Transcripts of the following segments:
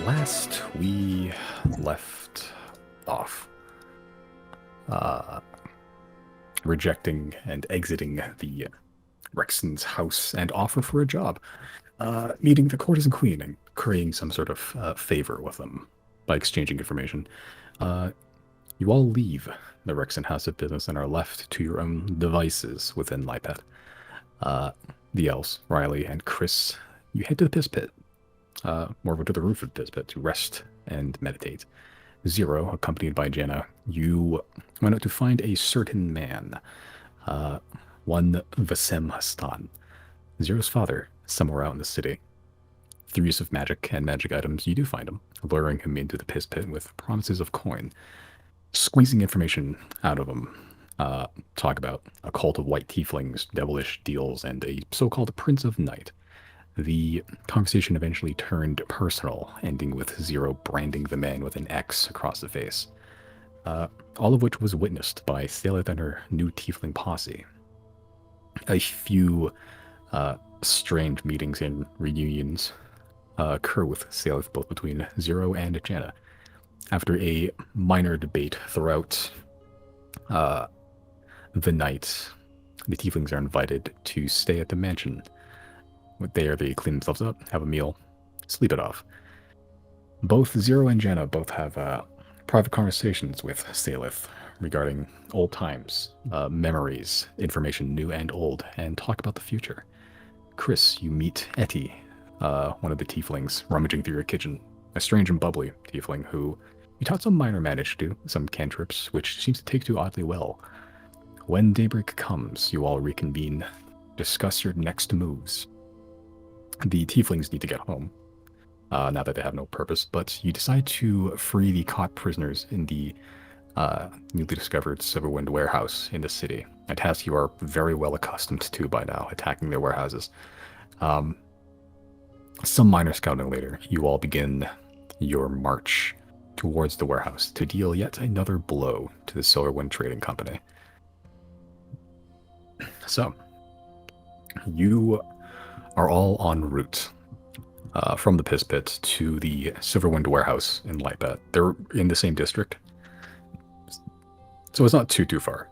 Last we left off, uh, rejecting and exiting the Rexon's house and offer for a job, meeting the courtesan queen and creating some sort of favor with them by exchanging information. You all leave the Rexon house of business and are left to your own devices within Lipet. The elves, Riley and Chris, you head to the piss pit, more to the roof of the piss pit to rest and meditate. Zero, accompanied by Jenna, you went out to find a certain man, one Vasem Hastan, Zero's father, somewhere out in the city. Through use of magic and magic items, you do find him, luring him into the piss pit with promises of coin, squeezing information out of him. Talk about a cult of white tieflings, devilish deals, and a so-called Prince of Night. The conversation eventually turned personal, ending with Zero branding the man with an X across the face. All of which was witnessed by Thalith and her new tiefling posse. A few strange meetings and reunions occur with Thalith both between Zero and Janna. After a minor debate throughout the night, the tieflings are invited to stay at the mansion. There they clean themselves up, have a meal, sleep it off. Both Zero and Janna both have private conversations with Salith regarding old times, memories, information new and old, and talk about the future. Chris, you meet Etty, one of the tieflings rummaging through your kitchen, a strange and bubbly tiefling who you taught some minor magic to, some cantrips, which seems to take to oddly well. When daybreak comes, you all reconvene, discuss your next moves. The tieflings need to get home, now that they have no purpose, but you decide to free the caught prisoners in the newly discovered Silverwind warehouse in the city, a task you are very well accustomed to by now, attacking their warehouses. Some minor scouting later, you all begin your march towards the warehouse to deal yet another blow to the Silverwind Trading Company. So, you are all en route from the piss pit to the Silverwind warehouse in Lightbat. They're in the same district, so it's not too far.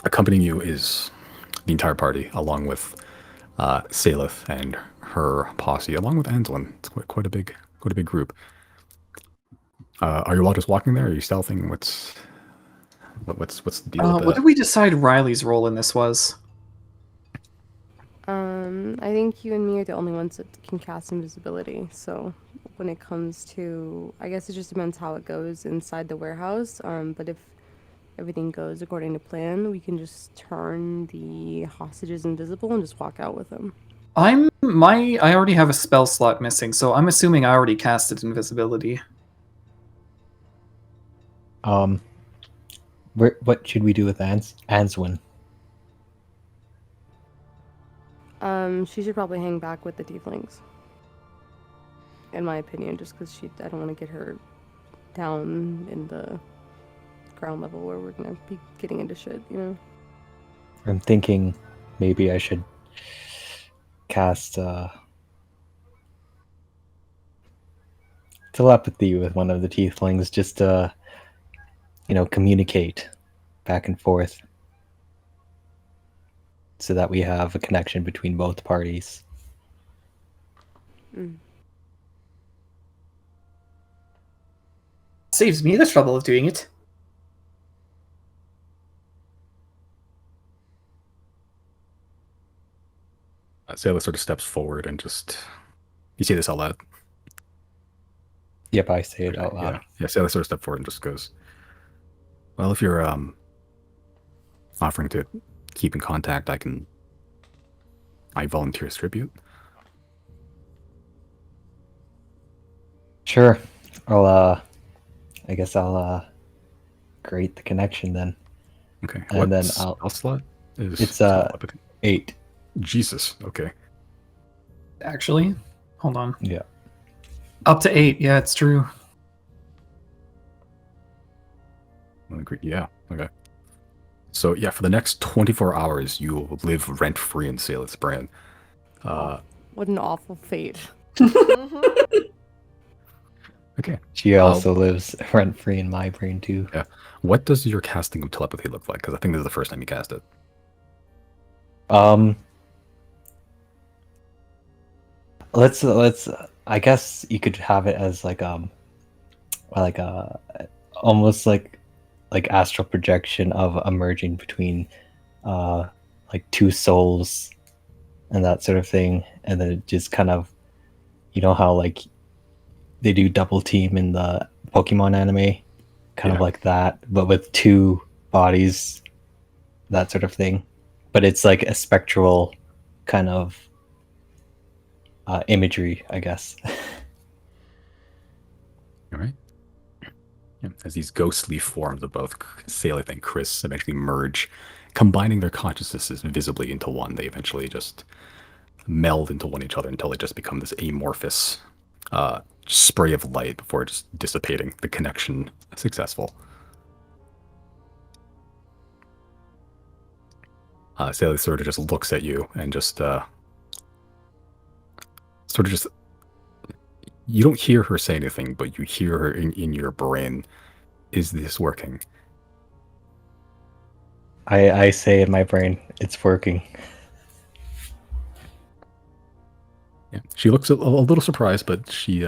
Accompanying you is the entire party, along with Salith and her posse, along with Anslin. It's quite a big group. Are you all just walking there? Are you stealthing? What's the deal with that? What did we decide Riley's role in this was? I think you and me are the only ones that can cast invisibility. So when it comes to, I guess it just depends how it goes inside the warehouse. But if everything goes according to plan, we can just turn the hostages invisible and just walk out with them. I already have a spell slot missing, so I'm assuming I already casted invisibility. What should we do with Answin? She should probably hang back with the tieflings. In my opinion, just because I don't want to get her down in the ground level where we're gonna be getting into shit, you know? I'm thinking maybe I should cast telepathy with one of the tieflings just to, communicate back and forth so that we have a connection between both parties. Saves me the trouble of doing it. Sailor sort of steps forward and just... You say this out loud? Yep, I say it out loud. Yeah, Sailor sort of steps forward and just goes, well, if you're offering to keep in contact, I volunteer as tribute. Sure. I guess I'll create the connection then. Okay. And then I'll slot is it's 8. Jesus. Okay. Actually, hold on. Yeah. Up to 8. Yeah, it's true. Yeah. Okay. So yeah, for the next 24 hours, you will live rent-free in Salith's brand. What an awful fate. Okay. She also lives rent free in my brain too. Yeah. What does your casting of telepathy look like? Because I think this is the first time you cast it. Let's. I guess you could have it as like a almost like astral projection of emerging between like two souls and that sort of thing, and then it just kind of, you know how like they do double team in the Pokemon anime, kind of Yeah. like that, but with two bodies, that sort of thing. But it's like a spectral kind of imagery, I guess. All right. Yeah. As these ghostly forms of both Salith and Chris eventually merge, combining their consciousnesses visibly into one, they eventually just meld into one each other until they just become this amorphous spray of light before just dissipating. The connection successful. Salith sort of just looks at you and just sort of just. You don't hear her say anything, but you hear her in your brain. Is this working? I say in my brain, it's working. Yeah, she looks a little surprised, but she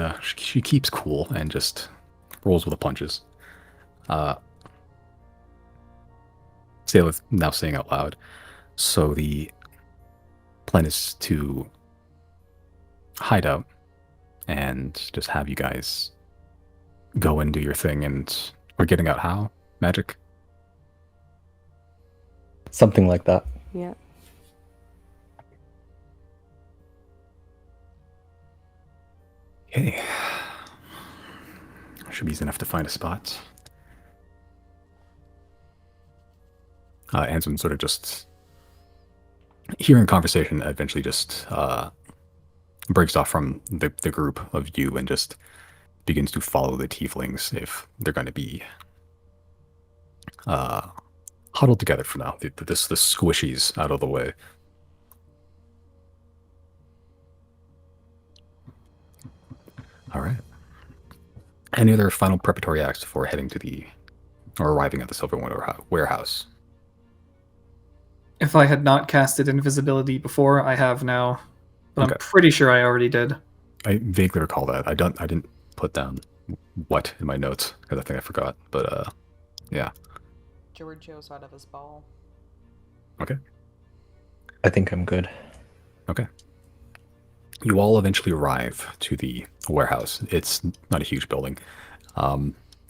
keeps cool and just rolls with the punches. Saleth now saying out loud. So the plan is to hide out and just have you guys go and do your thing, and we're getting out how? Magic? Something like that. Yeah. Okay. Should be easy enough to find a spot. Ansem sort of just hearing conversation eventually just breaks off from the group of you and just begins to follow the tieflings if they're going to be huddled together for now. The squishies out of the way. All right. Any other final preparatory acts before heading to the or arriving at the Silver Warehouse? If I had not casted invisibility before, I have now. But Okay. I'm pretty sure I already did. I vaguely recall that. I didn't put down what in my notes because I think I forgot. But yeah. Giorgio's out of his ball. Okay. I think I'm good. Okay. You all eventually arrive to the warehouse. It's not a huge building,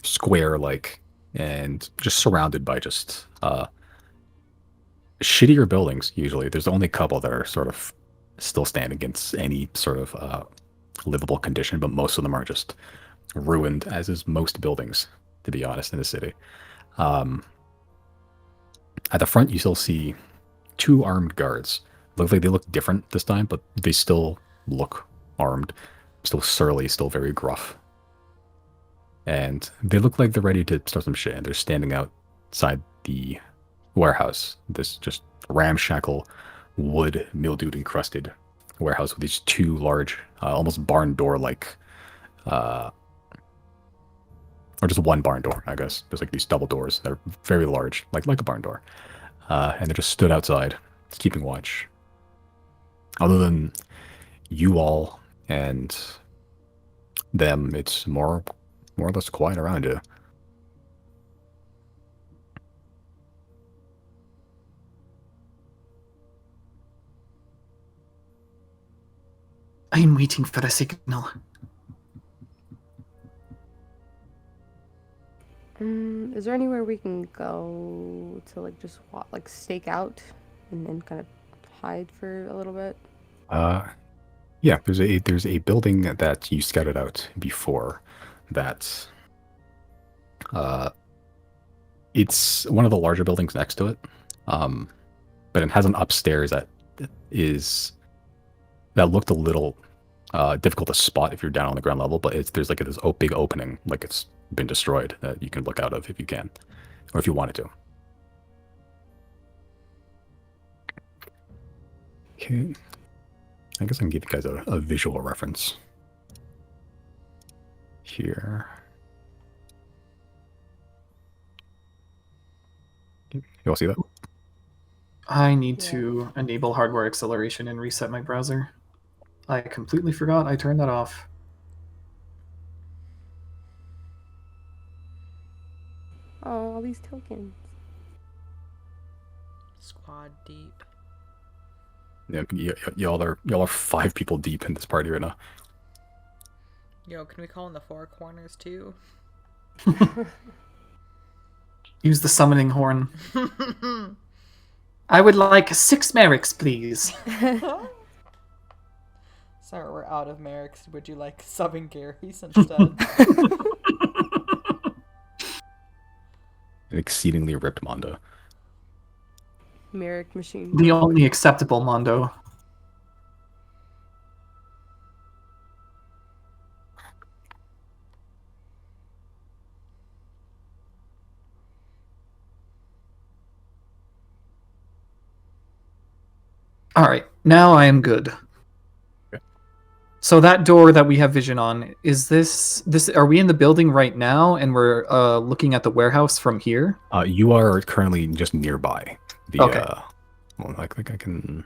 square-like, and just surrounded by just shittier buildings. Usually, there's only a couple that are sort of still standing against any sort of livable condition, but most of them are just ruined, as is most buildings, to be honest, in the city. At the front, you still see two armed guards. Looks like they look different this time, but they still look armed, still surly, still very gruff. And they look like they're ready to start some shit. And they're standing outside the warehouse. This just ramshackle, wood, mildewed, encrusted warehouse with these two large, almost barn door-like, or just one barn door, I guess. There's like these double doors that are very large, like a barn door. And they just stood outside, keeping watch. Other than you all and them, it's more or less quiet around you. I'm waiting for a signal. Is there anywhere we can go to like just like stake out and then kind of hide for a little bit? Yeah, there's a building that you scouted out before that it's one of the larger buildings next to it. But it has an upstairs that looked a little difficult to spot if you're down on the ground level, but there's like this big opening, like it's been destroyed, that you can look out of if you can, or if you wanted to. Okay. I guess I can give you guys a visual reference. here. You all see that? I need Yeah. to enable hardware acceleration and reset my browser. I completely forgot I turned that off. Oh, all these tokens. Squad deep. Yeah, y'all are 5 people deep in this party right now. Yo, can we call in the four corners too? Use the summoning horn. I would like 6 merrics, please. Sorry, we're out of merrics. Would you like subbing Gary's instead? An exceedingly ripped Mondo. Merrick machine. The only acceptable Mondo. Alright, now I am good. Okay. So that door that we have vision on, is this are we in the building right now and we're looking at the warehouse from here? You are currently just nearby. The Okay. well, I think I can.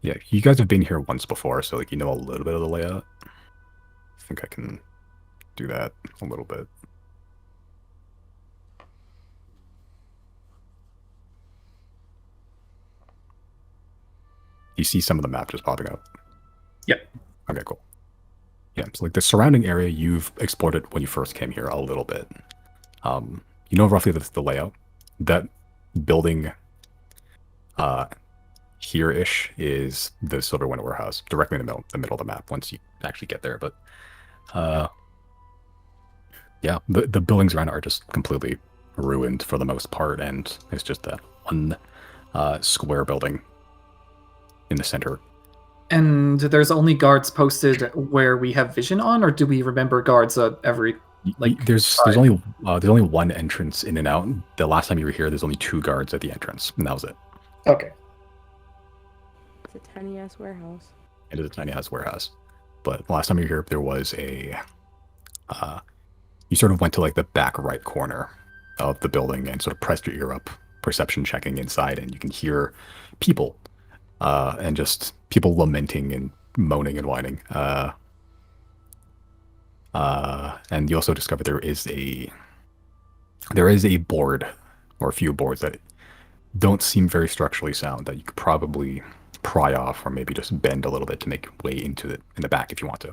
Yeah, you guys have been here once before, so like you know a little bit of the layout. I think I can do that a little bit. You see some of the map just popping up. Yep. Okay, cool. Yeah, so like the surrounding area, you've explored it when you first came here a little bit. You know roughly the layout. That building here-ish is the Silver Winter Warehouse, directly in the middle of the map once you actually get there. But yeah, the buildings around are just completely ruined for the most part, and it's just that one square building in the center. And there's only guards posted where we have vision on, or do we remember guards at every There's only one entrance in and out. The last time you were here, there's only 2 guards at the entrance, and that was it. Okay. It's a tiny ass warehouse. It is a tiny ass warehouse. But the last time you were here, there was a you sort of went to like the back right corner of the building and sort of pressed your ear up, perception checking inside, and you can hear people and just people lamenting and moaning and whining. And you also discover there is a board or a few boards that don't seem very structurally sound that you could probably pry off or maybe just bend a little bit to make way into it in the back if you want to.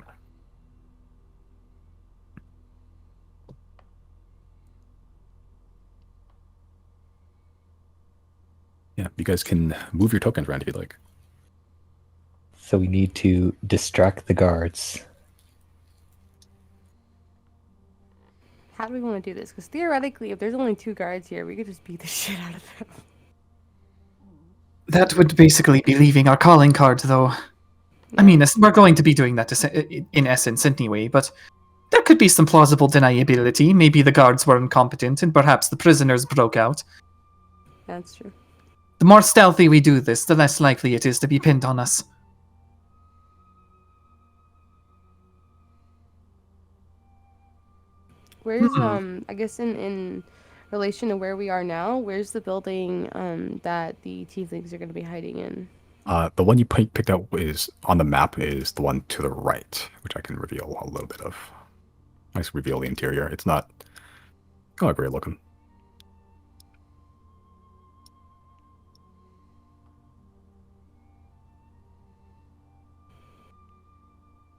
Yeah, you guys can move your tokens around if you'd like. So we need to distract the guards. How do we want to do this? Because theoretically, if there's only 2 guards here, we could just beat the shit out of them. That would basically be leaving our calling card, though. I mean, we're going to be doing that in essence anyway, but there could be some plausible deniability. Maybe the guards were incompetent and perhaps the prisoners broke out. That's true. The more stealthy we do this, the less likely it is to be pinned on us. Where's I guess in relation to where we are now, where's the building that the tieflings are going to be hiding in? The one you picked out is on the map is the one to the right, which I can reveal a little bit of. Nice reveal the interior. It's not great looking.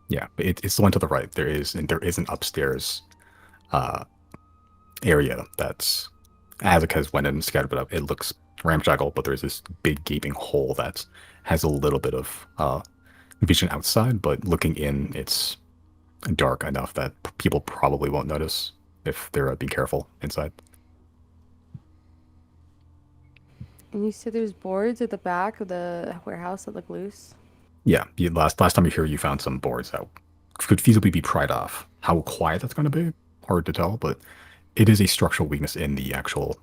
Yeah, but it's the one to the right. There is an upstairs area that's as it has went and scattered it up. It looks ramshackle, but there's this big gaping hole that has a little bit of vision outside, but looking in, it's dark enough that people probably won't notice if they're being careful inside. And you said there's boards at the back of the warehouse that look loose? Yeah, last time you were here, you found some boards that could feasibly be pried off. How quiet that's going to be, hard to tell, but it is a structural weakness in the actual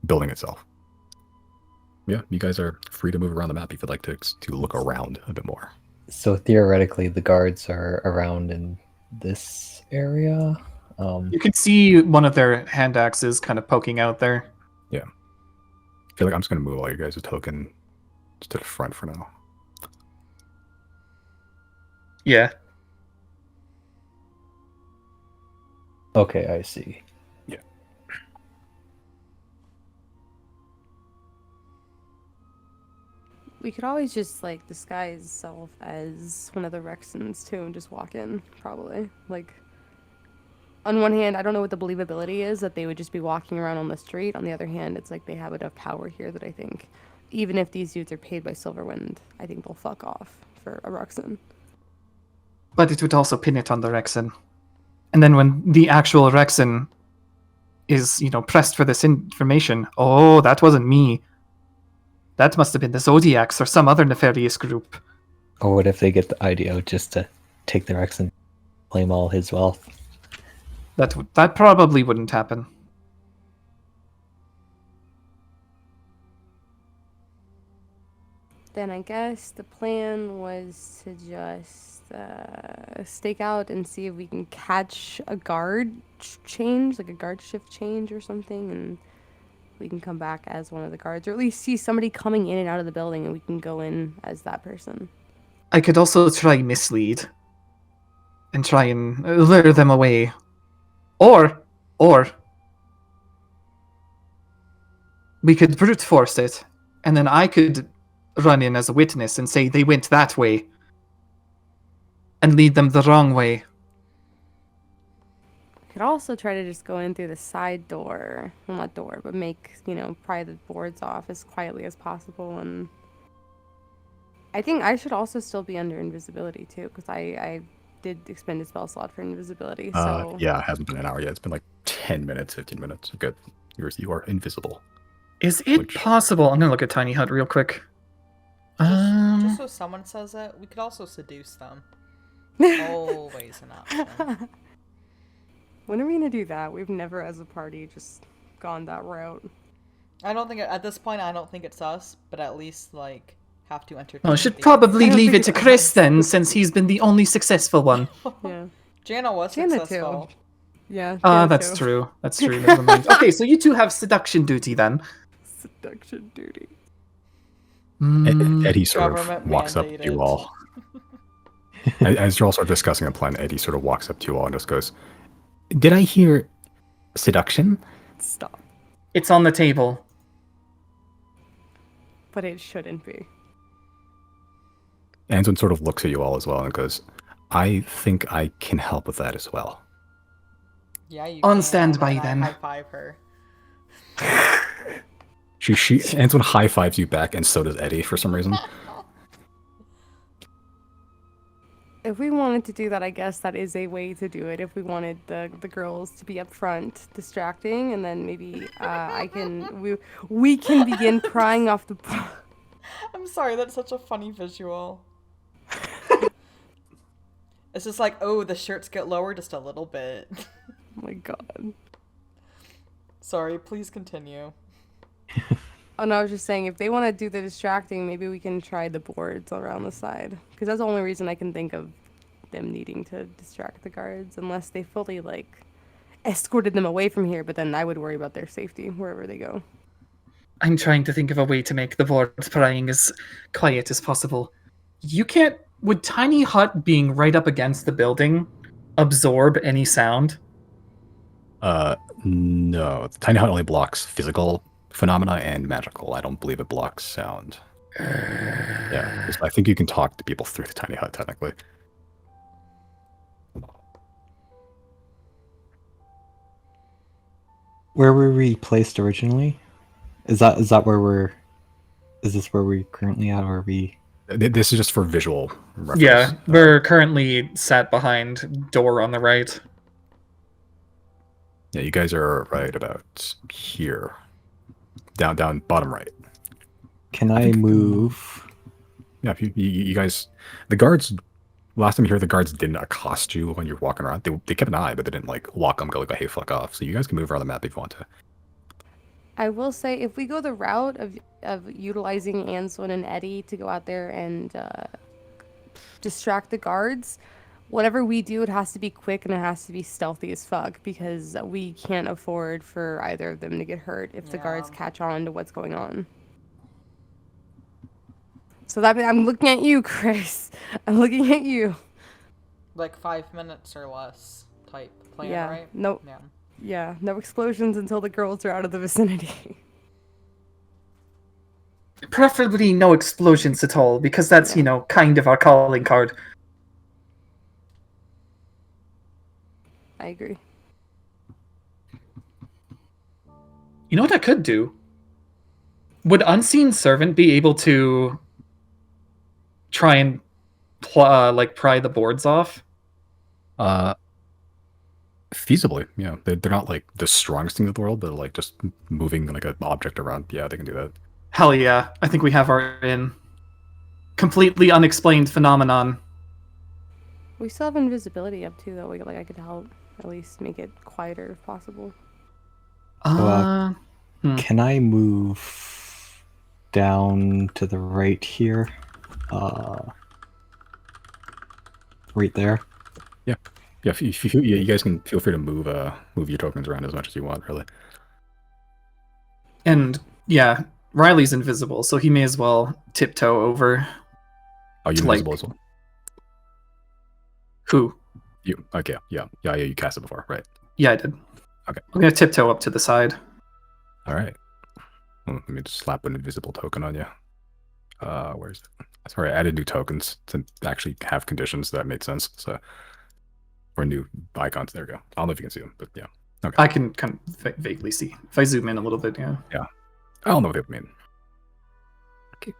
building itself. Yeah, you guys are free to move around the map if you'd like to look around a bit more. So theoretically, the guards are around in this area. You can see one of their hand axes kind of poking out there. I feel like I'm just gonna move all you guys a token to the front for now. Yeah. Okay, I see. We could always just like disguise self as one of the Rexons too and just walk in, probably. Like, on one hand, I don't know what the believability is that they would just be walking around on the street. On the other hand, it's like they have enough power here that I think, even if these dudes are paid by Silverwind, I think they'll fuck off for a Rexon. But it would also pin it on the Rexon. And then when the actual Rexon is, pressed for this information, oh, that wasn't me. That must have been the Xodiacs or some other nefarious group. Or what if they get the idea just to take the Rex and claim all his wealth? That probably wouldn't happen. Then I guess the plan was to just stake out and see if we can catch a guard change, like a guard shift change or something, and we can come back as one of the guards, or at least see somebody coming in and out of the building and we can go in as that person. I could also try mislead and try and lure them away. Or we could brute force it, and then I could run in as a witness and say they went that way and lead them the wrong way. Could also try to just go in through the side door, well, not door, but make, pry the boards off as quietly as possible. And I think I should also still be under invisibility too, because I did expend a spell slot for invisibility. So Yeah, it hasn't been an hour yet. It's been like 10 minutes, 15 minutes. Good. You are invisible. Is it Which- possible? I'm gonna look at Tiny Hut real quick. Just so someone says it, we could also seduce them. Always an option. When are we gonna do that? We've never, as a party, just gone that route. I don't think at this point I don't think it's us, but at least like have to entertain. Well, I should the- probably I don't leave think it to it's Chris us. then, since he's been the only successful one. Yeah. Jana was Jana too. successful. Yeah. Ah, Jana that's too. true. That's true. Never mind. Okay, so you two have seduction duty then. Seduction duty. Mm, Eddie sort of Government walks up to mandated. you all. As you're all sort of discussing a plan, Eddie sort of walks up to you all and just goes, "Did I hear seduction?" Stop. it's on the table. But it shouldn't be. Anson sort of looks at you all as well and goes, "I think I can help with that as well." Yeah, you On can, standby, and I then. high five her. Anson high fives you back, and so does Eddie for some reason. If we wanted to do that, I guess that is a way to do it. If we wanted the girls to be up front, distracting, and then maybe we can begin prying off the. I'm sorry, that's such a funny visual. It's just like, oh, the shirts get lower just a little bit. Oh my god. Sorry, please continue. Oh no, I was just saying, if they want to do the distracting, maybe we can try the boards around the side. Because that's the only reason I can think of them needing to distract the guards, unless they fully, escorted them away from here, but then I would worry about their safety wherever they go. I'm trying to think of a way to make the board prying as quiet as possible. You can't... Would Tiny Hut being right up against the building absorb any sound? No. The tiny hut only blocks physical phenomena and magical. I don't believe it blocks sound. Yeah, 'cause I think you can talk to people through the tiny hut, technically. Where were we placed originally? Is that where we're? Is this where we're currently at, or are we? This is just for visual reference. Yeah, we're currently sat behind door on the right. Yeah, you guys are right about here. Down, bottom right. Can I move? Yeah, if you guys... The guards... Last time you heard, the guards didn't accost you when you're walking around. They kept an eye, but they didn't, walk them, go, hey, fuck off. So you guys can move around the map if you want to. I will say, if we go the route of utilizing Anson and Eddie to go out there and distract the guards. Whatever we do, it has to be quick and it has to be stealthy as fuck because we can't afford for either of them to get hurt if the guards Yeah. catch on to what's going on. So that I'm looking at you, Chris. I'm looking at you. Like 5 minutes or less type plan, Yeah. right? No. Yeah. Yeah. No explosions until the girls are out of the vicinity. Preferably no explosions at all, because that's, you know, kind of our calling card. I agree. You know what I could do? Would Unseen Servant be able to try and pry the boards off? Feasibly, yeah. They're not like the strongest thing in the world, but like just moving like an object around. Yeah, they can do that. Hell yeah, I think we have our in. Completely unexplained phenomenon. We still have invisibility up too, though. I could help at least make it quieter if possible. Can I move down to the right here? Right there. Yeah. Yeah, you guys can feel free to move your tokens around as much as you want, really. And yeah, Riley's invisible, so he may as well tiptoe over. Oh, you're invisible as well. Who? You? Okay, yeah. You cast it before, right? Yeah, I did. Okay. I'm gonna tiptoe up to the side. All right. Well, let me just slap an invisible token on you. Where's it? Sorry, I added new tokens to actually have conditions. That made sense. So, or new icons. There we go. I don't know if you can see them, but yeah. Okay. I can kind of vaguely see. If I zoom in a little bit, yeah. Yeah. I don't know what they mean. Okay.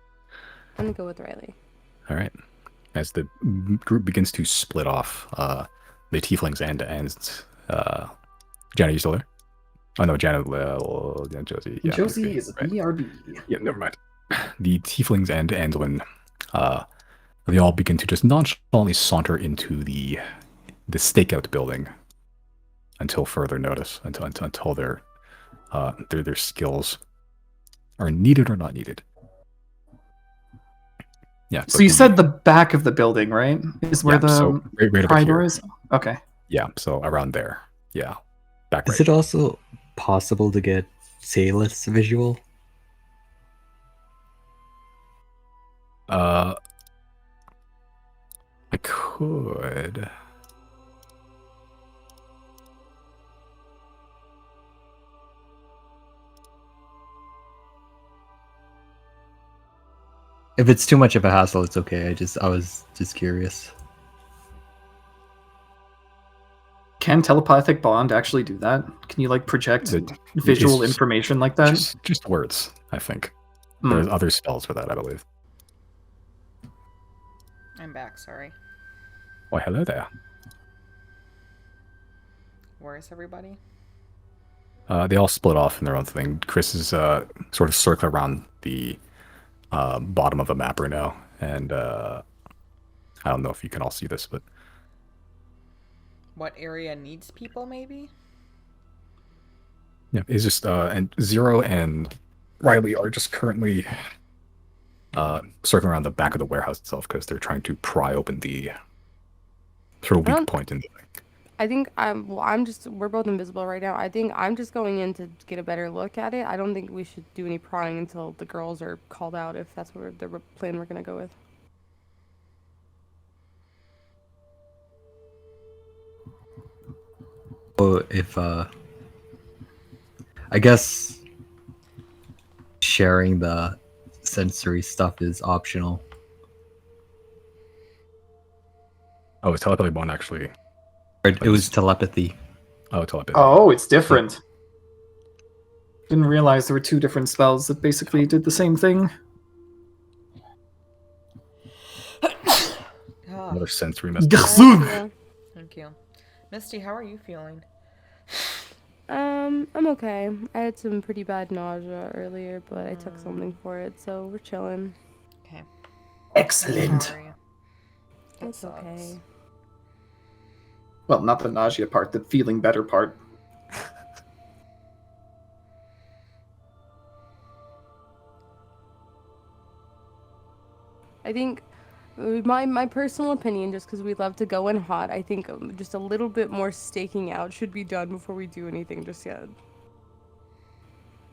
I'm gonna go with Riley. All right. As the group begins to split off, the tieflings and Janet, you still there? Oh no, Janet, Josie. Yeah, Josie okay, is a right. BRB. Yeah, never mind. The tieflings and Anduin, they all begin to just nonchalantly saunter into the stakeout building until further notice, until their skills are needed or not needed. Yeah. So you said the back of the building, right? Is where the right pry door is? Okay. Yeah, so around there. Yeah. Back right. Is it also possible to get Salus visual? I could. If it's too much of a hassle, it's okay. I was just curious. Can telepathic bond actually do that? Can you like project visual information like that? Just words, I think. There's other spells for that, I believe. I'm back, sorry. Why, hello there. Where is everybody? They all split off in their own thing. Chris is sort of circling around the bottom of the map right now, and I don't know if you can all see this, but What area needs people, maybe? yeah, it's just and Zero and Riley are just currently circling around the back of the warehouse itself because they're trying to pry open the sort of weak point in the thing. I think we're both invisible right now. I think I'm just going in to get a better look at it. I don't think we should do any prying until the girls are called out, if that's what the plan we're gonna go with. So if I guess sharing the sensory stuff is optional. Oh, it's telepathy bond actually. It was telepathy. Oh, telepathy. Oh, it's different. Didn't realize there were two different spells that basically did the same thing. Another sensory message. Thank you. Misty, how are you feeling? I'm okay. I had some pretty bad nausea earlier, but I took something for it, so we're chilling. Okay. Excellent. Sorry. It's okay. Well, not the nausea part, the feeling better part. I think My personal opinion, just because we love to go in hot, I think just a little bit more staking out should be done before we do anything just yet.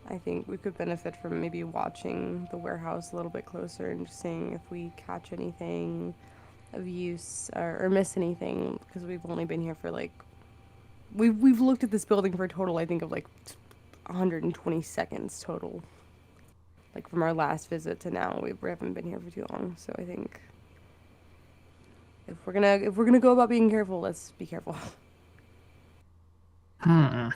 I think we could benefit from maybe watching the warehouse a little bit closer and just seeing if we catch anything of use or miss anything, because we've only been here for like we've looked at this building for a total, I think, of like 120 seconds total. Like from our last visit to now, we haven't been here for too long. So I think if we're gonna go about being careful, let's be careful. Hmm.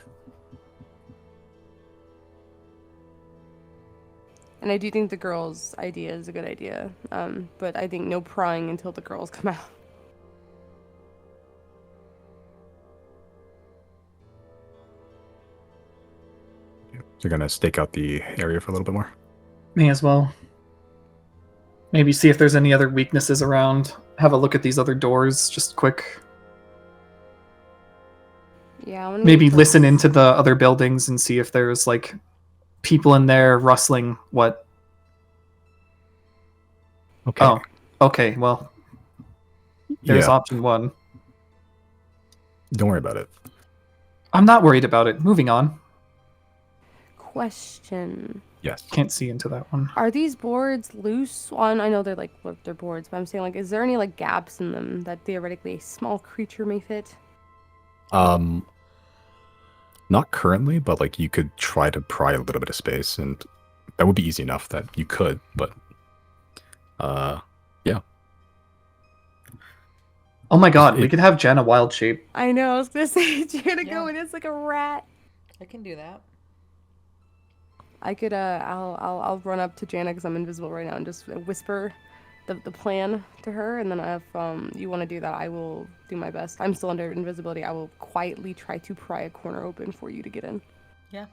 And I do think the girls' idea is a good idea. But I think no prying until the girls come out. So you're gonna stake out the area for a little bit more. May as well. Maybe see if there's any other weaknesses around. Have a look at these other doors, just quick. Yeah. I wanna Maybe make listen those- into the other buildings and see if there's like people in there rustling what. Okay. Oh, okay. Well, there's yeah. option one. Don't worry about it. I'm not worried about it. Moving on. Question. Yes. Can't see into that one. Are these boards loose? I know they're like they're boards, but I'm saying, like, is there any like gaps in them that theoretically a small creature may fit? Not currently, but like you could try to pry a little bit of space, and that would be easy enough that you could. But yeah. Oh my god, we It- could have Jen a wild shape. I know. I was gonna say you're gonna Yeah. go and it's like a rat. I can do that. I could I'll run up to Jana because I'm invisible right now and just whisper the plan to her, and then if you want to do that, I will do my best. I'm still under invisibility. I will quietly try to pry a corner open for you to get in. Yeah.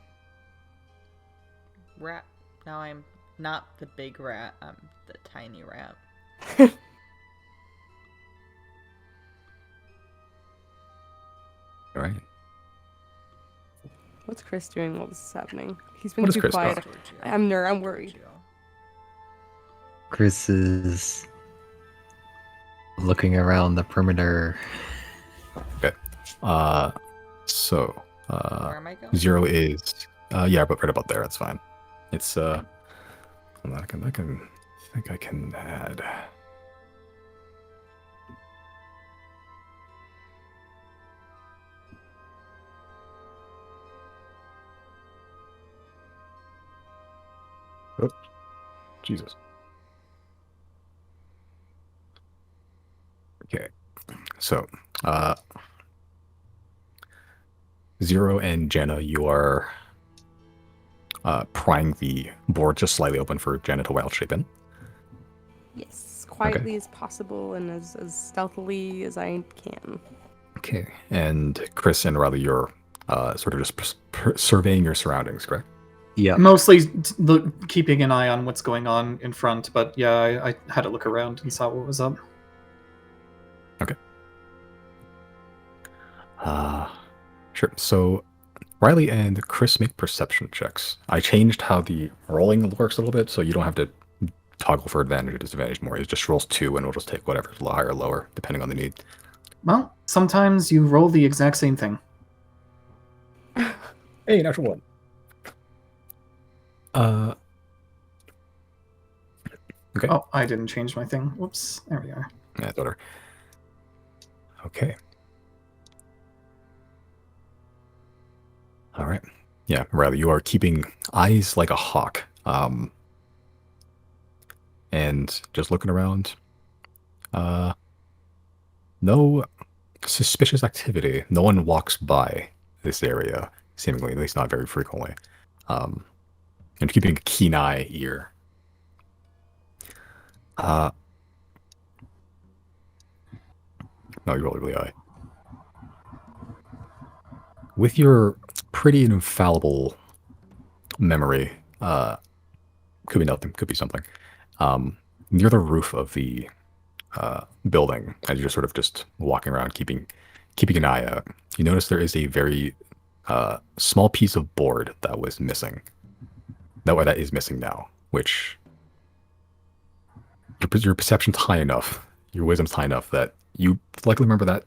Rat. Now I'm not the big rat. I'm the tiny rat. All right. What's Chris doing while this is happening? He's been What is too Chris doing? quiet. I'm worried. Chris is looking around the perimeter. So Where am I going? 0 is yeah, but right about there. That's fine. It's I think I can add. Oh, Jesus. Okay, so 0 and Jenna, you are prying the board just slightly open for Jenna to wild shape in. Yes, quietly as possible and as stealthily as I can. Okay, and Chris and Riley, you're sort of just surveying your surroundings, correct? Yeah. Mostly keeping an eye on what's going on in front, but yeah, I had to look around and saw what was up. Okay. Sure. So Riley and Chris make perception checks. I changed how the rolling works a little bit, so you don't have to toggle for advantage or disadvantage more. It just rolls 2, and we'll just take whatever's higher or lower, depending on the need. Well, sometimes you roll the exact same thing. Hey, natural 1. Okay. Oh, I didn't change my thing. Whoops. There we are. Yeah, better. Okay. All right. Yeah, Riley, you are keeping eyes like a hawk. And just looking around. No suspicious activity. No one walks by this area, seemingly, at least not very frequently. And keeping a keen ear. No, you roll a really high. With your pretty infallible memory, could be nothing, could be something. Near the roof of the building, as you're sort of just walking around, keeping an eye out, you notice there is a very small piece of board that was missing. That is missing now, which your perception's high enough your wisdom's high enough that you likely remember that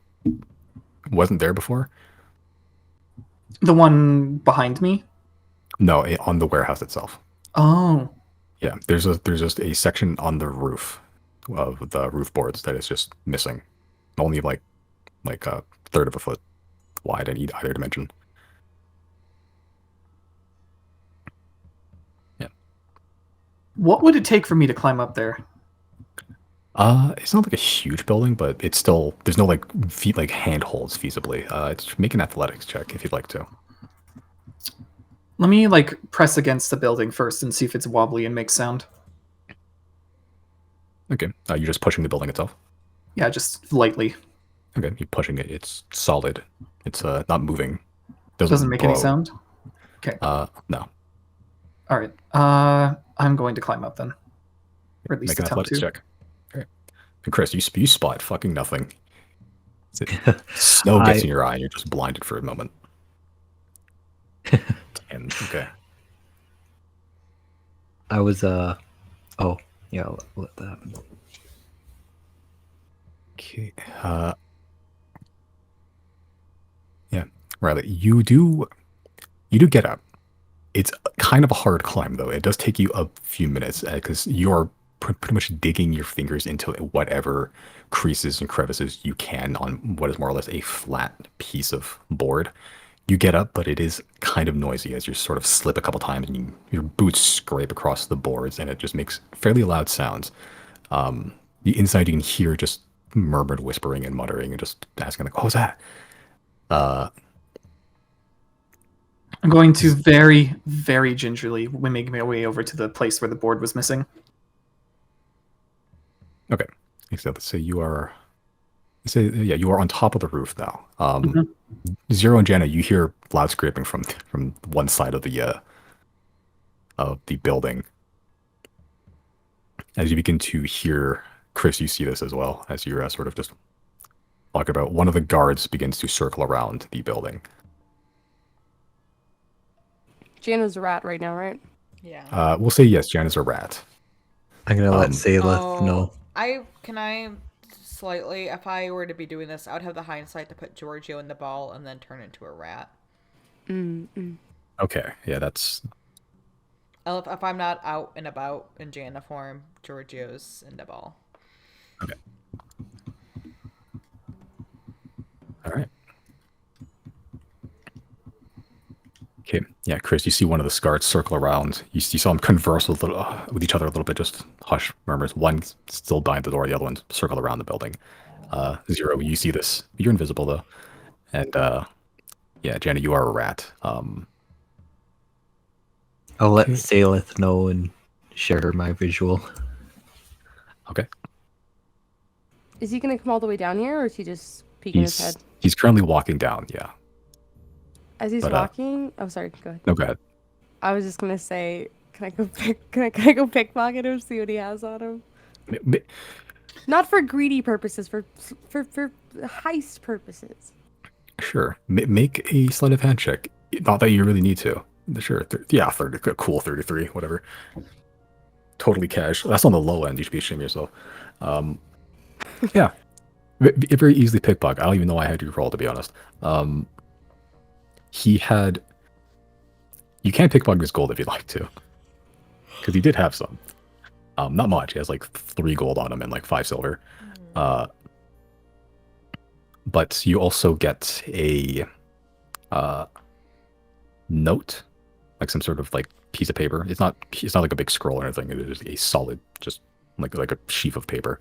wasn't there before. The one behind me? No, on the warehouse itself. Oh. Yeah, there's just a section on the roof of the roof boards that is just missing. Only like a third of a foot wide in either dimension. Yeah. What would it take for me to climb up there? It's not like a huge building, but it's still there's no like handholds feasibly. It's make an athletics check if you'd like to. Let me like press against the building first and see if it's wobbly and makes sound. Okay. You're just pushing the building itself. Yeah, just lightly. Okay, you're pushing it. It's solid. It's not moving. Doesn't make any blow. sound. Okay. No. All right. I'm going to climb up then, or at least Make an attempt athletics to. check. Okay. And Chris, you spot fucking nothing. Snow gets in your eye, and you're just blinded for a moment. 10. Okay. I was oh yeah, I'll let that happen. Okay. Yeah, Riley, you do get up. It's kind of a hard climb though. It does take you a few minutes because you're pretty much digging your fingers into whatever creases and crevices you can on what is more or less a flat piece of board. You get up, but it is kind of noisy as you sort of slip a couple times and your boots scrape across the boards, and it just makes fairly loud sounds. The inside you can hear just murmured whispering and muttering and just asking like, "What was that?" I'm going to very, very gingerly make my way over to the place where the board was missing. Okay. So let's say you are on top of the roof now. Zero and Jenna, you hear loud scraping from one side of the building. As you begin to hear, Chris, you see this as well as you're sort of just talking about. One of the guards begins to circle around the building. Jana's a rat right now, right? Yeah. We'll say yes, Jan is a rat. I'm gonna let Saleth know. Can I slightly, if I were to be doing this, I would have the hindsight to put Giorgio in the ball and then turn into a rat. Okay, yeah, that's... If I'm not out and about in Jana form, Giorgio's in the ball. Okay. All right. Okay, yeah, Chris, you see one of the guards circle around. You saw them converse with each other a little bit, just hush murmurs. One still behind the door, the other one circled around the building. Zero, you see this. You're invisible, though. And, yeah, Jenna, you are a rat. I'll let Saleth know and share my visual. Okay. Is he gonna come all the way down here, or is he just peeking his head? He's currently walking down, yeah. As he's walking, oh sorry, go ahead. No, go ahead. I was just gonna say, can I go pickpocket him, see what he has on him? Not for greedy purposes, for heist purposes. Sure. Make a sleight of hand check. Not that you really need to. Sure. 30, cool, 33, whatever. Totally cash. That's on the low end. You should be ashamed of yourself. Yeah. Very easily pickpocket. I don't even know why I had you roll, to be honest. He had... You can pickpocket his gold if you'd like to. Because he did have some. Not much. He has like 3 gold on him and like 5 silver. But you also get a note, like some sort of like piece of paper. It's not like a big scroll or anything. It is a solid, just like a sheaf of paper,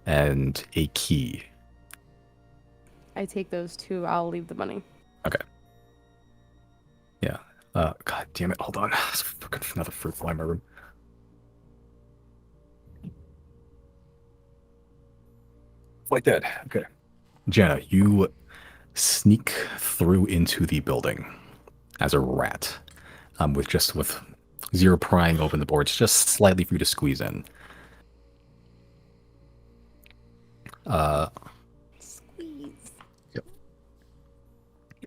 and a key. I take those 2. I'll leave the money. Okay. Yeah. God damn it! Hold on. There's fucking another fruit fly in my room. Like that. Okay. Jenna, you sneak through into the building as a rat, with Zero prying open the boards just slightly for you to squeeze in. Squeeze. Yep.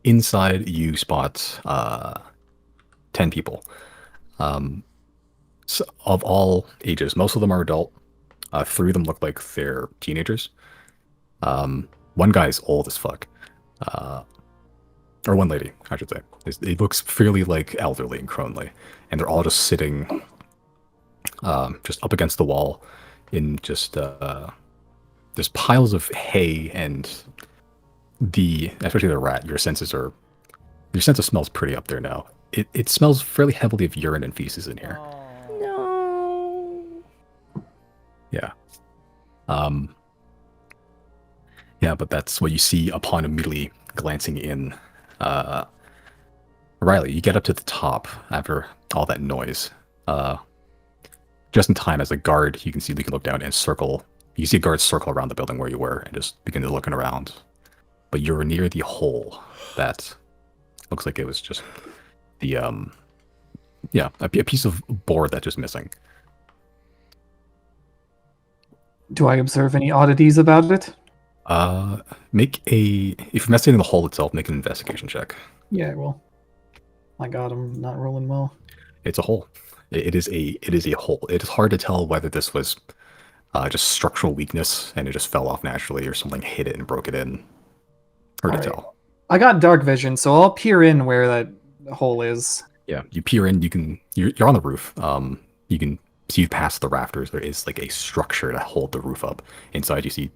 Inside, you spot 10 people. So of all ages. Most of them are adult. Three of them look like they're teenagers. One guy's old as fuck. Or one lady, I should say. It looks fairly like elderly and crone-y, and they're all just sitting just up against the wall in just there's piles of hay and especially the rat. Your sense of smell's pretty up there now. It smells fairly heavily of urine and feces in here. Oh. No. Yeah. Yeah, but that's what you see upon immediately glancing in. Riley, you get up to the top after all that noise. Just in time as a guard, you can look down and circle. You see a guard circle around the building where you were and just begin to looking around. But you're near the hole that looks like it was just the a piece of board that's just missing. Do I observe any oddities about it? If you're investigating the hole itself, make an investigation check. Yeah, well, my God, I'm not rolling well. It's a hole. It is a hole. It is hard to tell whether this was just structural weakness and it just fell off naturally, or something hit it and broke it in. Hard to tell. I got dark vision, so I'll peer in where that hole is. Yeah, you peer in. You're on the roof. You can see past the rafters. There is like a structure to hold the roof up. Inside, you see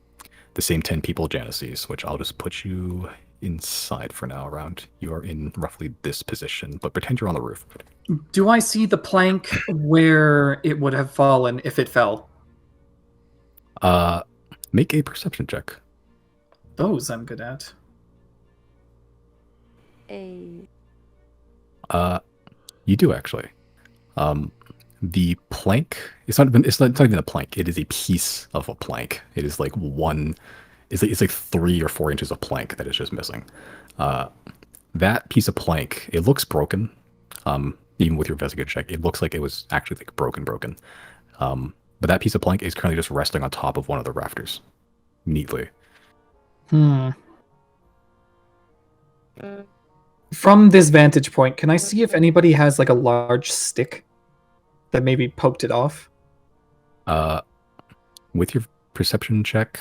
the same 10 people Janice sees, which I'll just put you inside for now. Around you are in roughly this position, but pretend you're on the roof. Do I see the plank where it would have fallen if it fell? Make a perception check. Those I'm good at. You do actually. The plank. It's not even a plank. It is a piece of a plank. It is like one. It's like 3 or 4 inches of plank that is just missing. That piece of plank. It looks broken. Even with your investigation check, it looks like it was actually like broken. But that piece of plank is currently just resting on top of one of the rafters, neatly. From this vantage point, can I see if anybody has like a large stick that maybe poked it off? With your perception check,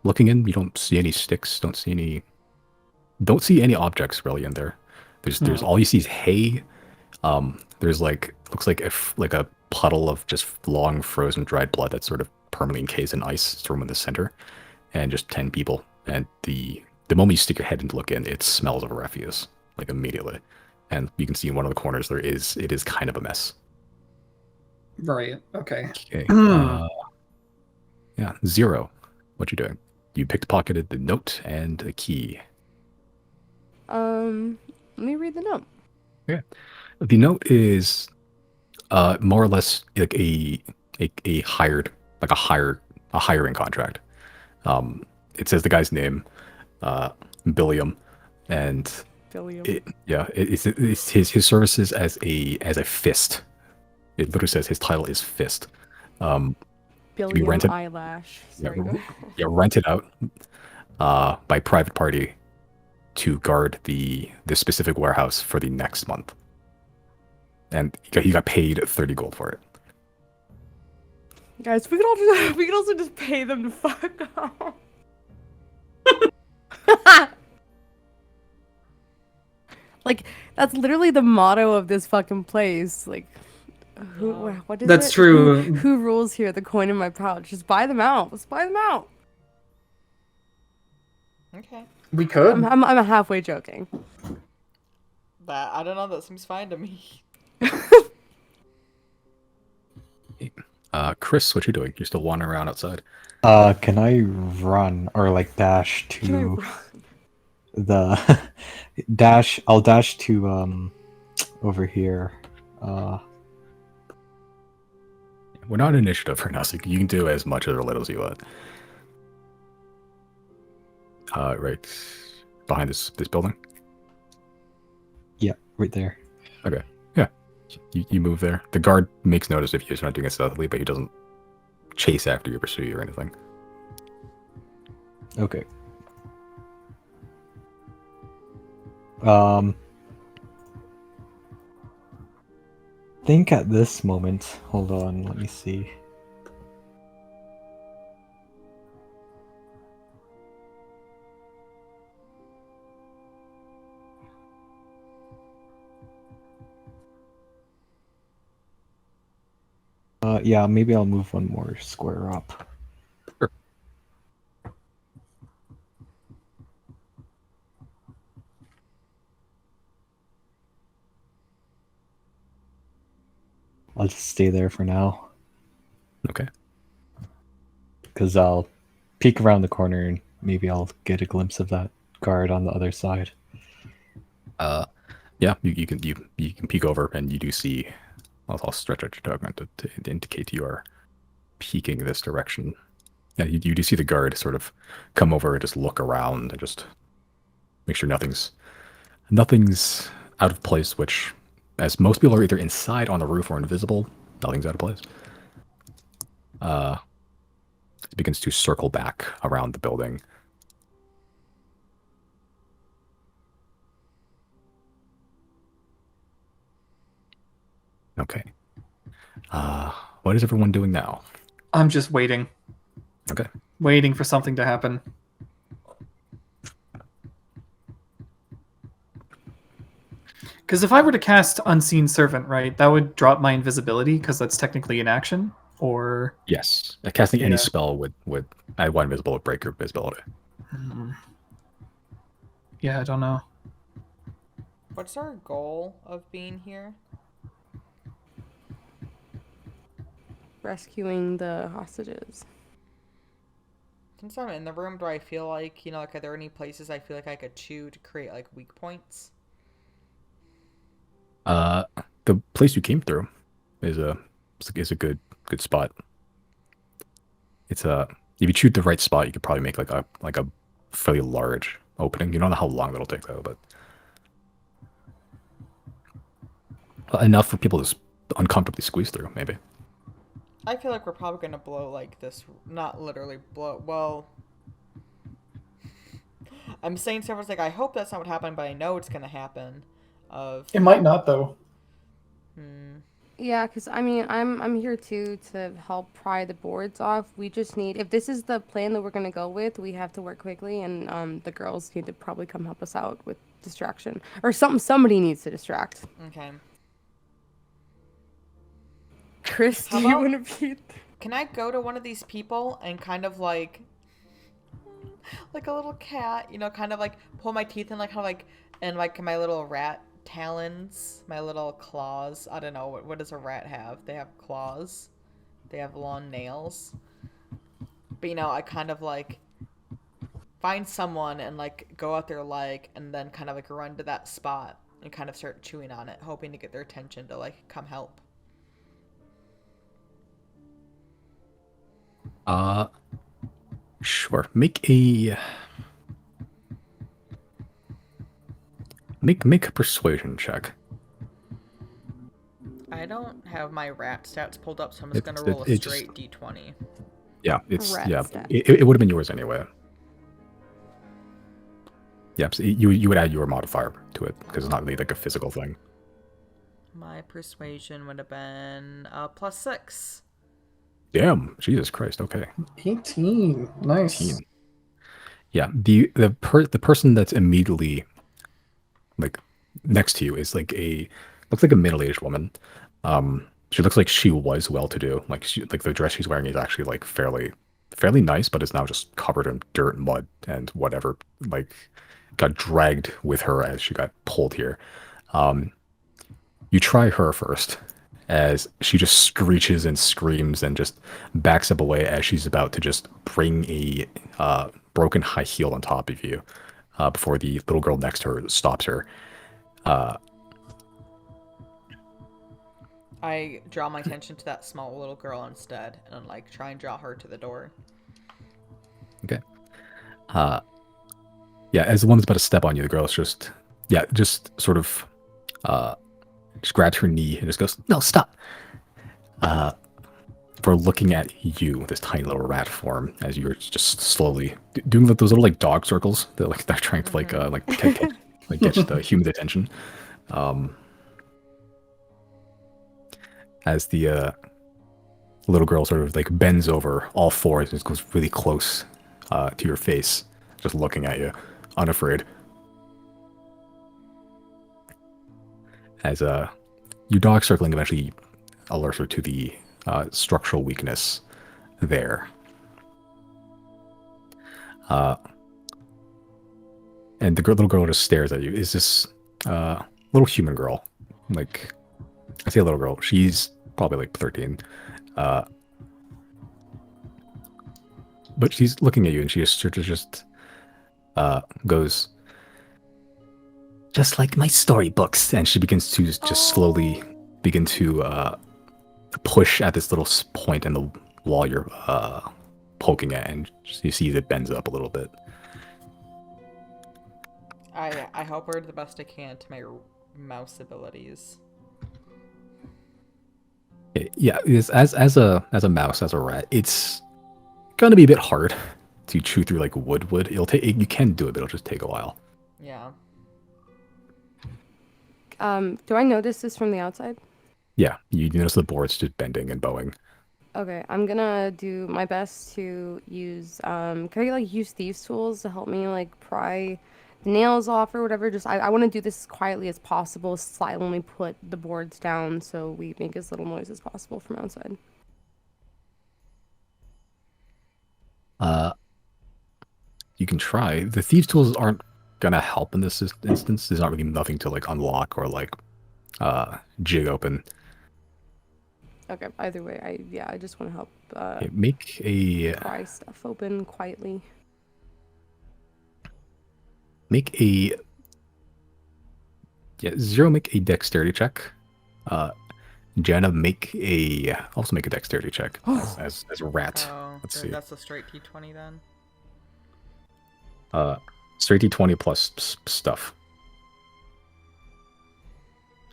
looking in, you don't see any sticks. Don't see any objects really in there. There's all you see is hay. There's looks like a puddle of just long frozen dried blood that's sort of permanently encased in ice, sort of in the center, and just 10 people. And the moment you stick your head in to look in, it smells of refuse like immediately. And you can see in one of the corners it is kind of a mess. Right. Okay. Okay. Yeah. 0. What you doing? You pickpocketed the note and a key. Let me read the note. Yeah. The note is more or less like a hiring contract. It says the guy's name, Billiam, and it's his services as a fist. It literally says his title is fist. Billiam rented, eyelash. Sorry. Rented out by private party to guard the specific warehouse for the next month, and he got paid 30 gold for it. Guys, we could also just pay them to fuck off. Like, that's literally the motto of this fucking place. Like, what is That's it? true. Who rules here? The coin in my pouch. Just buy them out. Let's buy them out. Okay. We could. I'm halfway joking. That I don't know. That seems fine to me. Chris, what you doing? You're still wandering around outside? Can I run or like dash to the dash? I'll dash to over here. We're not initiative right now, so you can do as much or little as you want. Right behind this building. Yeah, right there. Okay. Yeah. You move there. The guard makes notice if you're not doing it stealthily, but he doesn't chase after you, pursue you, or anything. Okay. Think at this moment. Hold on. Let me see. Yeah, maybe I'll move one more square up. Sure. I'll just stay there for now Okay. because I'll peek around the corner and maybe I'll get a glimpse of that guard on the other side. Yeah, you can peek over and you do see. I'll stretch out your token to indicate you are peeking this direction. Yeah, you do see the guard sort of come over and just look around and just make sure nothing's out of place. Which, as most people are either inside on the roof or invisible, nothing's out of place. It begins to circle back around the building. Okay. What is everyone doing now? I'm just waiting. Okay. Waiting for something to happen. Because if I were to cast Unseen Servant, right, that would drop my invisibility, because that's technically an action, or... Yes. Casting any Yeah. spell would add one invisible would break your visibility. Yeah, I don't know. What's our goal of being here? Rescuing the hostages. Since I'm in the room, do I feel like, like, are there any places I feel like I could chew to create, like, weak points? The place you came through is a good spot. It's if you choose the right spot, you could probably make like a fairly large opening. You don't know how long that'll take though, but enough for people to uncomfortably squeeze through, maybe. I feel like we're probably gonna blow, like, this, not literally blow, well... I'm saying stuff like, I hope that's not what happened, but I know it's gonna happen. It might not, though. Yeah, because I mean, I'm here too to help pry the boards off. We just need, if this is the plan that we're gonna go with, we have to work quickly, and the girls need to probably come help us out with distraction or something. Somebody needs to distract. Okay. Chris, do How you about- want to be? Can I go to one of these people and kind of like a little cat, kind of like pull my teeth in, like how like and like my little rat talons, my little claws. I don't know, what does a rat have? They have claws. They have long nails. But I kind of like find someone and like go out their leg and then kind of like run to that spot and kind of start chewing on it, hoping to get their attention to like come help. Sure. Make a persuasion check. I don't have my rat stats pulled up, so I'm just gonna roll a it just- straight d20. Yeah, Rat stat. it would have been yours anyway. Yeah, so you would add your modifier to it because it's not really like a physical thing. My persuasion would have been +6. Damn, Jesus Christ. Okay. 18. Nice. 18. Yeah, the person that's immediately like next to you is like looks like a middle-aged woman. She looks like she was well-to-do. Like the dress she's wearing is actually like fairly nice, but it's now just covered in dirt, mud, and whatever. Like got dragged with her as she got pulled here. You try her first, as she just screeches and screams and just backs up away as she's about to just bring a broken high heel on top of you before the little girl next to her stops her. I draw my attention to that small little girl instead, and like try and draw her to the door. Okay. Yeah, as the woman's about to step on you, the girl's just sort of just grabs her knee and just goes, "No, stop." For looking at you, this tiny little rat form, as you're just slowly doing those little like dog circles. They're trying to like get the human attention. As the little girl sort of like bends over all fours and goes really close to your face, just looking at you, unafraid. As your dog circling eventually alerts her to the structural weakness there. And the little girl just stares at you. Is this little human girl? Like, I say a little girl. She's probably like 13. But she's looking at you, and she just goes, just like my storybooks. And she begins to just slowly begin to push at this little point in the wall you're poking at, and you see it bends up a little bit. I help her the best I can to my mouse abilities. Yeah, as a mouse, as a rat, it's gonna be a bit hard to chew through like wood. It'll take, you can do it, but it'll just take a while. Yeah. Do I notice this from the outside? Yeah, you notice the board's just bending and bowing. Okay, I'm gonna do my best to use can I like use thieves tools to help me like pry the nails off or whatever? Just I want to do this as quietly as possible, silently put the boards down so we make as little noise as possible from outside. You can try. The thieves tools aren't gonna help in this instance. There's not really nothing to like unlock or like jig open. Okay, either way, I just want to help Okay, make a pry stuff open quietly. make a Zero, make a dexterity check. Jana, also make a dexterity check as a rat. Oh, Let's then see. that's a straight T20 then. Straight D20 plus stuff.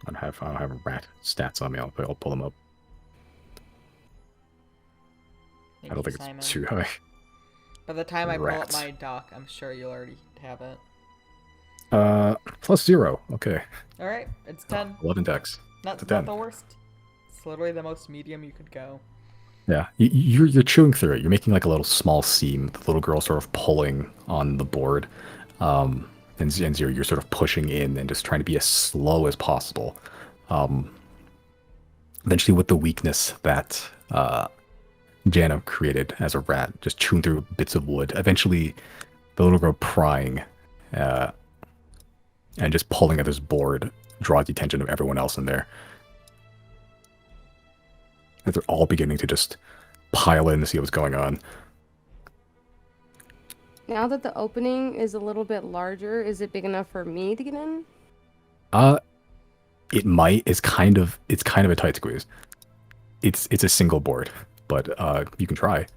I don't have rat stats on me. I'll pull them up. Thank I don't you, think Simon. it's too high. By the time I pull up Rats. my doc, I'm sure you'll already have it. Plus 0. Okay. All right, it's 10. 11 dex. Not a 10. the worst. It's literally the most medium you could go. Yeah, you're chewing through it. You're making like a little small seam. The little girl sort of pulling on the board, and Zero, you're sort of pushing in and just trying to be as slow as possible. Eventually, with the weakness that Jana created as a rat, just chewing through bits of wood. Eventually, the little girl prying and just pulling at this board draws the attention of everyone else in there. They're all beginning to just pile in to see what's going on. Now that the opening is a little bit larger, is it big enough for me to get in? It might. It's kind of a tight squeeze. It's a single board, but you can try.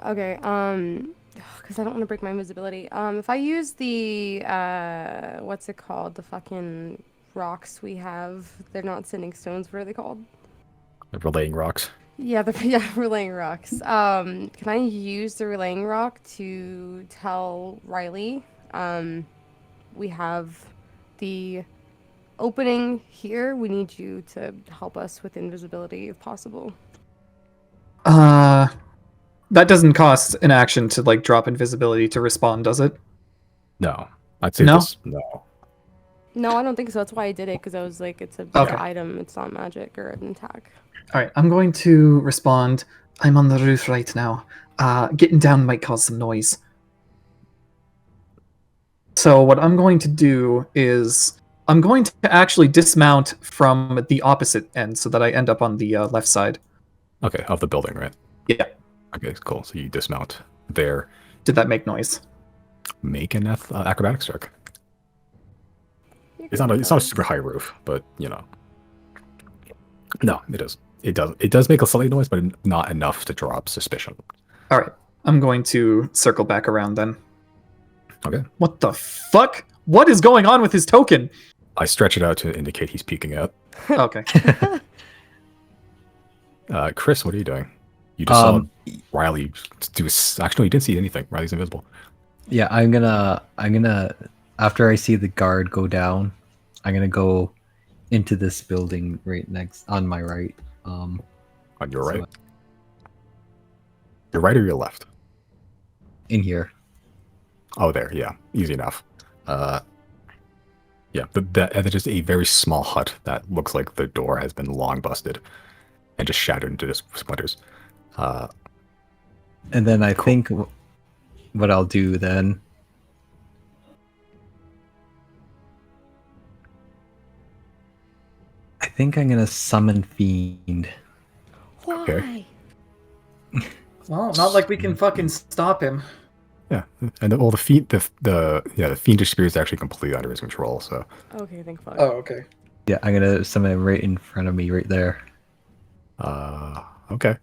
Okay, because I don't want to break my invisibility. If I use the, what's it called? The fucking rocks we have. They're not sending stones. What are they called? Relaying rocks. Yeah, relaying rocks. Can I use the relaying rock to tell Riley, we have the opening here. We need you to help us with invisibility if possible. That doesn't cost an action to like drop invisibility to respond, does it? No, I'd say No? no. No, I don't think so. That's why I did it, because I was like, it's a Okay. item. It's not magic or an attack. All right, I'm going to respond. I'm on the roof right now. Getting down might cause some noise. So what I'm going to do is I'm going to actually dismount from the opposite end so that I end up on the left side. Okay, of the building, right? Yeah. Okay, cool. So you dismount there. Did that make noise? Make an acrobatics check. It's not a super high roof, but you know. No, it does. It does make a slight noise, but not enough to drop suspicion. All right, I'm going to circle back around then. Okay. What the fuck? What is going on with his token? I stretch it out to indicate he's peeking out. Okay. Chris, what are you doing? You just saw Riley do. Actually, you didn't see anything. Riley's invisible. Yeah, I'm gonna after I see the guard go down, I'm gonna go into this building right next on my right. On your So- right. Your right or your left? In here. Oh, there. Yeah, easy enough. Yeah, that is just a very small hut that looks like the door has been long busted. and just shattered into just splinters. And then I think what I'll do then. I think I'm gonna summon Fiend. Why? Okay. Well, not like we can fucking stop him. Yeah, and the fiend, the fiendish spirit is actually completely under his control. So Okay, thank fuck. Oh, okay. Yeah, I'm gonna summon him right in front of me, right there. okay.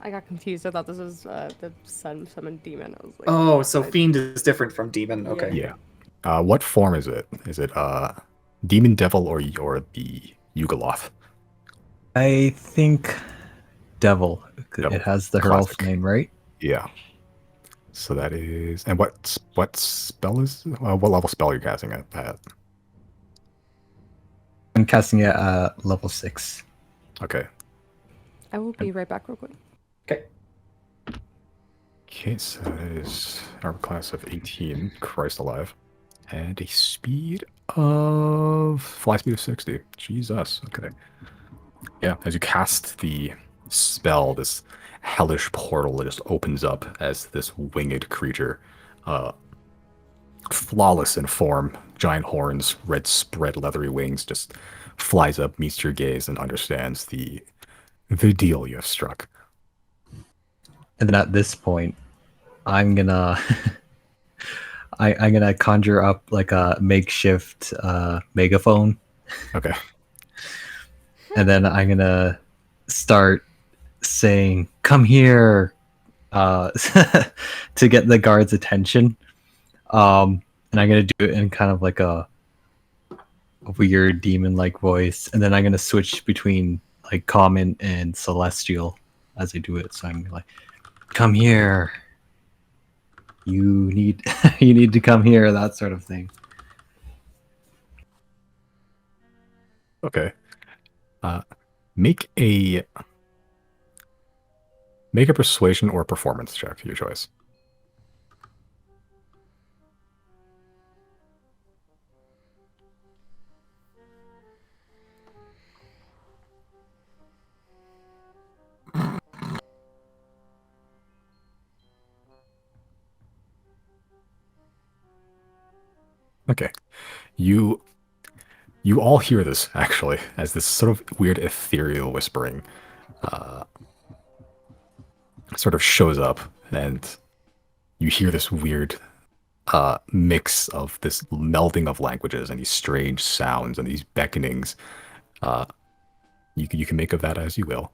I got confused. I thought this was the sun summoned demon. I was like, Oh, so I- fiend is different from demon. Okay. Yeah. What form is it? Is it demon devil or the Yugoloth? I think Devil. Devil. It has the her elf Classic. name, right? Yeah. So that is, and what spell is? What level spell are you casting at? I'm casting it at level 6. Okay. I will be right back real quick. Okay. Okay, so that is our class of 18. Christ alive. And a speed of fly speed of 60. Jesus. Okay. Yeah, as you cast the spell, this hellish portal that just opens up as this winged creature, flawless in form, giant horns, red spread leathery wings, just flies up, meets your gaze, and understands the deal you have struck. And then at this point, I'm gonna I'm gonna conjure up like a makeshift megaphone, Okay. and then I'm gonna start saying, "Come here," to get the guards' attention. And I'm gonna do it in kind of like a weird demon-like voice, and then I'm gonna switch between like common and celestial as I do it. So I'm like, "Come here. You need you need to come here," that sort of thing. Okay. Make a persuasion or performance check, your choice. Okay. You all hear this actually as this sort of weird ethereal whispering sort of shows up, and you hear this weird mix of this melding of languages and these strange sounds and these beckonings. You can make of that as you will.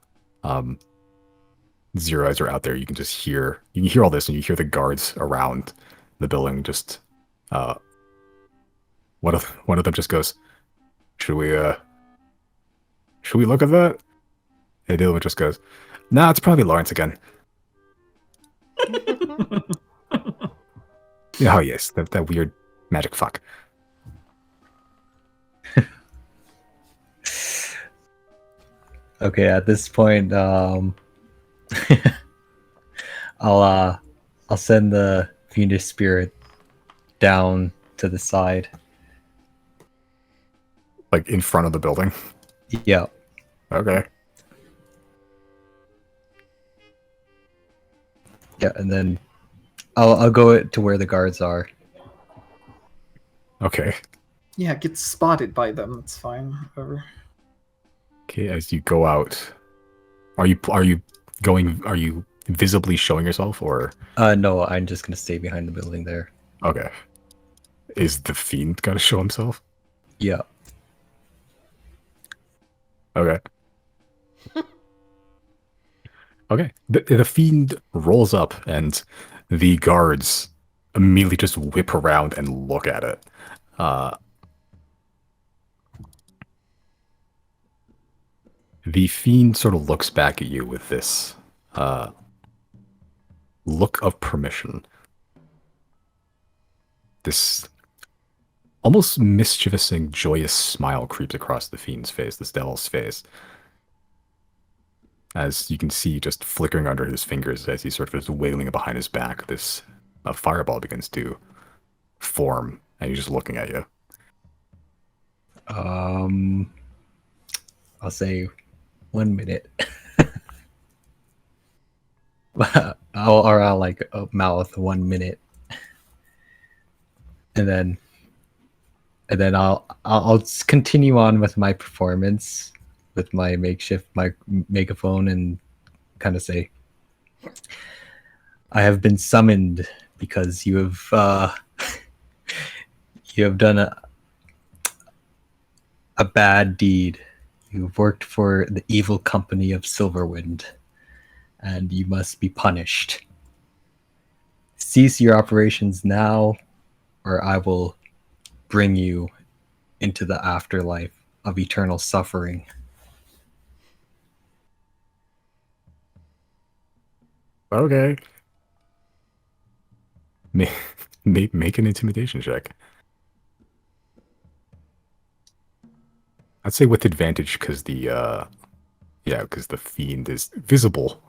Zero eyes are out there. You can hear all this, and you hear the guards around the building just one of them just goes, should we look at that? And the other one just goes, nah, it's probably Lawrence again. Oh yes, that weird magic fuck. Okay, at this point, I'll send the fiendish spirit down to the side. Like in front of the building. Yeah. Okay. Yeah, and then I'll go to where the guards are. Okay. Yeah, get spotted by them. It's fine. Whatever. Okay, as you go out, are you visibly showing yourself, or No, I'm just gonna stay behind the building there. okay? Is the fiend gonna show himself? Yeah. Okay. Okay. The fiend rolls up, and the guards immediately just whip around and look at it. The fiend sort of looks back at you with this look of permission. This almost mischievous and joyous smile creeps across the fiend's face, this devil's face. As you can see, just flickering under his fingers as he sort of is wailing behind his back, this fireball begins to form, and he's just looking at you. I'll say, 1 minute. I'll like mouth 1 minute, and then I'll continue on with my performance with my makeshift megaphone and kind of say, I have been summoned because you have you have done a bad deed. You've worked for the evil company of Silverwind, and you must be punished. Cease your operations now, or I will bring you into the afterlife of eternal suffering. Okay. Make an intimidation check. I'd say with advantage because because the fiend is visible.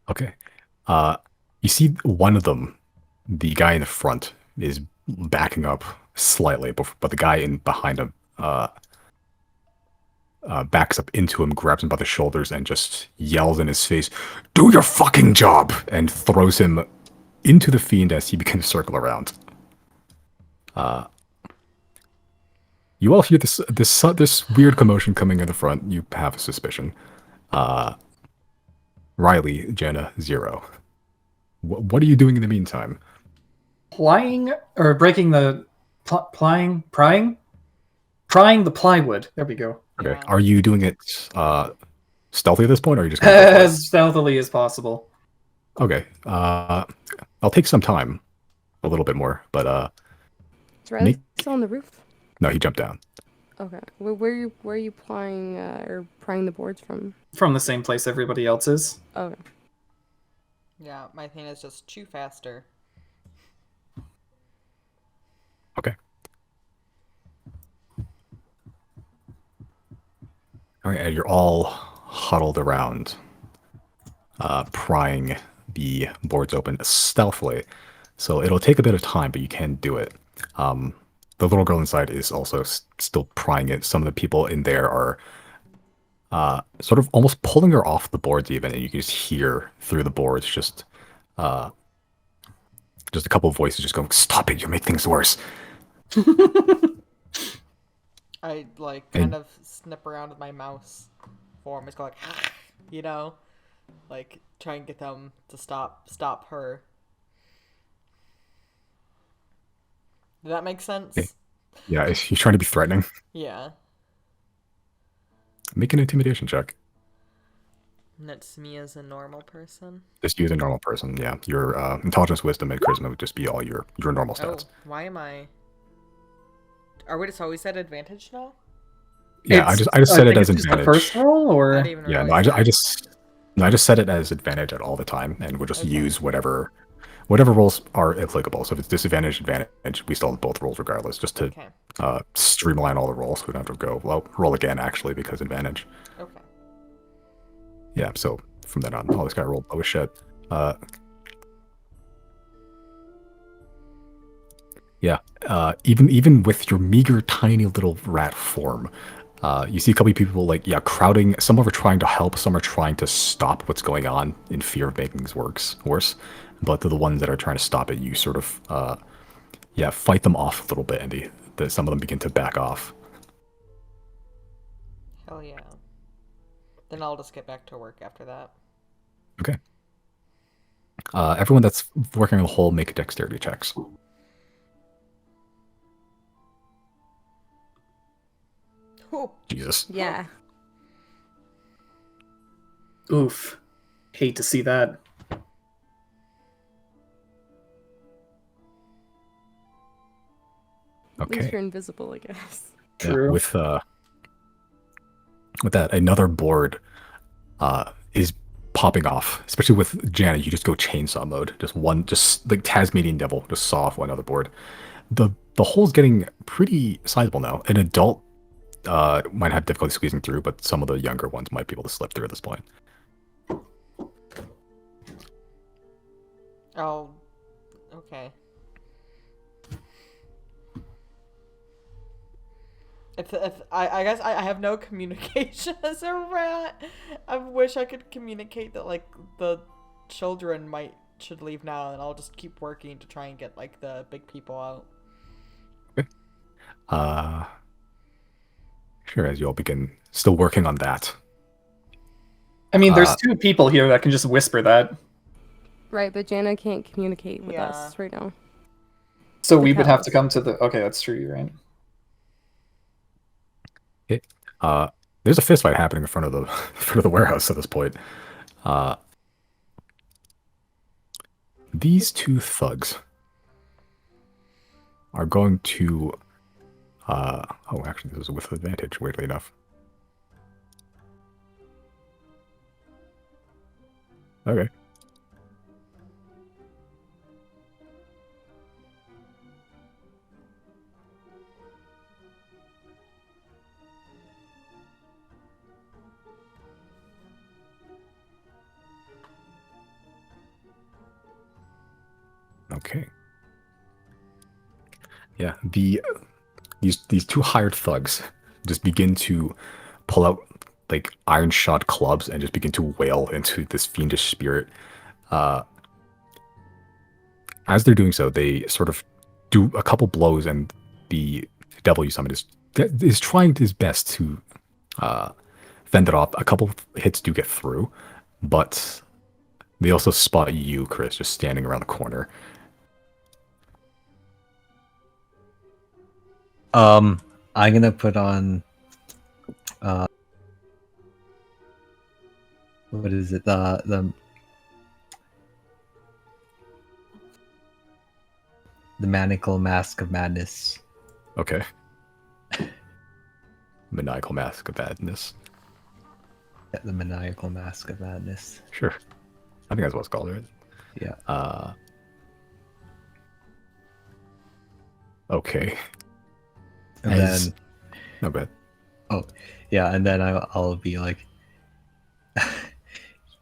Okay. You see one of them, the guy in the front, is backing up slightly, but the guy in behind him backs up into him, grabs him by the shoulders, and just yells in his face, "Do your fucking job!" and throws him into the fiend as he begins to circle around. You all hear this weird commotion coming in the front. You have a suspicion. Riley, Jenna, 0. What are you doing in the meantime? Plying or breaking the prying the plywood. There we go. Okay. Yeah. Are you doing it stealthy at this point, or are you just going to go for it? As stealthily as possible. Okay. I'll take some time, a little bit more, but Is Riley Make- still on the roof? no, he jumped down. Okay. Where are you prying or prying the boards from? From the same place everybody else is. Okay. Yeah, my thing is just chew faster. Okay. All right, and you're all huddled around, prying the boards open stealthily. So it'll take a bit of time, but you can do it. The little girl inside is also still prying it. Some of the people in there are sort of almost pulling her off the boards even, and you can just hear through the boards just a couple of voices just going, "Stop it, you make things worse." I like And- kind of snip around with my mouse form. It's going like, you know, like try and get them to stop her. Did that make sense? Yeah, he's trying to be threatening. Yeah. Make an intimidation check. And that's me as a normal person. Just use a normal person. Yeah, your intelligence, wisdom, and charisma would just be all your normal Oh, stats. why am I? Are we just always at advantage now? Yeah, I just set it think as it's just advantage. the first roll, I or didn't even Yeah, no, realize I just set it as advantage at all the time, and we'll just Okay. use whatever rolls are applicable. So if it's disadvantage, advantage, we still have both rolls regardless, just to Okay. streamline all the rolls. We don't have to go roll again actually because advantage. Okay. Yeah, so from then on, this guy rolled low as shit. Even with your meager, tiny little rat form, you see a couple of people crowding. Some are trying to help, some are trying to stop what's going on in fear of making things worse. But the ones that are trying to stop it, you sort of, fight them off a little bit, and some of them begin to back off. Hell yeah. Then I'll just get back to work after that. Okay. Everyone that's working on the hole, make dexterity checks. Oh, Jesus. Yeah. oof. Hate to see that. At least Okay. you're invisible, I guess. Yeah, True. with that, another board is popping off. Especially with Janet, you just go chainsaw mode. Just like Tasmanian Devil, just saw off one other board. The hole's getting pretty sizable now. An adult might have difficulty squeezing through, but some of the younger ones might be able to slip through at this point. Oh, okay. If I guess I have no communication as a rat. I wish I could communicate that like the children should leave now, and I'll just keep working to try and get like the big people out. Okay. Sure. As you all begin still working on that. I mean, there's 2 people here that can just whisper that. Right, but Jana can't communicate with Yeah. us right now. So The we would have to cows. come to the. Okay, that's true. You're right. There's a fist fight happening in front of the warehouse at this point. These 2 thugs are going to. Oh, actually, this is with advantage. Weirdly enough. Okay. Okay. Yeah, these 2 hired thugs just begin to pull out like iron shod clubs and just begin to wail into this fiendish spirit. As they're doing so, they sort of do a couple blows, and the devil you summon is trying his best to fend it off. A couple hits do get through, but they also spot you, Chris, just standing around the corner. I'm gonna put on what is it? The maniacal mask of madness. Okay. Maniacal mask of madness. Yeah, the maniacal mask of madness. Sure. I think that's what it's called, right? Yeah. Okay. And As- then No bad. yeah, and then I'll be like,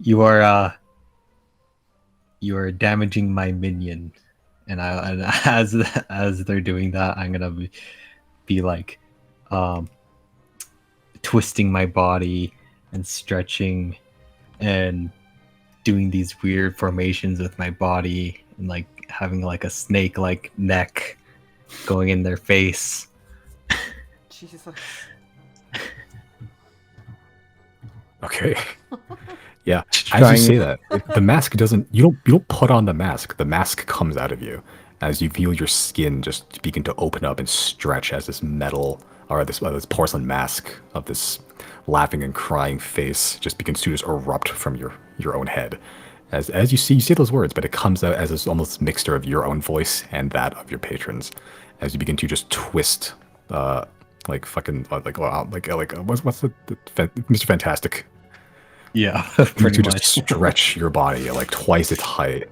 you are damaging my minion, and as they're doing that, I'm gonna be like, twisting my body and stretching and doing these weird formations with my body and like having like a snake like neck going in their face. Jesus. Okay. Yeah. As Trying- you say that, the mask doesn't. You don't put on the mask. The mask comes out of you as you feel your skin just begin to open up and stretch as this metal or this porcelain mask of this laughing and crying face just begins to just erupt from your own head. As you say those words, but it comes out as this almost mixture of your own voice and that of your patrons, as you begin to just twist, like fucking what's the Mr. Fantastic? Yeah, You pretty to much. just stretch your body like twice its height,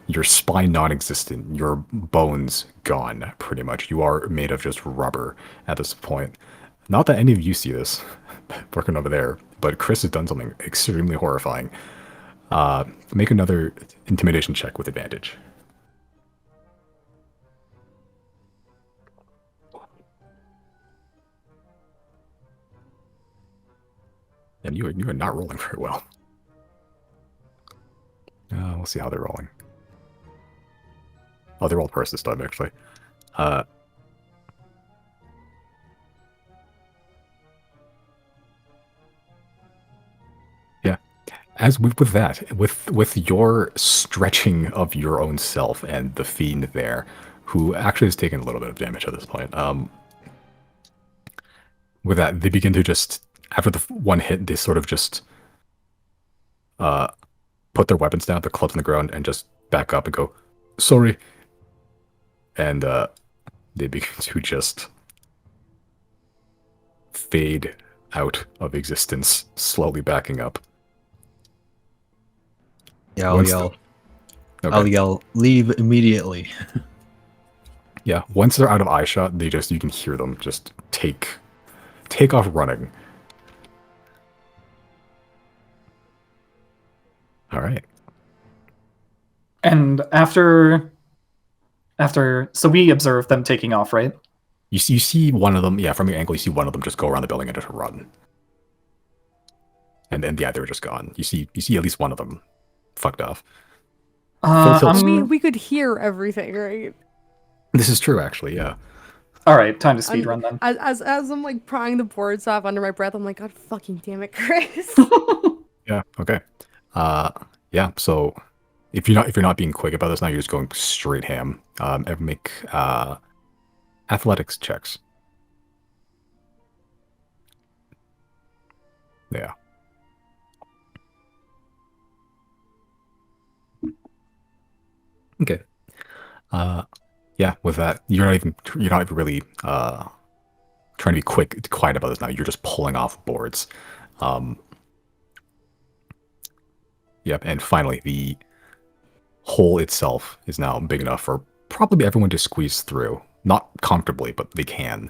your spine non-existent, your bones gone. Pretty much, you are made of just rubber at this point. Not that any of you see this working over there, but Chris has done something extremely horrifying. Make another intimidation check with advantage. And you are not rolling very well. We'll see how they're rolling. Oh, they rolled first this time, actually. Yeah. As with that, with your stretching of your own self and the fiend there, who actually has taken a little bit of damage at this point. With that, they begin to just, after the one hit, they sort of just put their weapons down, their clubs on the ground, and just back up and go, sorry. And they begin to just fade out of existence, slowly backing up. Yeah, I'll Once yell. Okay. I'll yell, leave immediately. Yeah, once they're out of eye shot, you can hear them just take take off running. All right. And after, so we observe them taking off, right? You see one of them, yeah, from your angle, you see one of them just go around the building and just run. And then, yeah, they were just gone. You see at least one of them fucked off. We could hear everything, right? This is true, actually, yeah. All right, time to speed run then. As I'm like prying the boards off under my breath, I'm like, God fucking damn it, Chris. Yeah, okay. Yeah, so if you're not being quick about this now, you're just going straight ham. Ever make athletics checks. Yeah. Okay. Yeah, with that, you're not even really trying to be quiet about this now. You're just pulling off boards. Yep, and finally, the hole itself is now big enough for probably everyone to squeeze through. Not comfortably, but they can.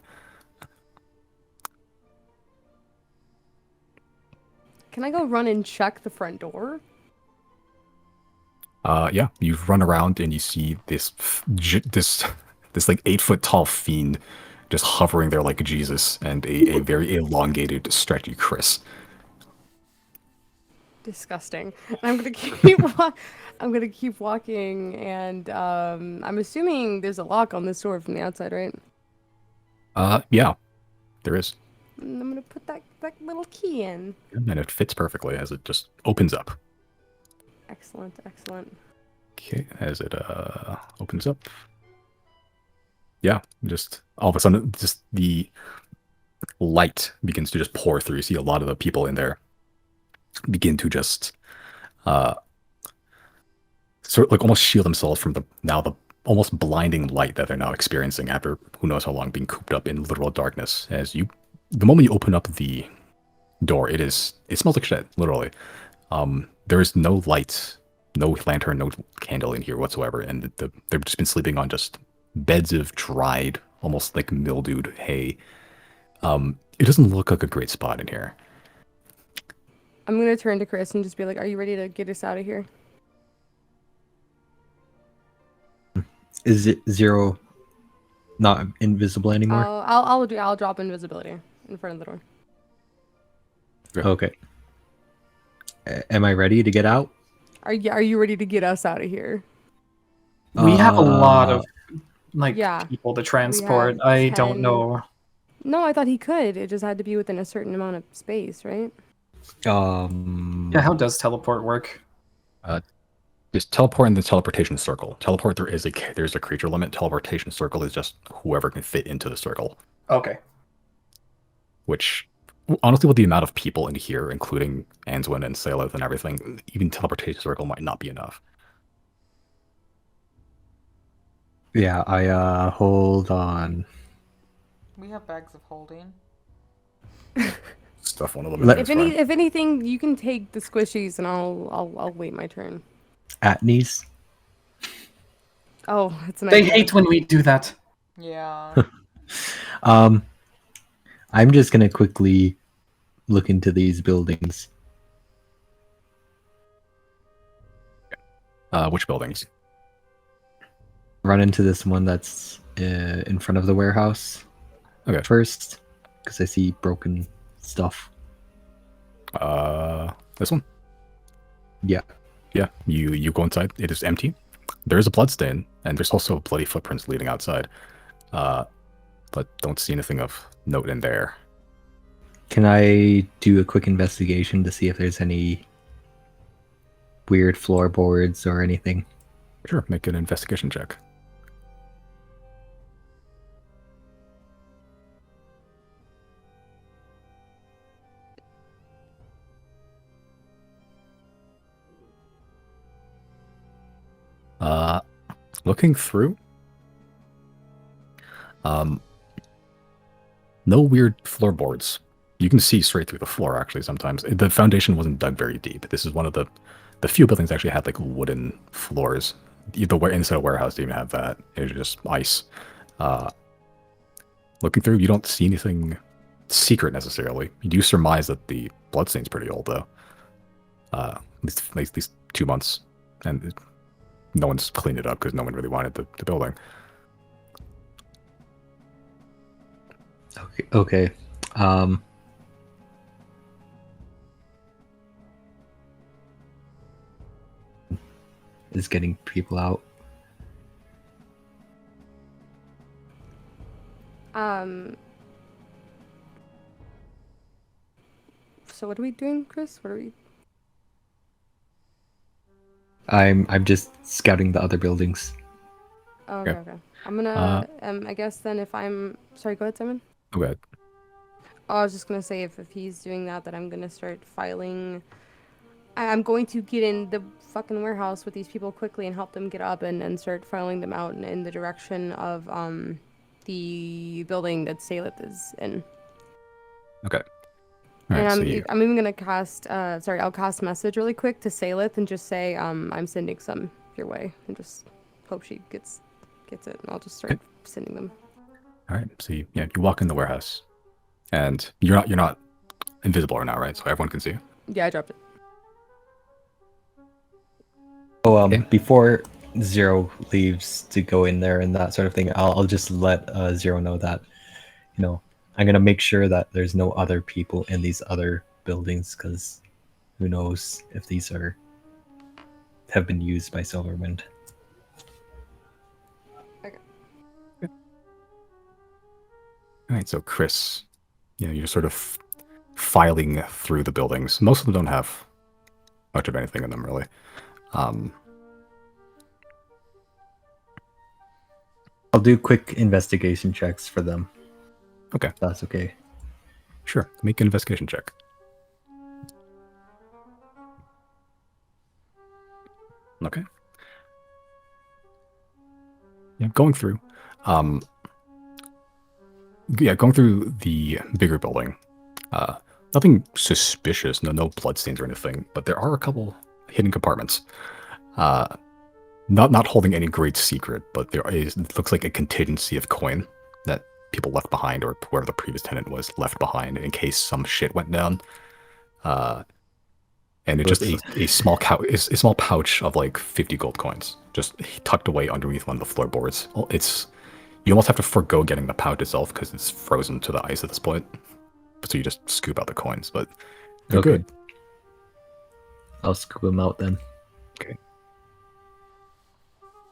Can I go run and check the front door? Yeah, you run around and you see this like 8-foot tall fiend just hovering there like Jesus, and a very elongated, stretchy Chris. Disgusting. And I'm gonna keep walking, and I'm assuming there's a lock on this door from the outside, right? Yeah, there is. And I'm gonna put that little key in. And it fits perfectly as it just opens up. Excellent, excellent. Okay, as it opens up. Yeah, just all of a sudden, just the light begins to just pour through. You see a lot of the people in there begin to just sort of like almost shield themselves from the almost blinding light that they're now experiencing after who knows how long being cooped up in literal darkness. The moment you open up the door, it smells like shit, literally. There is no light, no lantern, no candle in here whatsoever, and they've just been sleeping on just beds of dried, almost like mildewed hay. It doesn't look like a great spot in here. I'm gonna turn to Chris and just be like, "Are you ready to get us out of here?" Is it Zero not invisible anymore? I'll drop invisibility in front of the door. Okay. Am I ready to get out? Are you ready to get us out of here? We have a lot of Yeah. people to transport. have I don't 10. know. No, I thought he could. It just had to be within a certain amount of space, right? Yeah, how does teleport work? Just teleport in the teleportation circle. Teleport, there's a creature limit. Teleportation circle is just whoever can fit into the circle. Okay. Which, honestly, with the amount of people in here, including Answin and Saleth and everything, even teleportation circle might not be enough. Yeah, I hold on. We have bags of holding. Stuff one of them. If anything, you can take the squishies, and I'll wait my turn. At knees. Oh, it's an They idea. hate when we do that. Yeah. I'm just gonna quickly look into these buildings. Which buildings? Run into this one that's in front of the warehouse. Okay. First, because I see broken stuff. This one? Yeah. Yeah, you go inside. It is empty. There is a bloodstain, and there's also bloody footprints leading outside. But don't see anything of note in there. Can I do a quick investigation to see if there's any weird floorboards or anything? Sure, make an investigation check. Looking through, no weird floorboards. You can see straight through the floor, actually, sometimes. The foundation wasn't dug very deep. This is one of the few buildings that actually had, like, wooden floors. Inside a warehouse didn't even have that. It was just ice. Looking through, you don't see anything secret necessarily. You do surmise that the bloodstain's pretty old, though. At least 2 months, and no one's cleaned it up because no one really wanted the building. Okay. Okay. Is getting people out. So what are we doing, Chris? What are we? I'm just scouting the other buildings. Oh, okay, okay. I'm gonna. I guess then if I'm sorry, go ahead, Simon. Go ahead. I was just gonna say if he's doing that, then I'm gonna start filing. I'm going to get in the fucking warehouse with these people quickly and help them get up and start filing them out in the direction of the building that Salith is in. Okay. All And right, I'm even gonna cast I'll cast message really quick to Salith and just say I'm sending some your way and just hope she gets it and I'll just start sending them. all right. So you walk in the warehouse, and you're not invisible right now, right? So everyone can see you. Yeah, I dropped it. So Okay. before Zero leaves to go in there and that sort of thing, I'll just let Zero know that, I'm gonna make sure that there's no other people in these other buildings, because who knows if these have been used by Silverwind. All right, so Chris, you're sort of filing through the buildings. Most of them don't have much of anything in them, really. I'll do quick investigation checks for them. Okay. If that's okay. Sure. Make an investigation check. Okay. Yeah, going through. Going through the bigger building. Nothing suspicious, no bloodstains or anything, but there are a couple hidden compartments. Not holding any great secret, but it looks like a contingency of coin that people left behind, or whoever the previous tenant was left behind in case some shit went down. And it's just a small small pouch of like 50 gold coins, just tucked away underneath one of the floorboards. You almost have to forego getting the pouch itself because it's frozen to the ice at this point. So you just scoop out the coins, but they're good. I'll scoop them out then. Okay.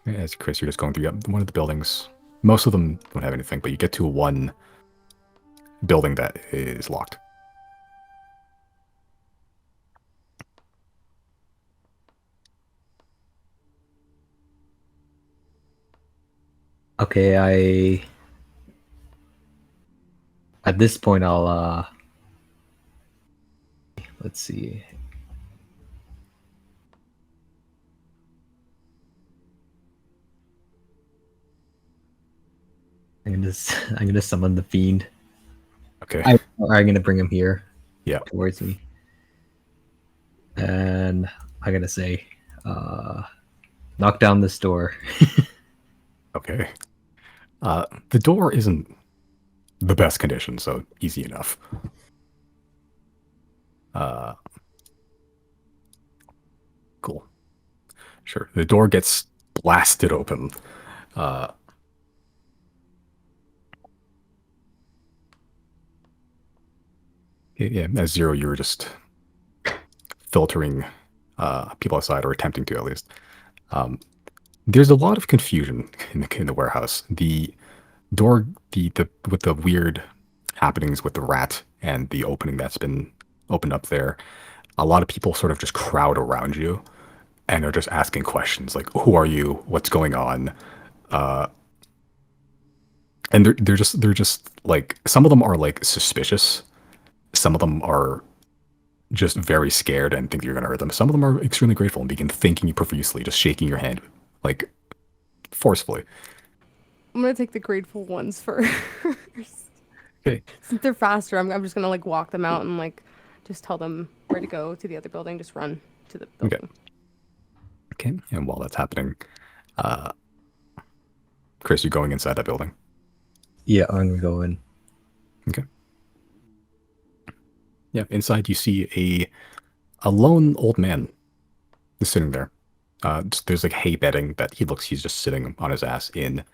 As Chris, you're just going through one of the buildings. Most of them don't have anything, but you get to one building that is locked. Okay, at this point I'll let's see. I'm gonna summon the fiend. Okay. I'm gonna bring him here. Yeah. Towards me. And I'm gonna say, knock down this door. Okay. The door isn't the best condition, so easy enough. Cool. Sure. The door gets blasted open. As Zero, you were just filtering people outside, or attempting to at least. There's a lot of confusion in the warehouse. The door, with the weird happenings with the rat and the opening that's been opened up there, a lot of people sort of just crowd around you and are just asking questions like, "Who are you? What's going on?" And they're just like, some of them are like suspicious. Some of them are just very scared and think you're going to hurt them. Some of them are extremely grateful and begin thanking you profusely, just shaking your hand, like, forcefully. I'm gonna take the grateful ones first. Okay. Since they're faster, I'm just gonna like walk them out and like just tell them where to go to the other building. Just run to the building. Okay. And while that's happening, Chris, you're going inside that building. Yeah, I'm gonna go in. Okay. Yeah, inside you see a lone old man just sitting there. There's like hay bedding that he's just sitting on his ass in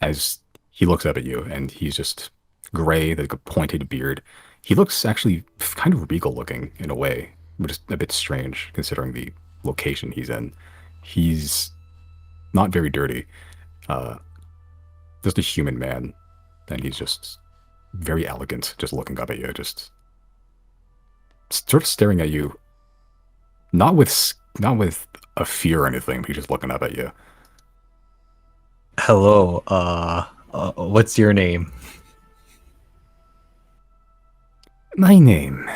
as he looks up at you, and he's just gray, like a pointed beard. He looks actually kind of regal looking in a way, which is a bit strange considering the location he's in. He's not very dirty, uh, just a human man, and he's just very elegant, just looking up at you, just sort of staring at you, not with a fear or anything, but he's just looking up at you. Hello, what's your name? My name.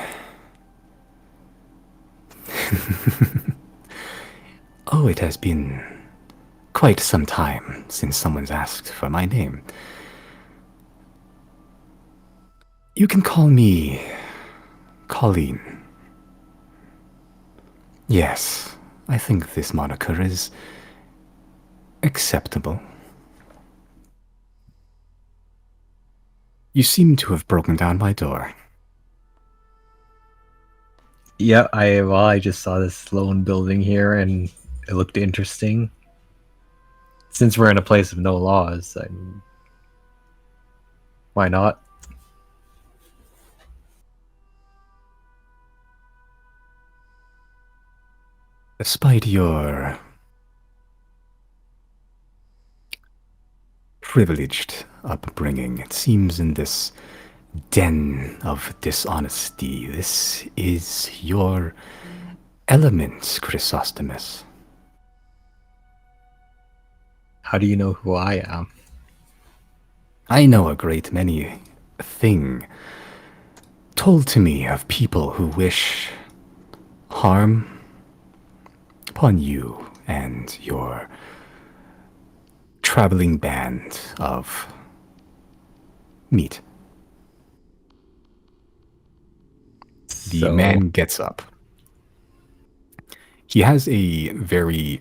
Oh, it has been quite some time since someone's asked for my name. You can call me Colleen. Yes, I think this moniker is acceptable. You seem to have broken down my door. Yeah, I just saw this lone building here and it looked interesting. Since we're in a place of no laws, I mean, why not? Despite your privileged upbringing, it seems in this den of dishonesty, this is your element, Chrysostomus. How do you know who I am? I know a great many thing told to me of people who wish harm upon you and your traveling band of meat. The So, man gets up. He has a very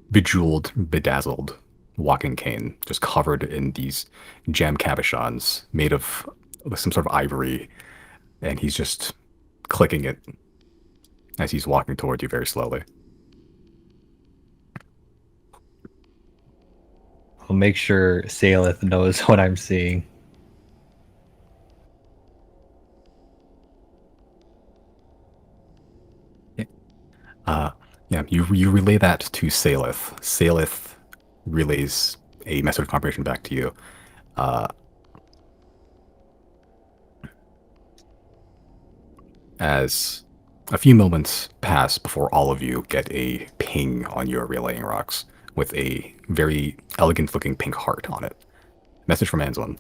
bejeweled, bedazzled walking cane, just covered in these gem cabochons made of some sort of ivory, and he's just clicking it as he's walking toward you very slowly. I'll make sure Saleth knows what I'm seeing. Yeah, you relay that to Saleth. Saleth relays a message of confirmation back to you. As a few moments pass before all of you get a ping on your relaying rocks with a very elegant looking pink heart on it. Message from Anselm.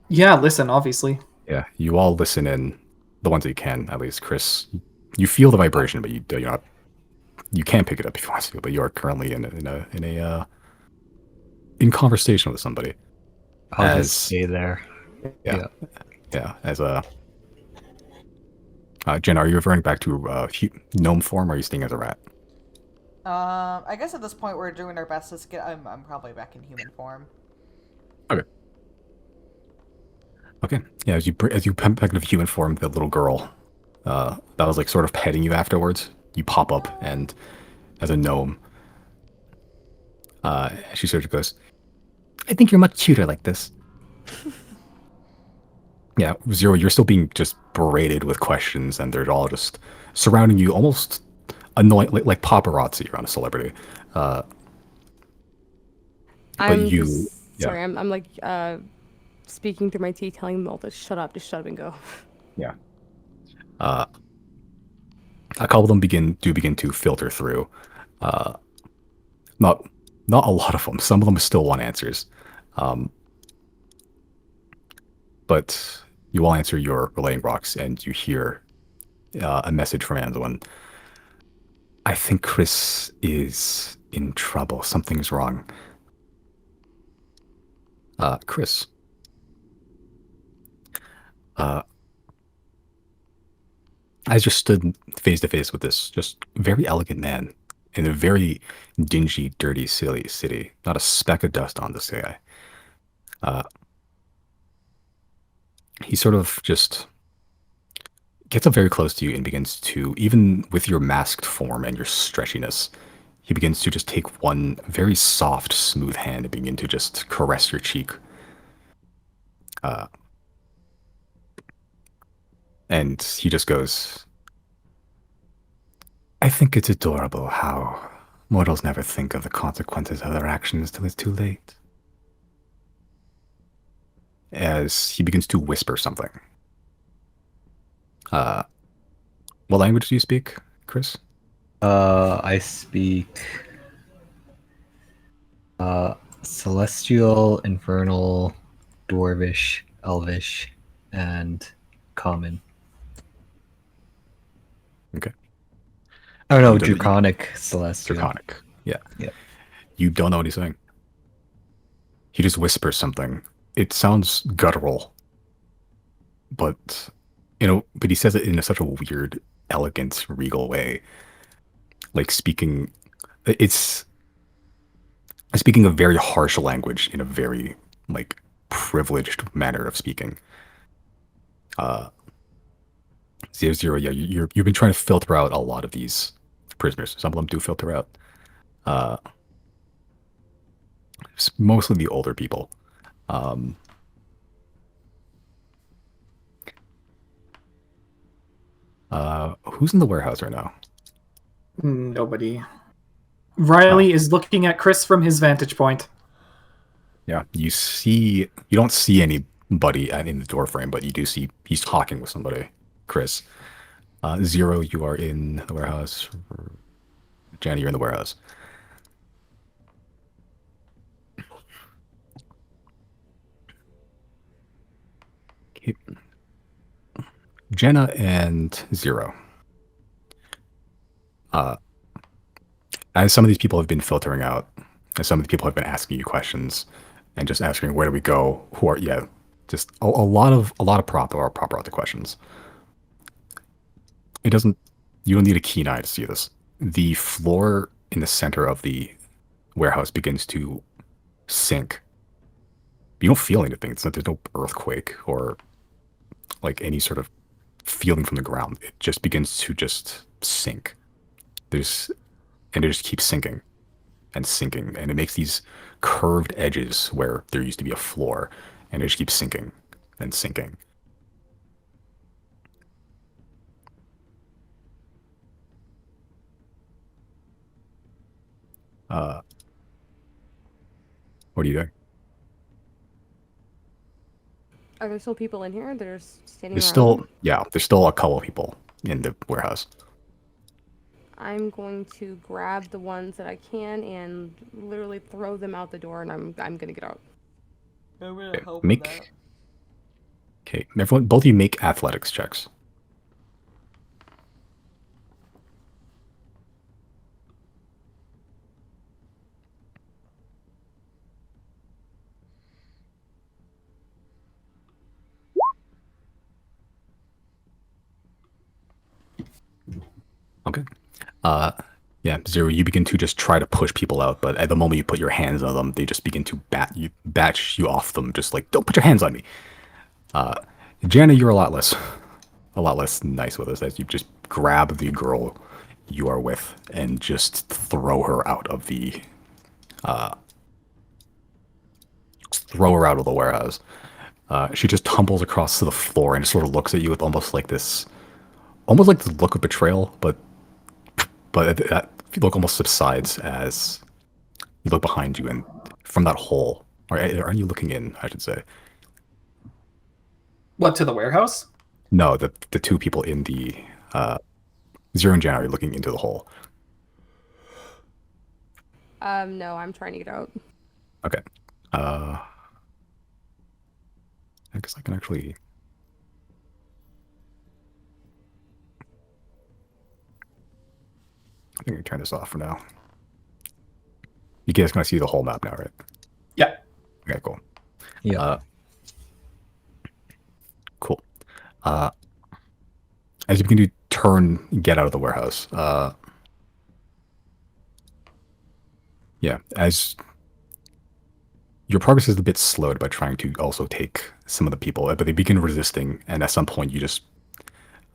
Yeah, listen, obviously. Yeah, you all listen in, the ones that you can, at least. Chris, you feel the vibration, but you can't pick it up if you want to. But you are currently in conversation with somebody. I'll just stay there. Yeah. As a Jen, are you referring back to gnome form, or are you staying as a rat? I guess at this point we're doing our best to get. I'm probably back in human form. Okay. Okay. Yeah, as you come back into human form, the little girl that was like sort of petting you afterwards, you pop up, and as a gnome, she sort of goes, "I think you're much cuter like this." Yeah, Zero, you're still being just berated with questions, and they're all just surrounding you, almost annoying, like paparazzi around a celebrity. I'm you, just sorry. I'm like speaking through my teeth, telling them all to shut up and go. Yeah. A couple of them begin to filter through. Not a lot of them. Some of them still want answers. But you all answer your relaying rocks, and you hear a message from Anduin. I think Chris is in trouble. Something's wrong. Chris. I just stood face to face with this just very elegant man in a very dingy, dirty, silly city. Not a speck of dust on this guy. he sort of just gets up very close to you and begins to, even with your masked form and your stretchiness, he begins to just take one very soft, smooth hand and begin to just caress your cheek. And he just goes, I think it's adorable how mortals never think of the consequences of their actions till it's too late. As he begins to whisper something. What language do you speak, Chris? I speak Celestial, Infernal, Dwarvish, Elvish, and Common. Okay. Oh no, You don't- Draconic, Celestial. Draconic. Yeah. Yeah. You don't know what he's saying. He just whispers something. It sounds guttural, but but he says it in such a weird, elegant, regal way. Like it's speaking a very harsh language in a very like privileged manner of speaking. 0-0, yeah, you've been trying to filter out a lot of these prisoners. Some of them do filter out. It's mostly the older people. Who's in the warehouse right now? Nobody. Riley is looking at Chris from his vantage point. Yeah, you don't see anybody in the door frame, but you do see he's talking with somebody. Chris. 0, you are in the warehouse. Jenny, you're in the warehouse. Okay. Jenna and 0. As some of these people have been filtering out, as some of the people have been asking you questions and just asking where do we go, who are just a lot of proper out the questions. You don't need a keen eye to see this. The floor in the center of the warehouse begins to sink. You don't feel anything. There's no earthquake or like any sort of feeling from the ground. It just begins to just sink. And it just keeps sinking and sinking, and it makes these curved edges where there used to be a floor, and it just keeps sinking and sinking. What are you doing? Are there still people in here? They're just standing There's around? there's still a couple of people in the warehouse. I'm going to grab the ones that I can and literally throw them out the door, and I'm gonna get out. I'm gonna Okay, help with that. everyone, both of you make athletics checks. Okay. Yeah, 0, you begin to just try to push people out, but at the moment you put your hands on them, they just begin to batch you off them, just like, don't put your hands on me. Jana, you're a lot less nice with us, as you just grab the girl you are with and just throw her out of the warehouse. She just tumbles across to the floor and sort of looks at you with almost like this look of betrayal, but that look almost subsides as you look behind you, and from that hole, or are you looking in, I should say? What, to the warehouse? No, the two people in the 0 and Jan are looking into the hole. No, I'm trying to get out. Okay. I guess I can actually. I think I can turn this off for now. You guys can see the whole map now, right? Yeah. Okay, cool. Yeah. Cool. As you begin to get out of the warehouse, yeah, as your progress is a bit slowed by trying to also take some of the people, but they begin resisting, and at some point you just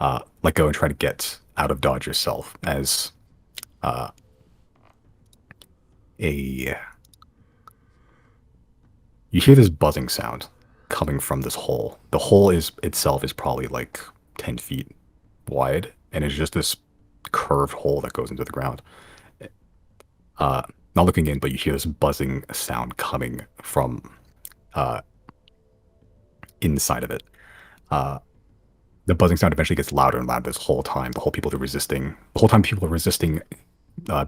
let go and try to get out of dodge yourself as you hear this buzzing sound coming from this hole. The hole itself is probably like 10 feet wide, and it's just this curved hole that goes into the ground. Not looking in, but you hear this buzzing sound coming from inside of it. The buzzing sound eventually gets louder and louder this whole time. The whole time people are resisting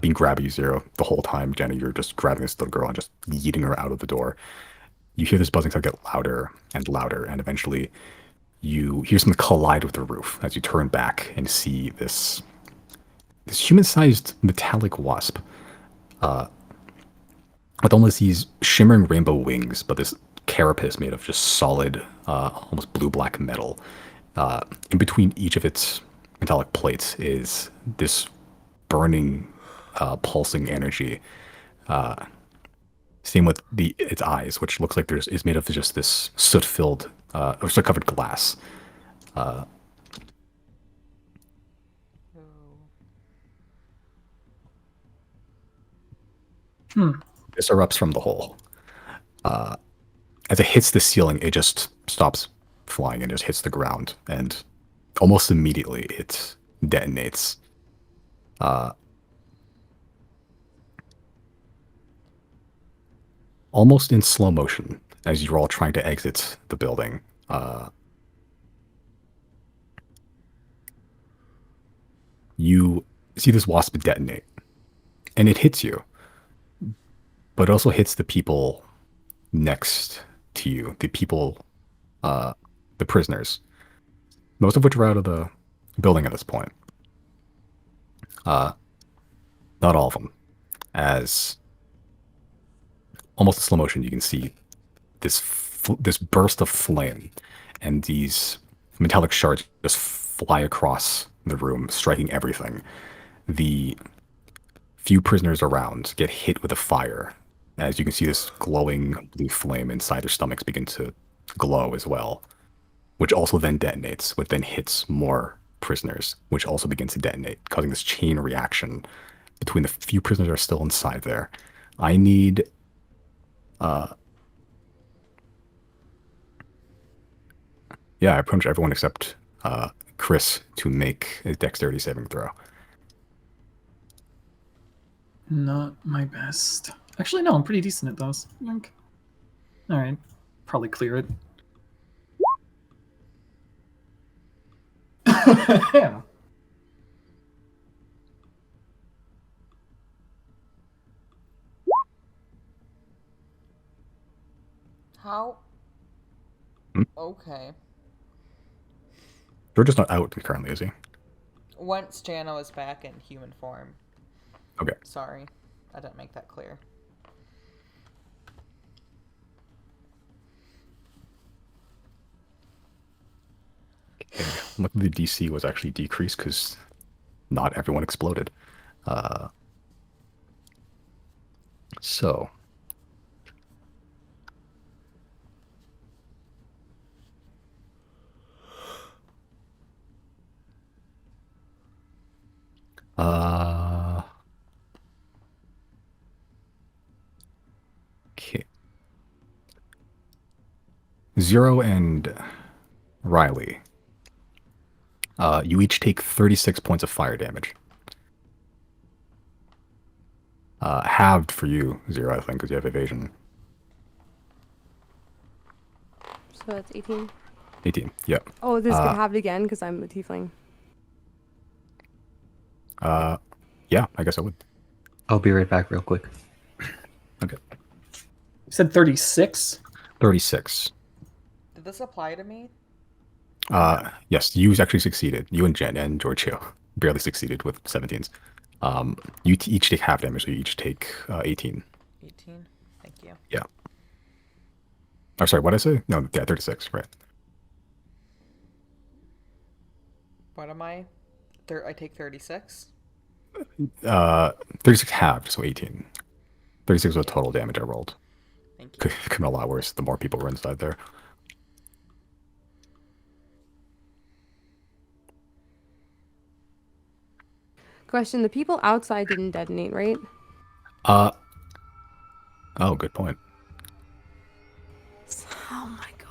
being grab you, Zero. The whole time, Jenna, you're just grabbing this little girl and just yeeting her out of the door. You hear this buzzing sound get louder and louder, and eventually you hear something collide with the roof as you turn back and see this human-sized metallic wasp with almost these shimmering rainbow wings, but this carapace made of just solid, almost blue-black metal. In between each of its metallic plates is this burning, pulsing energy. Same with its eyes, which looks like is made of just this soot-filled, or soot-covered glass. This erupts from the hole. As it hits the ceiling, it just stops flying and just hits the ground, and almost immediately it detonates. Almost in slow motion as you're all trying to exit the building. You see this wasp detonate, and it hits you, but it also hits the people next to you, the people, the prisoners, most of which are out of the building at this point. Not all of them, as almost in slow motion, you can see this burst of flame, and these metallic shards just fly across the room, striking everything. The few prisoners around get hit with a fire, as you can see this glowing blue flame inside their stomachs begin to glow as well, which also then detonates, which then hits more prisoners, which also begins to detonate, causing this chain reaction between the few prisoners that are still inside there. I need pretty much everyone except Chris to make a dexterity saving throw. Not my best. Actually, no, I'm pretty decent at those. Like, all right, probably clear it. Yeah. How? Hmm? Okay. George is not out currently, is he? Once Jana was back in human form. Okay. Sorry, I didn't make that clear. Okay. Luckily, the DC was actually decreased because not everyone exploded. So. Okay. Zero and Riley. You each take 36 points of fire damage. Halved for you, Zero, I think, because you have evasion. So that's 18. 18, yep. Oh, this could have it again because I'm a tiefling. Yeah, I guess I would. I'll be right back real quick. Okay. You said 36? 36. Did this apply to me? Yes, you actually succeeded. You and Jen and Giorgio barely succeeded with 17s. You each take half damage, so you each take 18. 18? Thank you. Yeah. Oh, sorry, what did I say? No, yeah, 36, right. What am I? I take 36? 36 halved, so 18. 36 was the total damage I rolled. Thank you. could commit a lot worse the more people were inside there. Question: the people outside didn't detonate, right? Oh, good point. Oh my god.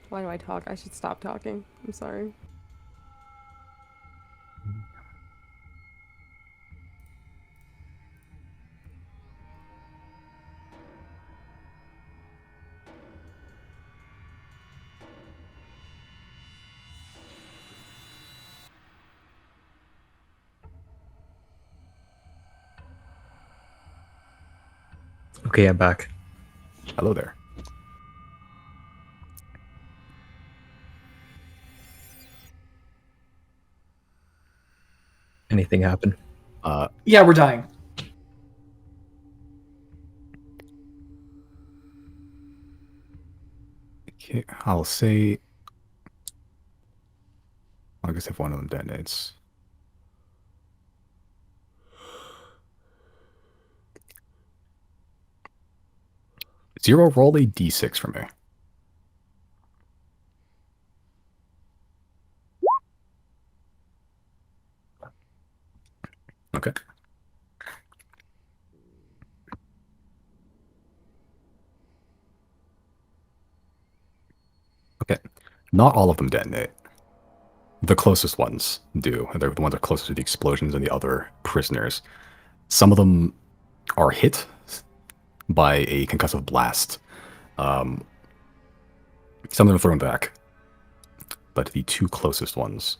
Why do I talk? I should stop talking. I'm sorry. Okay, I'm back. Hello there. Anything happen? Yeah, we're dying. Okay, I'll say. I guess if one of them detonates. Zero, roll a d6 for me. Okay. Okay. Not all of them detonate. The closest ones do. They're the ones that are closest to the explosions and the other prisoners. Some of them are hit by a concussive blast. Some of them are thrown back. But the two closest ones.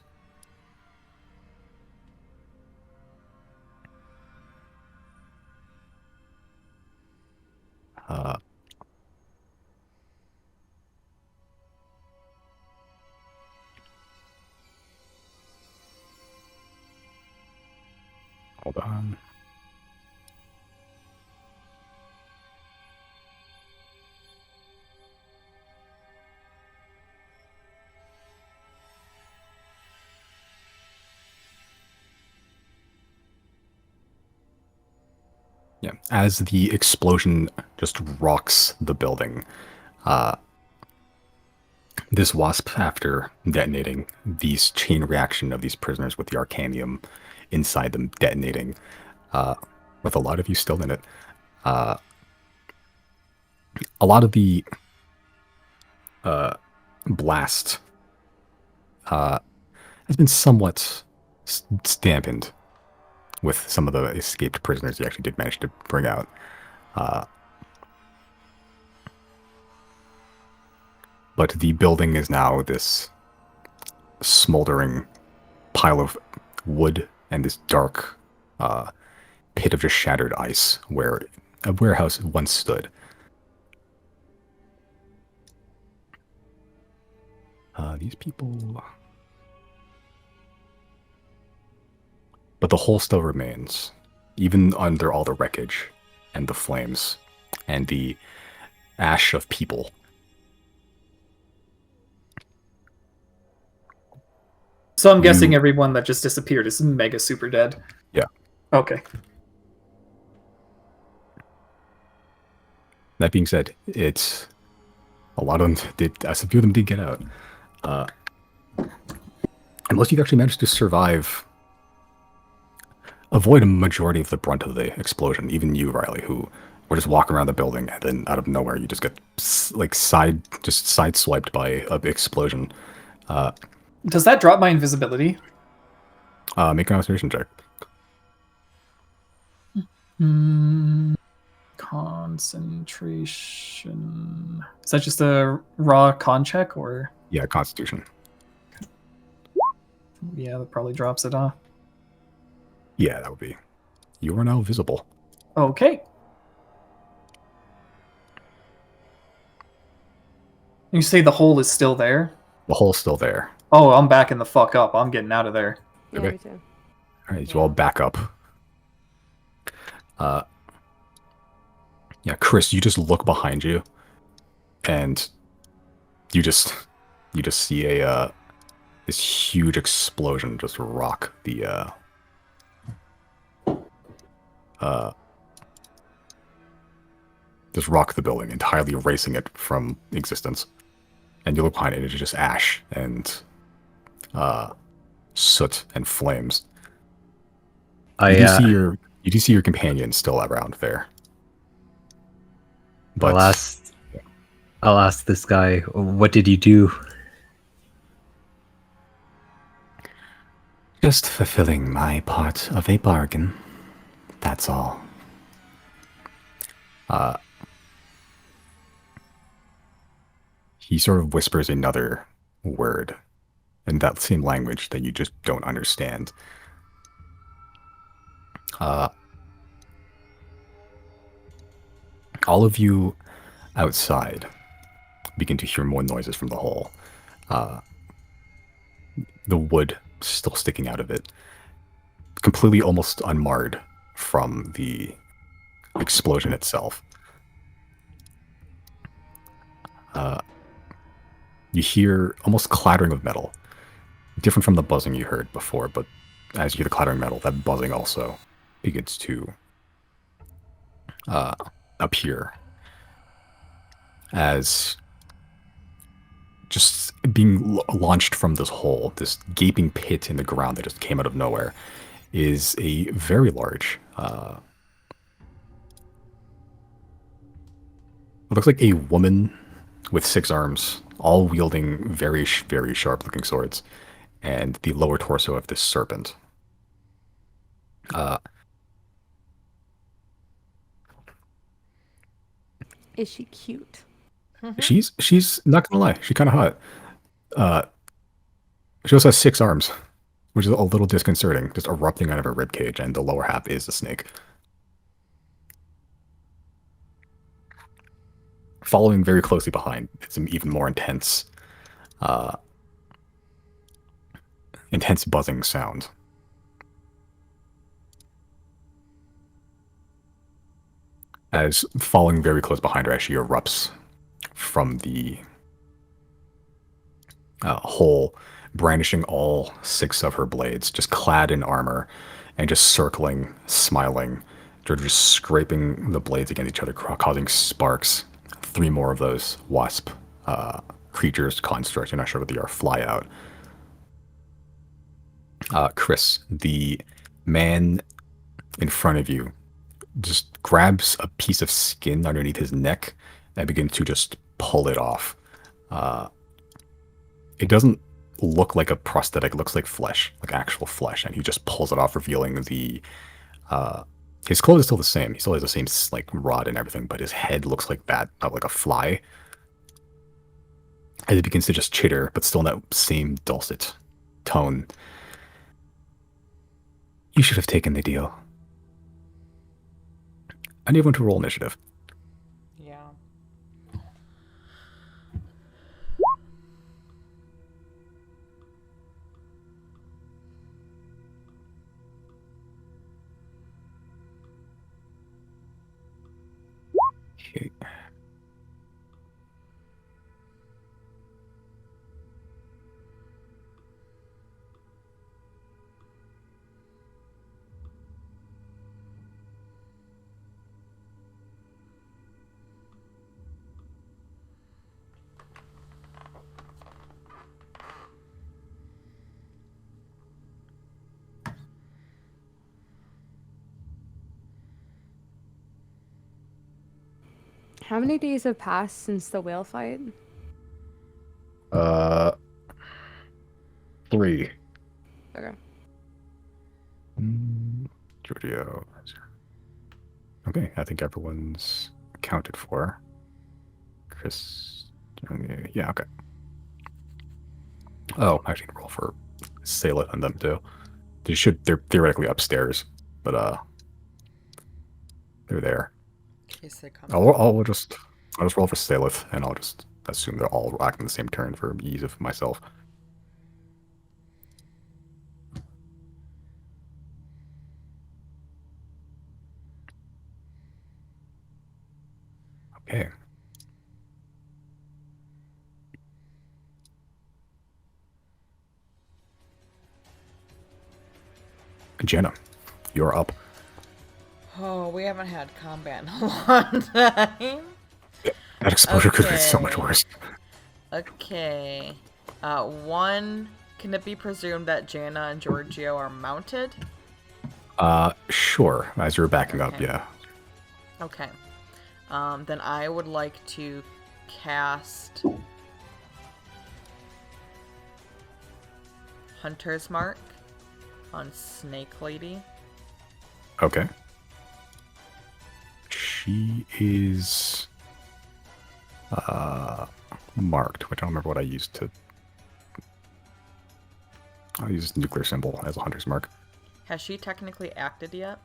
Hold on. Yeah, as the explosion just rocks the building, this wasp, after detonating, these chain reaction of these prisoners with the arcanium inside them detonating, with a lot of you still in it, a lot of the blast has been somewhat dampened with some of the escaped prisoners you actually did manage to bring out. But the building is now this smoldering pile of wood and this dark pit of just shattered ice where a warehouse once stood. These people... But the hole still remains, even under all the wreckage and the flames and the ash of people. So I'm guessing everyone that just disappeared is mega super dead. Yeah. Okay. That being said, it's a lot of them did. A few of them did get out. And most of you actually managed to survive, avoid a majority of the brunt of the explosion. Even you, Riley, who were just walking around the building, and then out of nowhere, you just get like sideswiped by an explosion. Does that drop my invisibility? Make an observation check. Concentration. Is that just a raw con check, or? Yeah, Constitution. Yeah, that probably drops it, huh? Yeah, that would be. You are now visible. Okay. You say the hole is still there? The hole's still there. Oh, I'm backing the fuck up. I'm getting out of there. Yeah, Okay. me too. All right, you all back up. Yeah, Chris, you just look behind you, and you just see a this huge explosion just rock the just rock the building, entirely erasing it from existence. And you look behind it, and it's just ash and soot and flames. You do see your companion still around there. But I'll ask this guy, what did you do? just fulfilling my part of a bargain. That's all. He sort of whispers another word in that same language that you just don't understand. All of you outside begin to hear more noises from the hole. The wood still sticking out of it, completely almost unmarred from the explosion itself. You hear almost clattering of metal, different from the buzzing you heard before, but as you hear the clattering metal, that buzzing also begins to appear as just being launched from this hole, this gaping pit in the ground that just came out of nowhere, is a very large, it looks like a woman with 6 arms, all wielding very, very sharp-looking swords, and the lower torso of this serpent. Is she cute? She's not gonna lie, she's kind of hot. She also has 6 arms, which is a little disconcerting, just erupting out of her ribcage, and the lower half is the snake. Following very closely behind, it's an even more intense buzzing sound. As following very close behind her, as she erupts from the hole, brandishing all 6 of her blades, just clad in armor, and just circling, smiling, just scraping the blades against each other, causing sparks. 3 more of those wasp creatures, constructs, you're not sure what they are, fly out. Chris, the man in front of you, just grabs a piece of skin underneath his neck and begins to just pull it off. It doesn't look like a prosthetic, it looks like flesh, like actual flesh, and he just pulls it off, revealing the his clothes is still the same. He still has the same like rod and everything, but his head looks like that, not like a fly. And it begins to just chitter, but still in that same dulcet tone. You should have taken the deal. I need everyone to roll initiative. Yeah. Okay. How many days have passed since the whale fight? 3. Okay. Giorgio. Okay, I think everyone's accounted for. Chris. Yeah, okay. Oh, I should roll for Salet and them too. They're theoretically upstairs, but they're there. In case they come. I'll just roll for Saleth, and I'll just assume they're all acting the same turn for ease of myself. Okay. Jenna, you're up. Oh, we haven't had combat in a long time. That exposure could have been so much Okay. worse. Okay. One, can it be presumed that Jana and Giorgio are mounted? Sure. As you're backing up, Okay. yeah. Okay. Then I would like to cast Hunter's Mark on Snake Lady. Okay. She is marked, which I don't remember what I used to. I'll use nuclear symbol as a hunter's mark. Has she technically acted yet?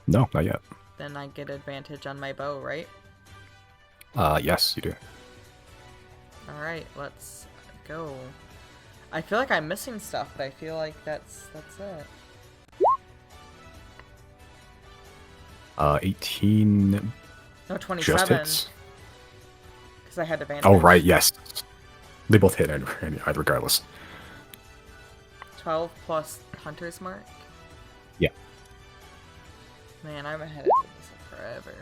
No, not yet. Then I get advantage on my bow, right? Yes, you do. Alright, let's go. I feel like I'm missing stuff, but I feel like that's it. 18 No, just 27. hits. Because I had advantage. Oh, right, yes. They both hit either regardless. 12 plus Hunter's Mark? Yeah. Man, I'm ahead of this forever.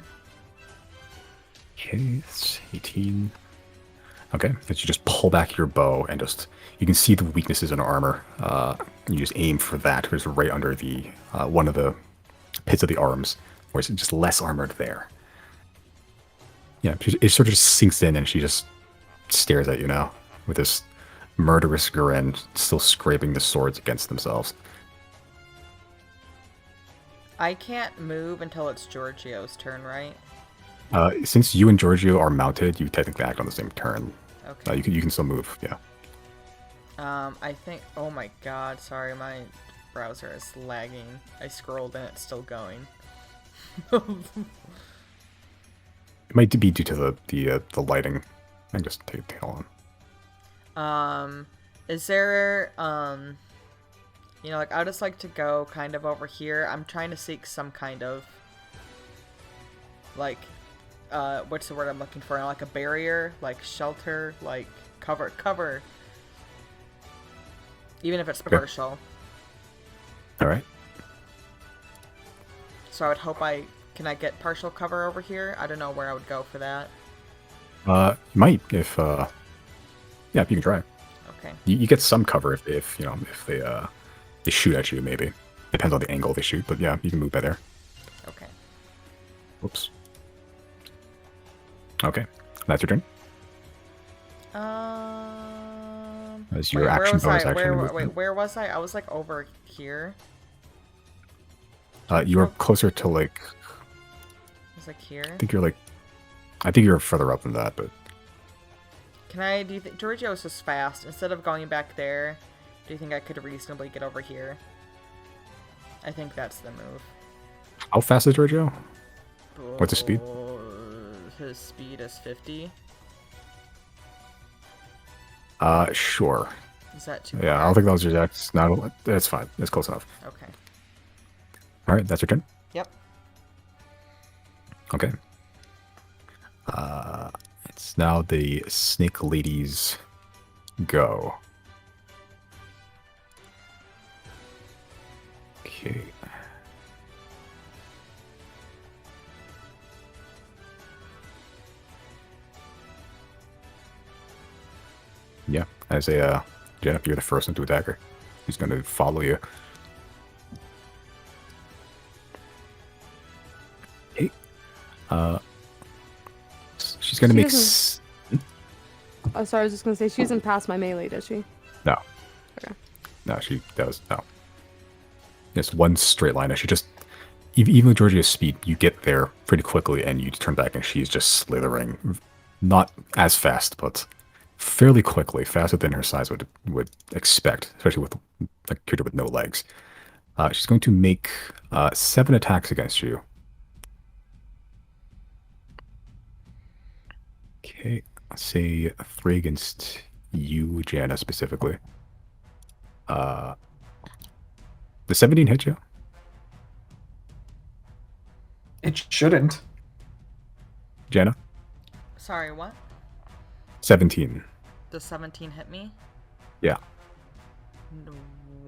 Okay, it's 18. Okay, then you just pull back your bow and just you can see the weaknesses in her armor. You just aim for that, which is right under the one of the pits of the arms, where it's just less armored there. Yeah, it sort of just sinks in, and she just stares at you now with this murderous grin, still scraping the swords against themselves. I can't move until it's Giorgio's turn, right? Since you and Giorgio are mounted, you technically act on the same turn. Okay. You can still move. Yeah. I think. Oh my god, sorry, my browser is lagging. I scrolled and it's still going. It might be due to the lighting. I can just take it all on. Is there, you know, like, I'd just like to go kind of over here. I'm trying to seek some kind of, like, what's the word I'm looking for? Like a barrier, like shelter, like cover. Even if it's Okay. partial. All right. So I would hope can I get partial cover over here? I don't know where I would go for that. You might if yeah, if you can try. Okay. You get some cover if you know if they shoot at you, maybe. Depends on the angle they shoot, but yeah, you can move by there. Okay. Whoops. Okay, that's your turn. As your wait, action where bonus was I? action. Wait, where was I? I was like over here. You were closer to like. I was like here. I think you're further up than that, but Do you think Giorgio's just fast? Instead of going back there, do you think I could reasonably get over here? I think that's the move. how fast is Giorgio? What's his speed? His speed is 50. Sure. Is that too Yeah, I don't think that was your dex. No, that's fine. That's close enough. Okay. All right, that's your turn. Yep. Okay. It's now the Snake Lady's go. Okay. Yeah, as a Jennifer, you're the first one to attack her. He's going to follow you. Okay. She's going to She make. doesn't- Oh, sorry, I was just gonna say she doesn't pass my melee, does she? No. Okay. No, she does. No. It's one straight line. She just. Even with Georgia's speed, you get there pretty quickly and you turn back and she's just slithering. Not as fast, but fairly quickly. Faster than her size would expect, especially with a creature with no legs. She's going to make 7 attacks against you. Okay. Let's say 3 against you, Jana, specifically. The 17 hit you? It shouldn't. Jana? Sorry, what? 17. Does 17 hit me? Yeah.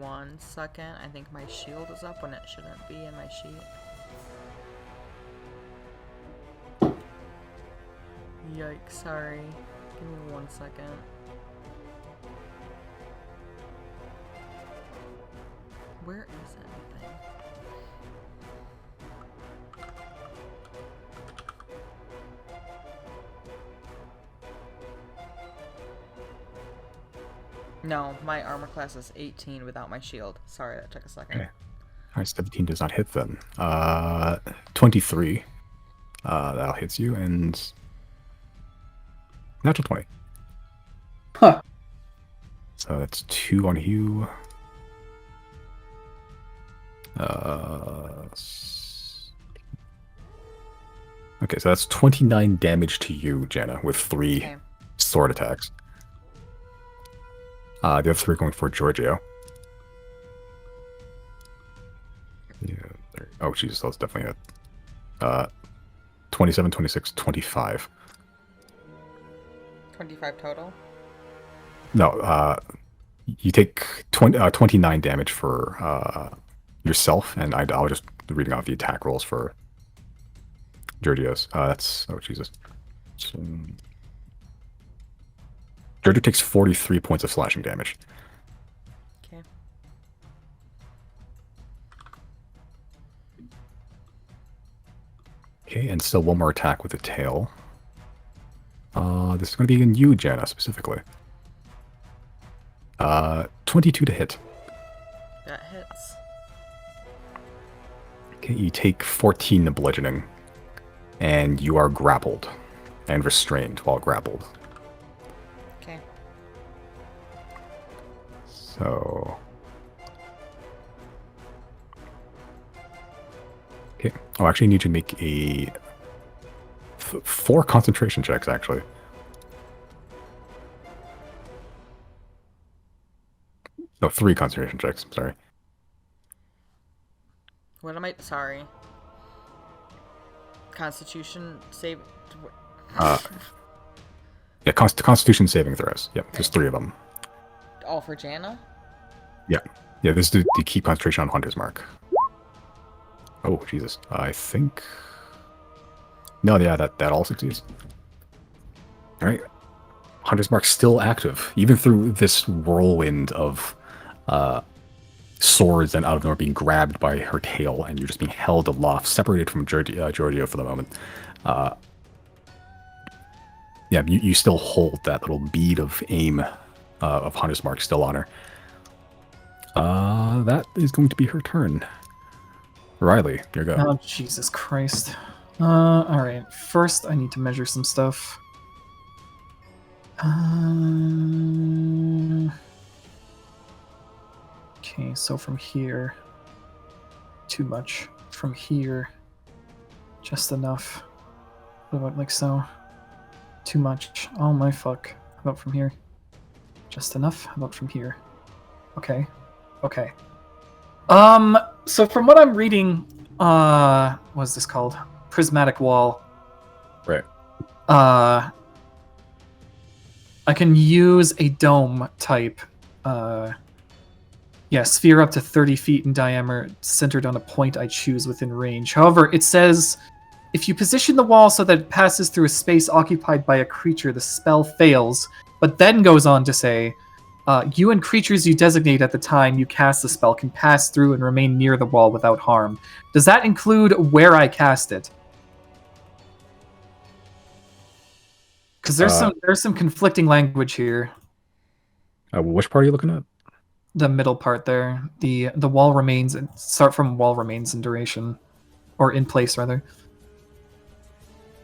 1 second. I think my shield is up when it shouldn't be in my sheet. Yikes, sorry. Give me 1 second. Where is anything? No, my armor class is 18 without my shield. Sorry, that took a second. Okay. Alright, 17 does not hit then. 23. That'll hit you, and... Natural 20. Huh. So that's 2 on you. Okay, so that's 29 damage to you, Jenna, with 3 Okay. sword attacks. The other 3 going for Giorgio. Yeah, oh, Jesus, that's definitely it. 27, 26, 25. 25 total? No, you take 29 damage for yourself, and I'll just be reading off the attack rolls for Giorgio's. That's... Oh, Jesus. So, Giorgio takes 43 points of slashing damage. Okay. Okay, and still one more attack with the tail. This is going to be in you, Janna, specifically. 22 to hit. That hits. Okay, you take 14 bludgeoning, and you are grappled and restrained while grappled. Okay. So... Okay. Oh, I actually need you to make a... 4 concentration checks, actually. No, 3 concentration checks, sorry. What am I? Sorry. Constitution save. Yeah, Constitution saving throws. Yep, there's 3 of them. All for Janna? Yeah, this is to keep concentration on Hunter's Mark. Oh, Jesus. I think... No, yeah, that all succeeds. Alright. Hunter's Mark's still active, even through this whirlwind of swords and out of nowhere being grabbed by her tail, and you're just being held aloft, separated from Giorgio for the moment. Yeah, you still hold that little bead of aim of Hunter's Mark still on her. That is going to be her turn. Riley, here you go. Oh, Jesus Christ. Alright. First, I need to measure some stuff. Okay, so from here... Too much. From here... Just enough. What about like so? Too much. Oh my fuck. How about from here? Just enough? How about from here? Okay. Okay. So from what I'm reading, what's this called? Prismatic wall. Right. I can use a dome type. Yeah, sphere up to 30 feet in diameter, centered on a point I choose within range. However, it says, if you position the wall so that it passes through a space occupied by a creature, the spell fails, but then goes on to say, you and creatures you designate at the time you cast the spell can pass through and remain near the wall without harm. Does that include where I cast it? Because there's some conflicting language here. Which part are you looking at? The middle part there. The wall remains, start from wall remains in duration. Or in place, rather.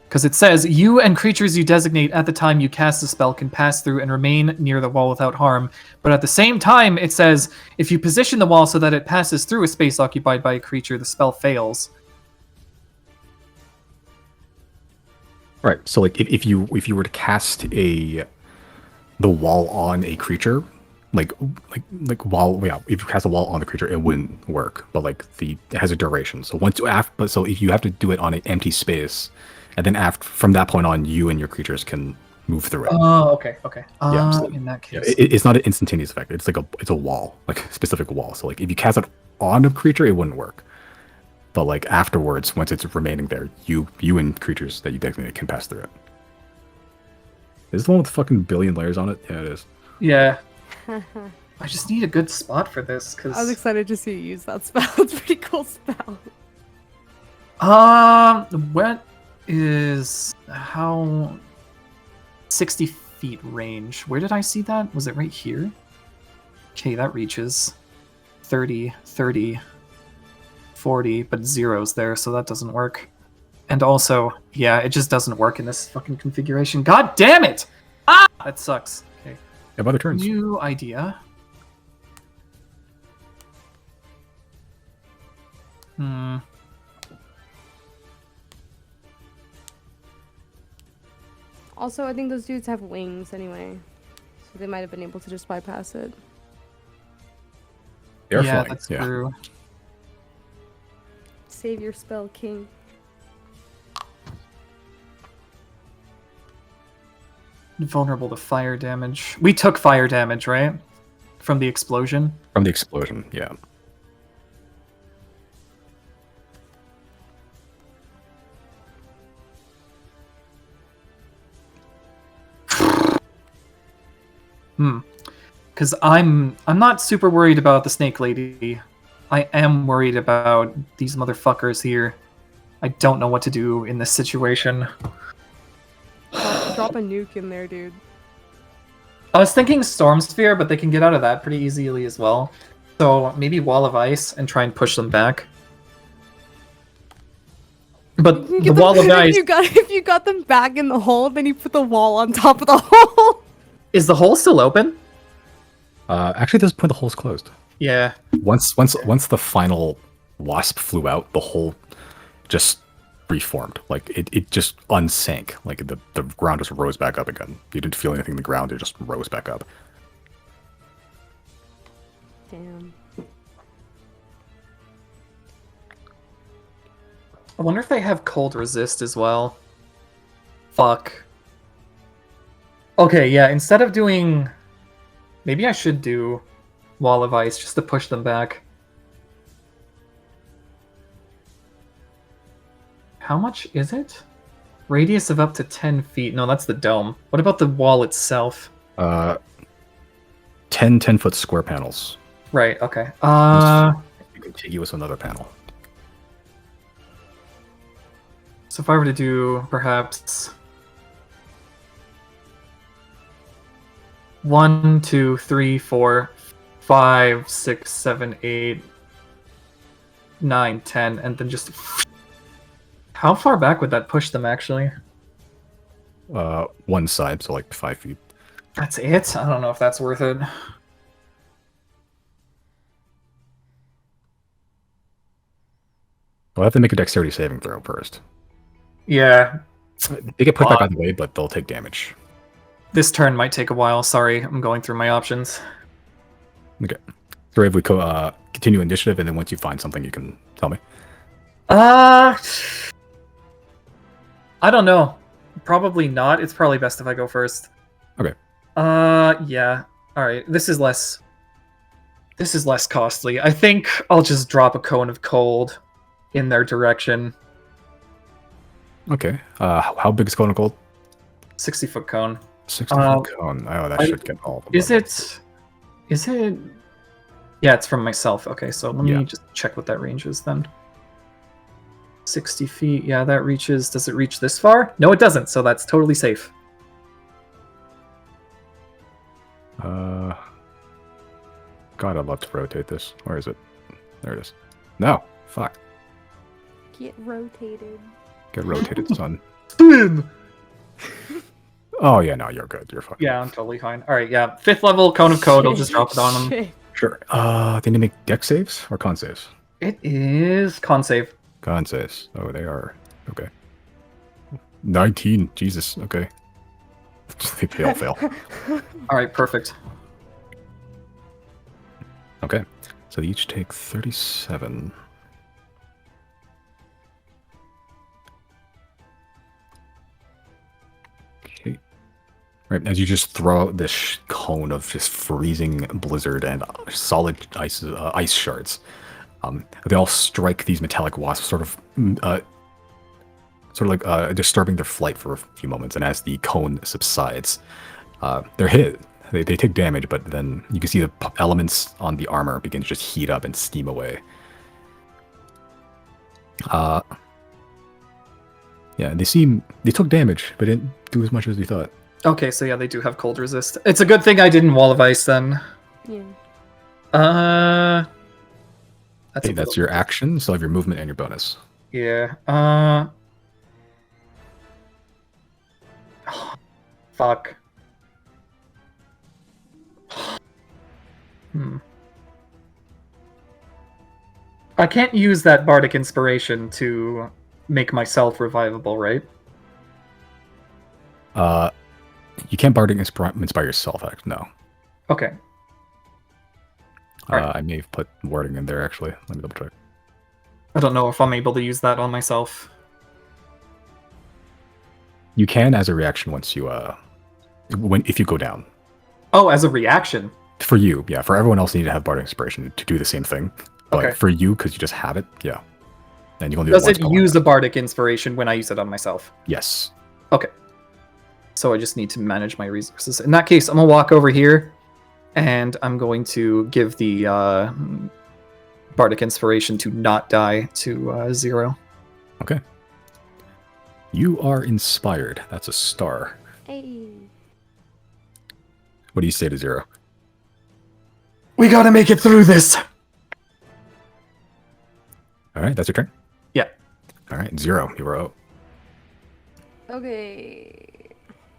Because it says, you and creatures you designate at the time you cast the spell can pass through and remain near the wall without harm. But at the same time, it says, if you position the wall so that it passes through a space occupied by a creature, the spell fails. Right. So, like, if you were to cast the wall on a creature, like wall, yeah, if you cast a wall on the creature, it wouldn't work. But like it has a duration. So so if you have to do it on an empty space, and then from that point on, you and your creatures can move through it. Oh, okay, okay. Yeah, so- In that Yeah, case, it's not an instantaneous effect. It's like it's a wall, like a specific wall. So like if you cast it on a creature, it wouldn't work. But like afterwards, once it's remaining there, you and creatures that you designate can pass through it. Is this the one with fucking billion layers on it? Yeah, it is. yeah. I just need a good spot for this I was because. excited to see you use that spell. It's a pretty cool spell. What is how 60 feet range? Where did I see that? Was it right here? Okay, that reaches 30, 30, 40, but zero's there, so that doesn't work. And also, yeah, it just doesn't work in this fucking configuration. God damn it! Ah! That sucks. Okay. Have other turns. New idea. Hmm. Also, I think those dudes have wings anyway, so they might have been able to just bypass it. They're Yeah, flying. that's Yeah. true. Save your spell, King. Vulnerable to fire damage. We took fire damage, right? From the explosion. From the explosion. Yeah. Because I'm not super worried about the snake lady. I am worried about these motherfuckers here. I don't know what to do in this situation. Drop a nuke in there, dude. I was thinking Storm Sphere, but they can get out of that pretty easily as well. So maybe Wall of Ice and try and push them back. But the Get them- Wall of Ice... If you got them back in the hole, then you put the wall on top of the hole. Is the hole still open? Actually, at this point, the hole's closed. Yeah. Once the final wasp flew out, the hole just reformed. Like it just unsank. Like the ground just rose back up again. You didn't feel anything in the ground. It just rose back up. Damn. I wonder if they have cold resist as well. Fuck. Okay, yeah, instead of doing... Maybe I should do Wall of Ice just to push them back. How much is it? Radius of up to 10 feet. No, that's the dome. What about the wall itself? 10-foot square panels. Right, okay. Contiguous with another panel. So if I were to do perhaps 1, 2, 3, 4, 5, 6, 7, 8, 9, 10, and then just how far back would that push them actually? One side, so like 5 feet. That's it? I don't know if that's worth it. We'll have to make a dexterity saving throw first. Yeah, They get pushed back out of the way, but they'll take damage. this turn might take a while. Sorry, I'm going through my options. Okay. So if we continue initiative, and then once you find something, you can tell me. I don't know. Probably not. It's probably best if I go first. Okay. Yeah. All right. This is less costly. I think I'll just drop a cone of cold in their direction. Okay. How big is Cone of Gold? 60-foot cone. 60-foot cone. Oh, that should get all of them. Is it? Yeah, it's from myself. Okay, so let me Yeah. just check what that range is then. 60 feet. Yeah, that reaches. Does it reach this far? No, it doesn't. So that's totally safe. God, I'd love to rotate this. Where is it? There it is. No. Fuck. Get rotated. Get rotated, son. Spin! Oh, yeah, no, you're good. You're fucking. Yeah, I'm totally fine. All right, yeah. 5th level cone of code. I'll just drop it on them. Shit. Sure. They need to make dex saves or con saves? It is con save. Con saves. Oh, they are. Okay. 19. Jesus. Okay. They all fail. All right, perfect. Okay. So they each take 37. Okay. Right, as you just throw out this cone of just freezing blizzard and solid ice shards, they all strike these metallic wasps, sort of like disturbing their flight for a few moments. And as the cone subsides, they're hit. They take damage, but then you can see the elements on the armor begin to just heat up and steam away. Yeah, they took damage, but didn't do as much as we thought. Okay, so yeah, they do have cold resist. It's a good thing I didn't wall of ice then. Yeah. That's Hey, that's your action, so have your movement and your bonus. Yeah. Fuck. I can't use that bardic inspiration to make myself revivable, right? You can't bardic inspire yourself, actually. No. Okay. Alright. I may have put wording in there, actually. Let me double check. I don't know if I'm able to use that on myself. You can as a reaction once you, if you go down. Oh, as a reaction. For you, yeah. For everyone else, you need to have bardic inspiration to do the same thing. But Okay. for you, because you just have it, yeah. And you can do Does it once it per use one. a bardic inspiration when I use it on myself? Yes. Okay. So I just need to manage my resources. In that case, I'm going to walk over here, and I'm going to give the bardic inspiration to not die to 0. Okay. You are inspired. That's a star. Hey. What do you say to 0? We gotta make it through this! All right, that's your turn. Yeah. All right, 0. You are out. Okay.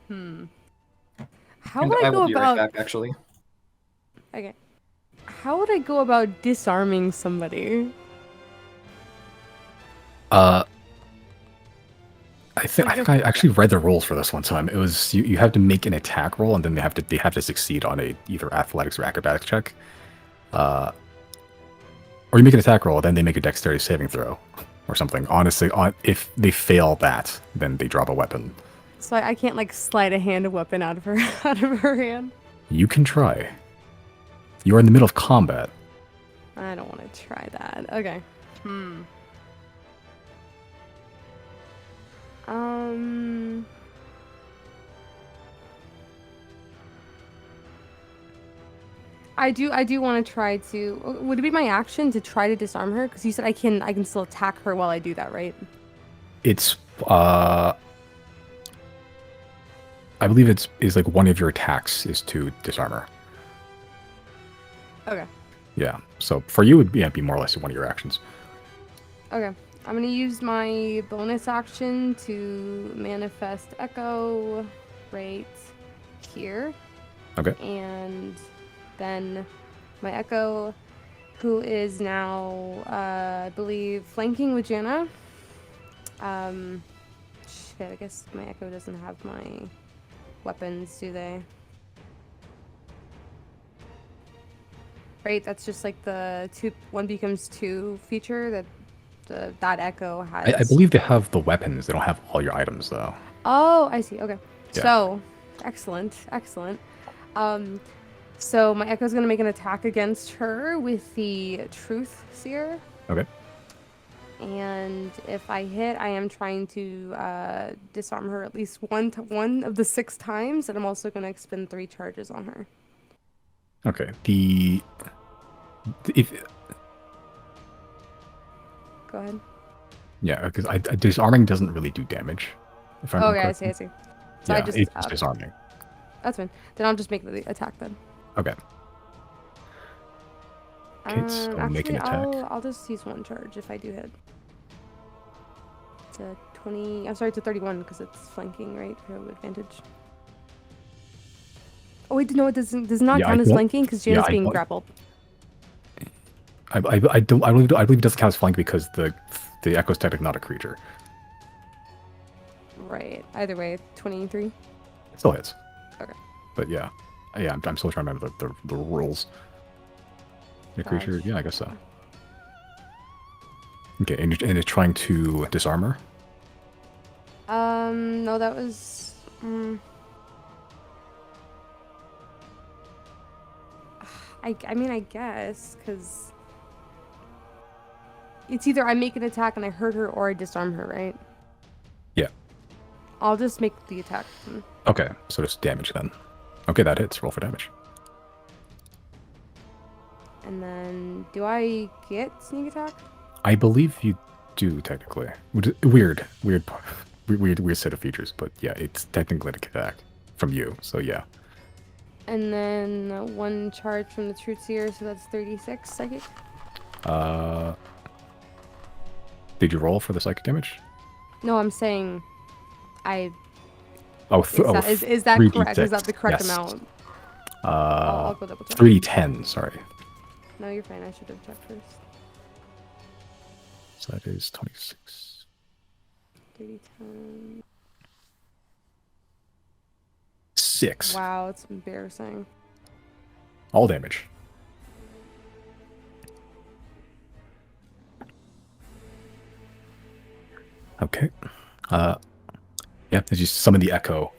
How And would I I go will be about? right back, actually. Okay. How would I go about disarming somebody? I think I actually read the rules for this one time. It was you have to make an attack roll, and then they have to succeed on a either athletics or acrobatics check. Or you make an attack roll, then they make a dexterity saving throw, or something. Honestly, if they fail that, then they drop a weapon. So I can't like slide a hand weapon out of her hand. You can try. You are in the middle of combat. I don't want to try that. Okay. I do want to try to. Would it be my action to try to disarm her? Because you said I can still attack her while I do that, right? It's I believe is like one of your attacks is to disarm her. Okay. Yeah. So for you, it'd be more or less one of your actions. Okay. I'm gonna use my bonus action to manifest Echo right here. Okay. And then my Echo, who is now, I believe, flanking with Jana. Shit, I guess my Echo doesn't have my weapons, do they? Right, that's just like the 1 becomes 2 feature that that Echo has. I believe they have the weapons. They don't have all your items, though. Oh, I see. Okay. Yeah. So, excellent. So my Echo's gonna make an attack against her with the Truth Seer. Okay. And if I hit, I am trying to disarm her at least one of the 6 times, and I'm also gonna expend 3 charges on her. Okay. Go ahead. Yeah, because disarming doesn't really do damage. If I'm Okay, I correct. see. So Yeah, I just it's disarming. that's fine. Then I'll just make the attack then. Okay. Okay, so make an attack. I'll just use 1 charge if I do hit. It's a 20. I'm sorry, it's a 31 because it's flanking, right? For advantage. Oh wait, no, it does not Yeah, I count as don't- flanking because yeah, Jana's I being don't- grappled. I believe it doesn't count as flank because the Echo's technically not a creature. Right. Either way, 23. It still hits. Okay. But yeah, I'm still trying to remember the rules. A creature, Gotcha. yeah, I guess so. Okay, and it's trying to disarm her. No, that was. I mean, I guess, because it's either I make an attack and I hurt her or I disarm her, right? Yeah. I'll just make the attack. Okay, so just damage then. Okay, that hits. Roll for damage. And then, do I get sneak attack? I believe you do technically. Weird set of features, but yeah, it's technically an attack from you. So yeah. And then one charge from the Truth Seer, so that's 36 psychic. Did you roll for the psychic damage? No, I'm saying I. Oh, Is that 3d6. correct? Is that the correct Yes. amount? I'll go double check. 3d10. Sorry. No, you're fine. I should have checked first. So that is 26. 30, 10. 6. Wow, it's embarrassing. All damage. Okay. Yeah, as you summon the echo,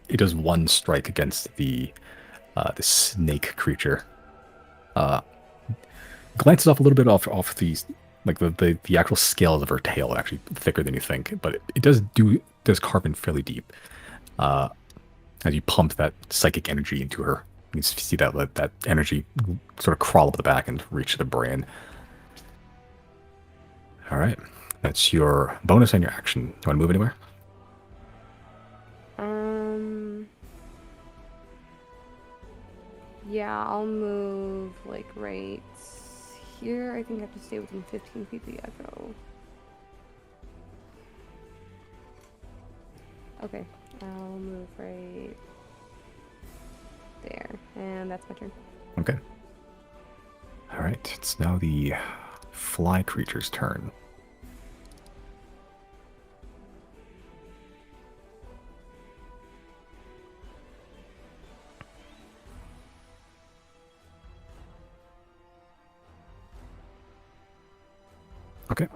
it does one strike against the snake creature. Glances off a little bit off these, like the actual scales of her tail are actually thicker than you think, but it does carve in fairly deep. As you pump that psychic energy into her, you can see that energy sort of crawl up the back and reach the brain. All right, that's your bonus and your action. You want to move anywhere? Yeah, I'll move like right here. I think I have to stay within 15 feet of the echo. Okay, I'll move right there, and that's my turn. Okay. All right, it's now the fly creature's turn. Okay.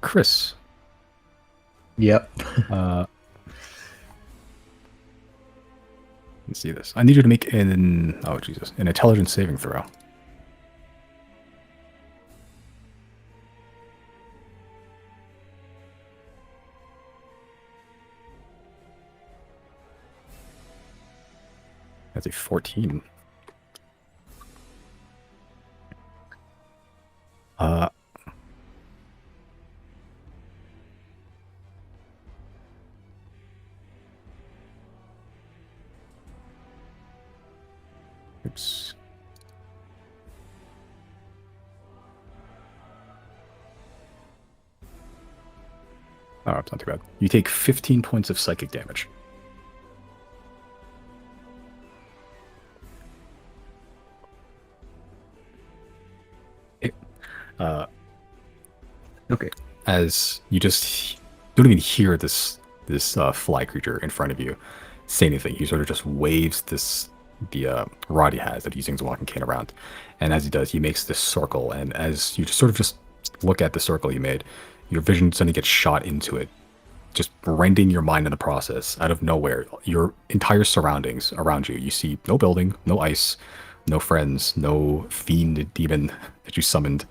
Chris. Yep. Let's see this. I need you to make an intelligence saving throw. That's a 14. Oops. Oh, it's not too bad. You take 15 points of psychic damage. Okay. As you just don't even hear this fly creature in front of you say anything, he sort of just waves the rod he has that he's using as a walking cane around, and as he does, he makes this circle. And as you just look at the circle he made, your vision suddenly gets shot into it, just rending your mind in the process. Out of nowhere, your entire surroundings around you see no building, no ice, no friends, no fiend demon that you summoned.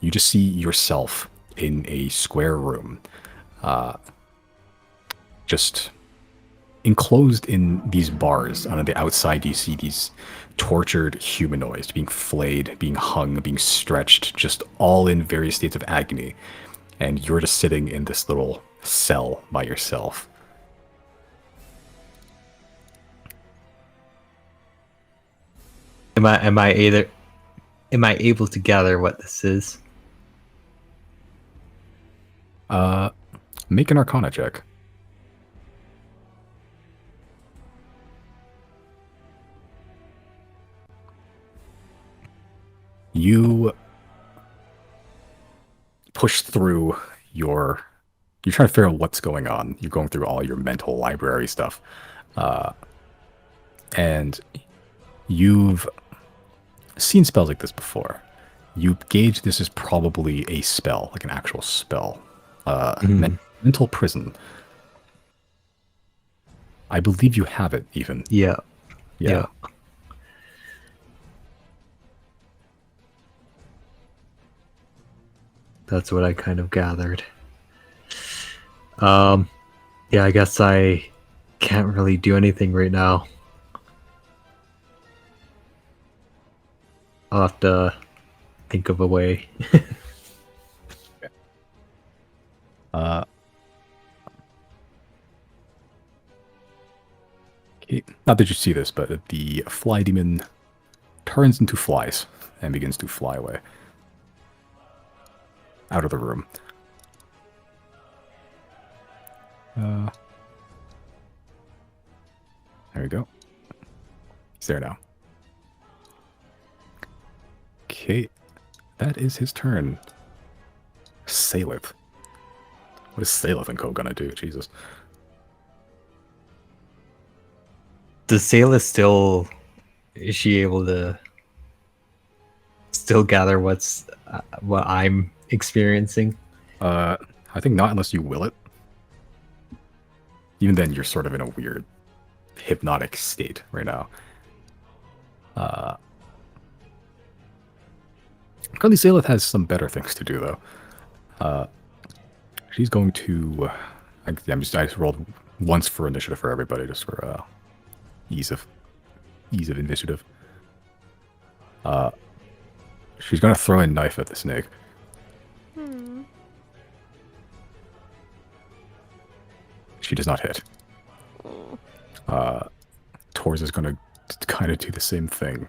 You just see yourself in a square room, just enclosed in these bars. On the outside, you see these tortured humanoids being flayed, being hung, being stretched, just all in various states of agony. And you're just sitting in this little cell by yourself. Am I able to gather what this is? Make an Arcana check. You push through you're trying to figure out what's going on. You're going through all your mental library stuff. And you've seen spells like this before. You gauge this is probably a spell, like an actual spell. Mental prison. I believe you have it, even. Yeah. Yeah. That's what I kind of gathered. Yeah, I guess I can't really do anything right now. I'll have to think of a way. Okay. Not that you see this, but the fly demon turns into flies and begins to fly away out of the room. There we go. He's there now. Okay. That is his turn. Salith. What is Salith and Co gonna do? Jesus. Does Sayla still... Is she able to still gather what I'm experiencing? I think not unless you will it. Even then, you're sort of in a weird hypnotic state right now. Currently, Salith has some better things to do, though. She's going to... I just rolled once for initiative for everybody, just for ease of initiative. She's going to throw a knife at the snake. She does not hit. Tors is going to kind of do the same thing.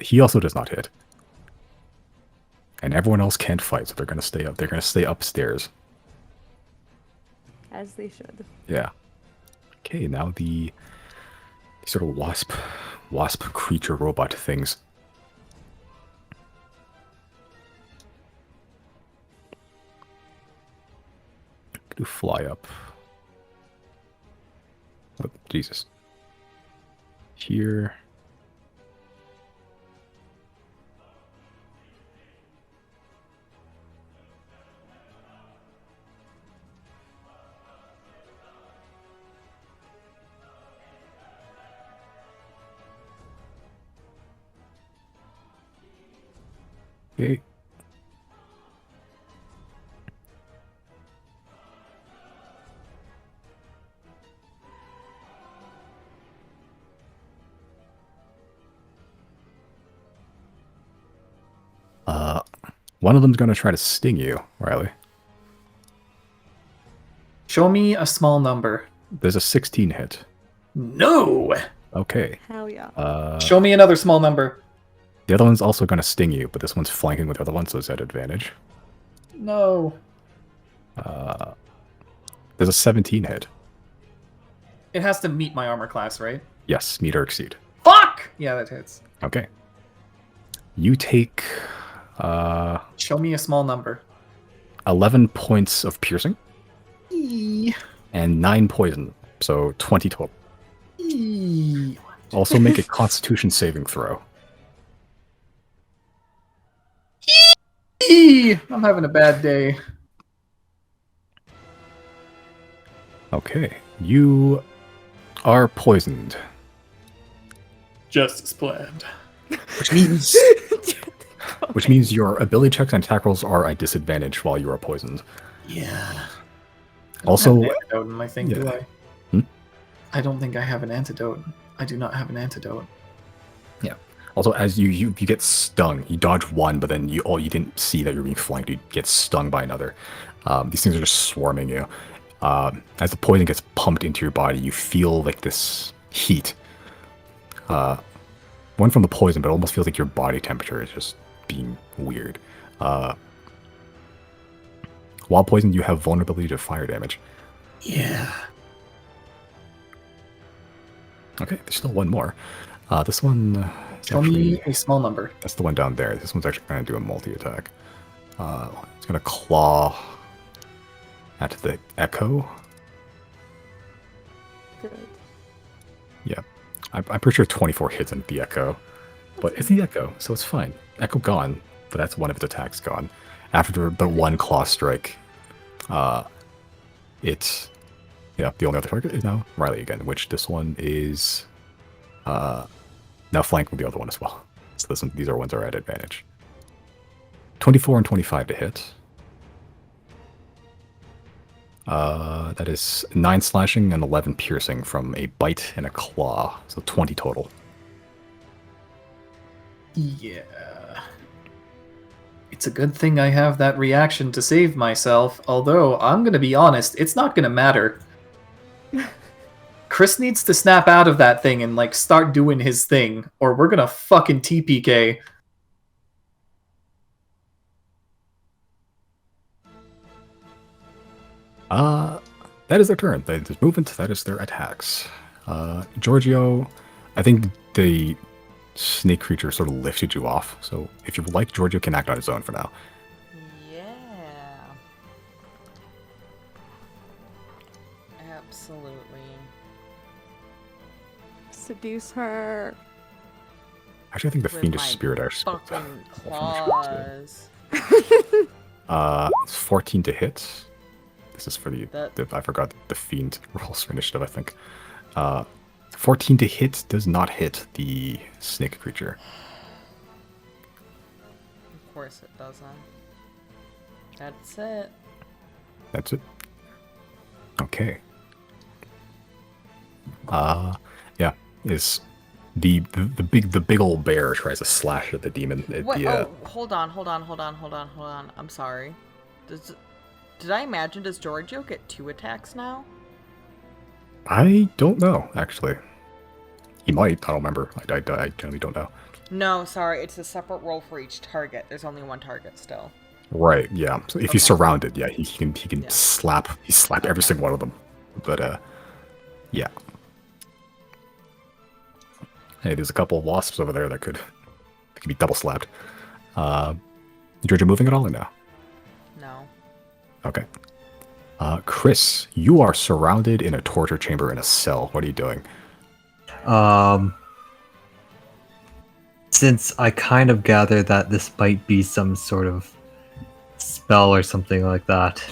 He also does not hit. And everyone else can't fight, so they're going to stay up. They're going to stay upstairs. As they should. Yeah. Okay, now the sort of wasp creature robot things. Do fly up. Oh, Jesus. Here. Okay. One of them's going to try to sting you, Riley. Show me a small number. There's a 16 hit. No! Okay. Hell yeah. Show me another small number. The other one's also going to sting you, but this one's flanking with the other one, so it's at advantage. No. There's a 17 hit. It has to meet my armor class, right? Yes, meet or exceed. Fuck! Yeah, that hits. Okay. You take Show me a small number. 11 points of piercing Eee. and 9 poison, so 20 total. Eee. Also make a constitution saving throw. Eee. I'm having a bad day. Okay. You are poisoned. Just as planned. Which means your ability checks and attack rolls are at disadvantage while you are poisoned. Yeah. Also, I don't have an antidote in my thing, do yeah. I? Hmm? I don't think I have an antidote. I do not have an antidote. yeah. Also, as you get stung, you dodge one, but then you didn't see that you're being flanked. You get stung by another. These things are just swarming you. As the poison gets pumped into your body, you feel like this heat. One from the poison, but it almost feels like your body temperature is just being weird. While poisoned, you have vulnerability to fire damage. Yeah. Okay, there's still one more. This one is Tell me a small number. that's the one down there. This one's actually going to do a multi-attack. It's going to claw at the Echo. Good. Yeah. I'm pretty sure 24 hits in the Echo. But it's the Echo, so it's fine. Echo gone, but that's one of its attacks gone. After the one claw strike, It's yeah. The only other target is now Riley again, which this one is now flanked with the other one as well. So these are ones that are at advantage. 24 and 25 to hit. That is 9 slashing and 11 piercing from a bite and a claw. So 20 total. Yeah. It's a good thing I have that reaction to save myself, although I'm gonna be honest, it's not gonna matter. Chris needs to snap out of that thing and like start doing his thing, or we're gonna fucking TPK. That is their turn. That is movement. That is their attacks. Giorgio, I think the snake creature sort of lifted you off. So if you would like, Giorgio can act on his own for now. Yeah. Absolutely. Seduce her. Actually, I think the With Fiendish my Spirit actually. fucking claws. It's 14 to hit. This is for That- I forgot the Fiend rolls for initiative, I think. 14 to hit does not hit the snake creature. Of course it doesn't. That's it. That's it. Okay. Yeah, is the big old bear tries to slash at the demon. Wait, hold on. I'm sorry. Did I imagine, does Giorgio get 2 attacks now? I don't know, actually. He might. I don't remember. I generally don't know. No, sorry. It's a separate roll for each target. There's only one target still. Right. Yeah. So if he's Okay. surrounded, yeah, he can Yeah. slap every single one of them. But yeah. Hey, there's a couple of wasps over there that could be double slapped. Giorgio moving at all or no? No. Okay. Chris, you are surrounded in a torture chamber in a cell. What are you doing? Since I kind of gather that this might be some sort of spell or something like that,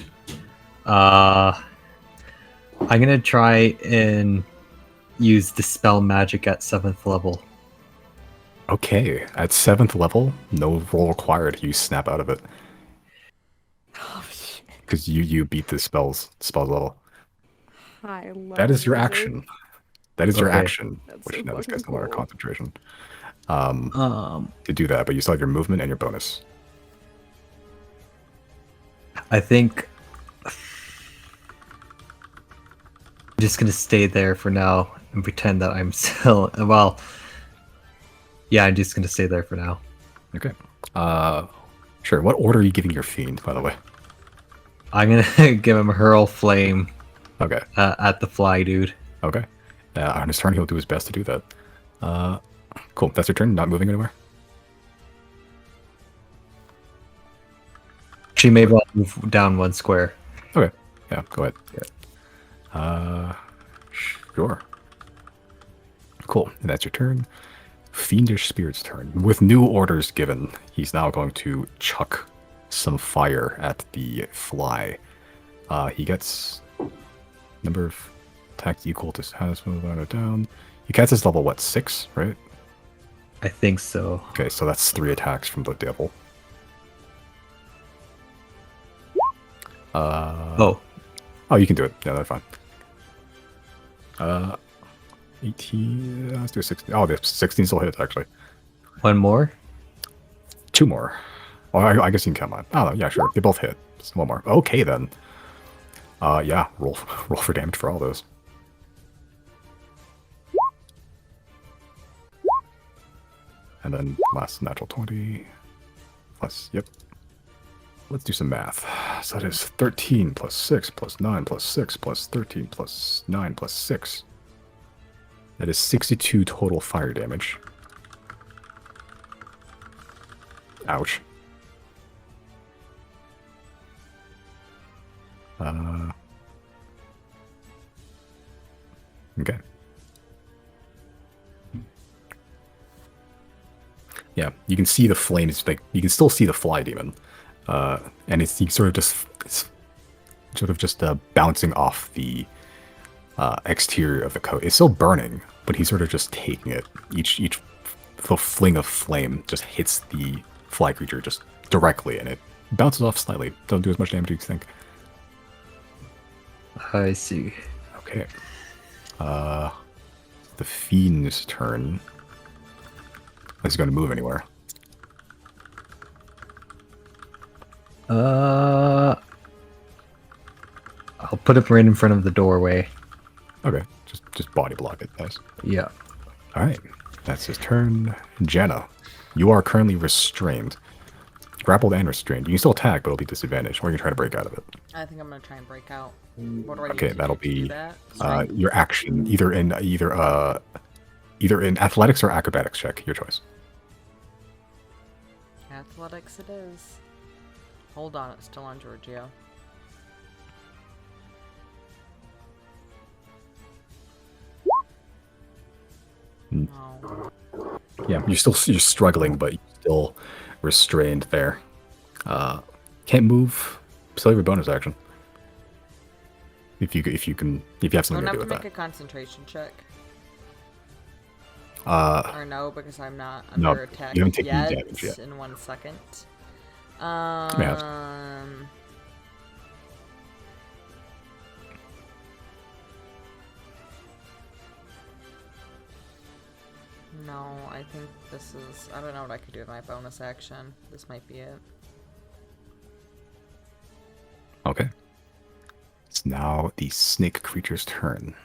I'm gonna try and use Dispel Magic at 7th level. Okay, at 7th level, no roll required. You snap out of it Oh, shit. because you beat the spell level. I love That is your wizard. action. That is your Okay. action. That's Which so now this guy's fucking a lot of cool. concentration To to do that, but you still have your movement and your bonus. I think I'm just gonna stay there for now and pretend that I'm still well. Yeah, I'm just gonna stay there for now. Okay. Sure. What order are you giving your fiend, by the way? I'm gonna give him Hurl Flame Okay. at the fly dude. Okay. On his turn, he'll do his best to do that. Cool. That's your turn. Not moving anywhere. She may well move down 1 square. Okay. Yeah. Go ahead. Sure. Cool. And that's your turn. Fiendish Spirit's turn. With new orders given, he's now going to chuck some fire at the fly. He gets number of attacks equal to has down. He casts his level, what, 6, right? I think so. Okay, so that's 3 attacks from the devil. Oh, You can do it. Yeah, that's fine. 18. Let's do 16. Oh, the 16 still hits, actually. 1 more? 2 more. Oh, I guess you can count mine. Oh, yeah, sure. They both hit. So 1 more. Okay, then. Yeah, roll for damage for all those. And then last natural 20. Plus, yep. Let's do some math. So that is 13 plus 6 plus 9 plus 6 plus 13 plus 9 plus 6. That is 62 total fire damage. Ouch. Okay. Yeah, you can see the flames. Like you can still see the fly demon, and it's he sort of just sort of just bouncing off the exterior of the coat. It's still burning, but he's sort of just taking it. Each little fling of flame just hits the fly creature just directly, and it bounces off slightly. Doesn't do as much damage as you think. I see. Okay. The Fiend's turn. Is he going to move anywhere? I'll put it right in front of the doorway. Okay, just body block it, guys. Yeah. All right, that's his turn. Jenna, you are currently restrained. Grappled and restrained. You can still attack, but it'll be disadvantaged, or you can try to break out of it. I think I'm gonna try and break out. What do I need Okay, to that'll do to do be that? your action, either in athletics or acrobatics check, your choice. Athletics it is. Hold on, it's still on Giorgio. No. Yeah, you're struggling, but you're still restrained there. Can't move. Still have your bonus action. If you have something Don't to have do to with make that. a concentration check. Uh, Or no, because I'm not No, under attack you haven't taken any yet. damage yet. In 1 second. No, I think this is... I don't know what I could do with my bonus action. This might be it. okay. It's now the snake creature's turn.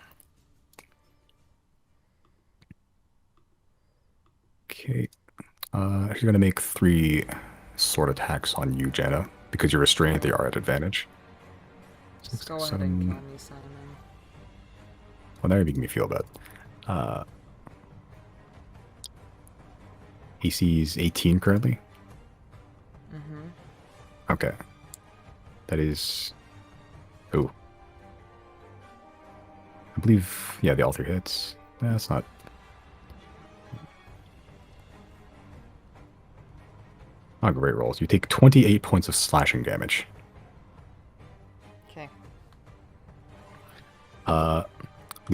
Okay. She's gonna make 3 sword attacks on you, Jenna, because you're restrained. They are at advantage. Just 6, go ahead 7. and kill me, Simon. Well, now you're making me feel bad. AC's 18 currently. Mm-hmm. Okay. That is. Ooh. I believe. Yeah, the all 3 hits. That's not. Not great rolls. You take 28 points of slashing damage. Okay. The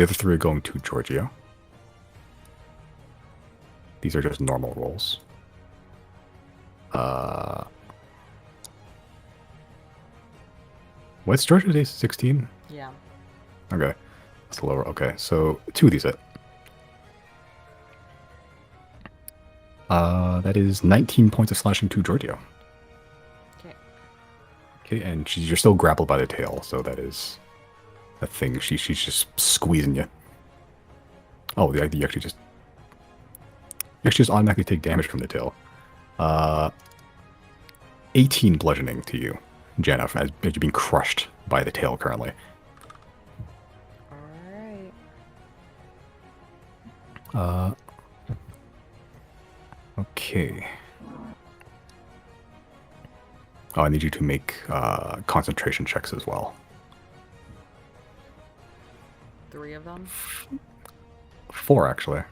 other 3 are going to Giorgio. These are just normal rolls. What's Giorgio's AC? 16? Yeah. Okay. That's lower. Okay, so 2 of these hit. That is 19 points of slashing to Giorgio. Okay. Okay, and you're still grappled by the tail, so that is a thing. She's just squeezing you. Oh, you actually just automatically take damage from the tail. 18 bludgeoning to you, Jenna, as you're being crushed by the tail currently. Alright. Okay. Oh, I need you to make concentration checks as well. 3 of them? 4, actually.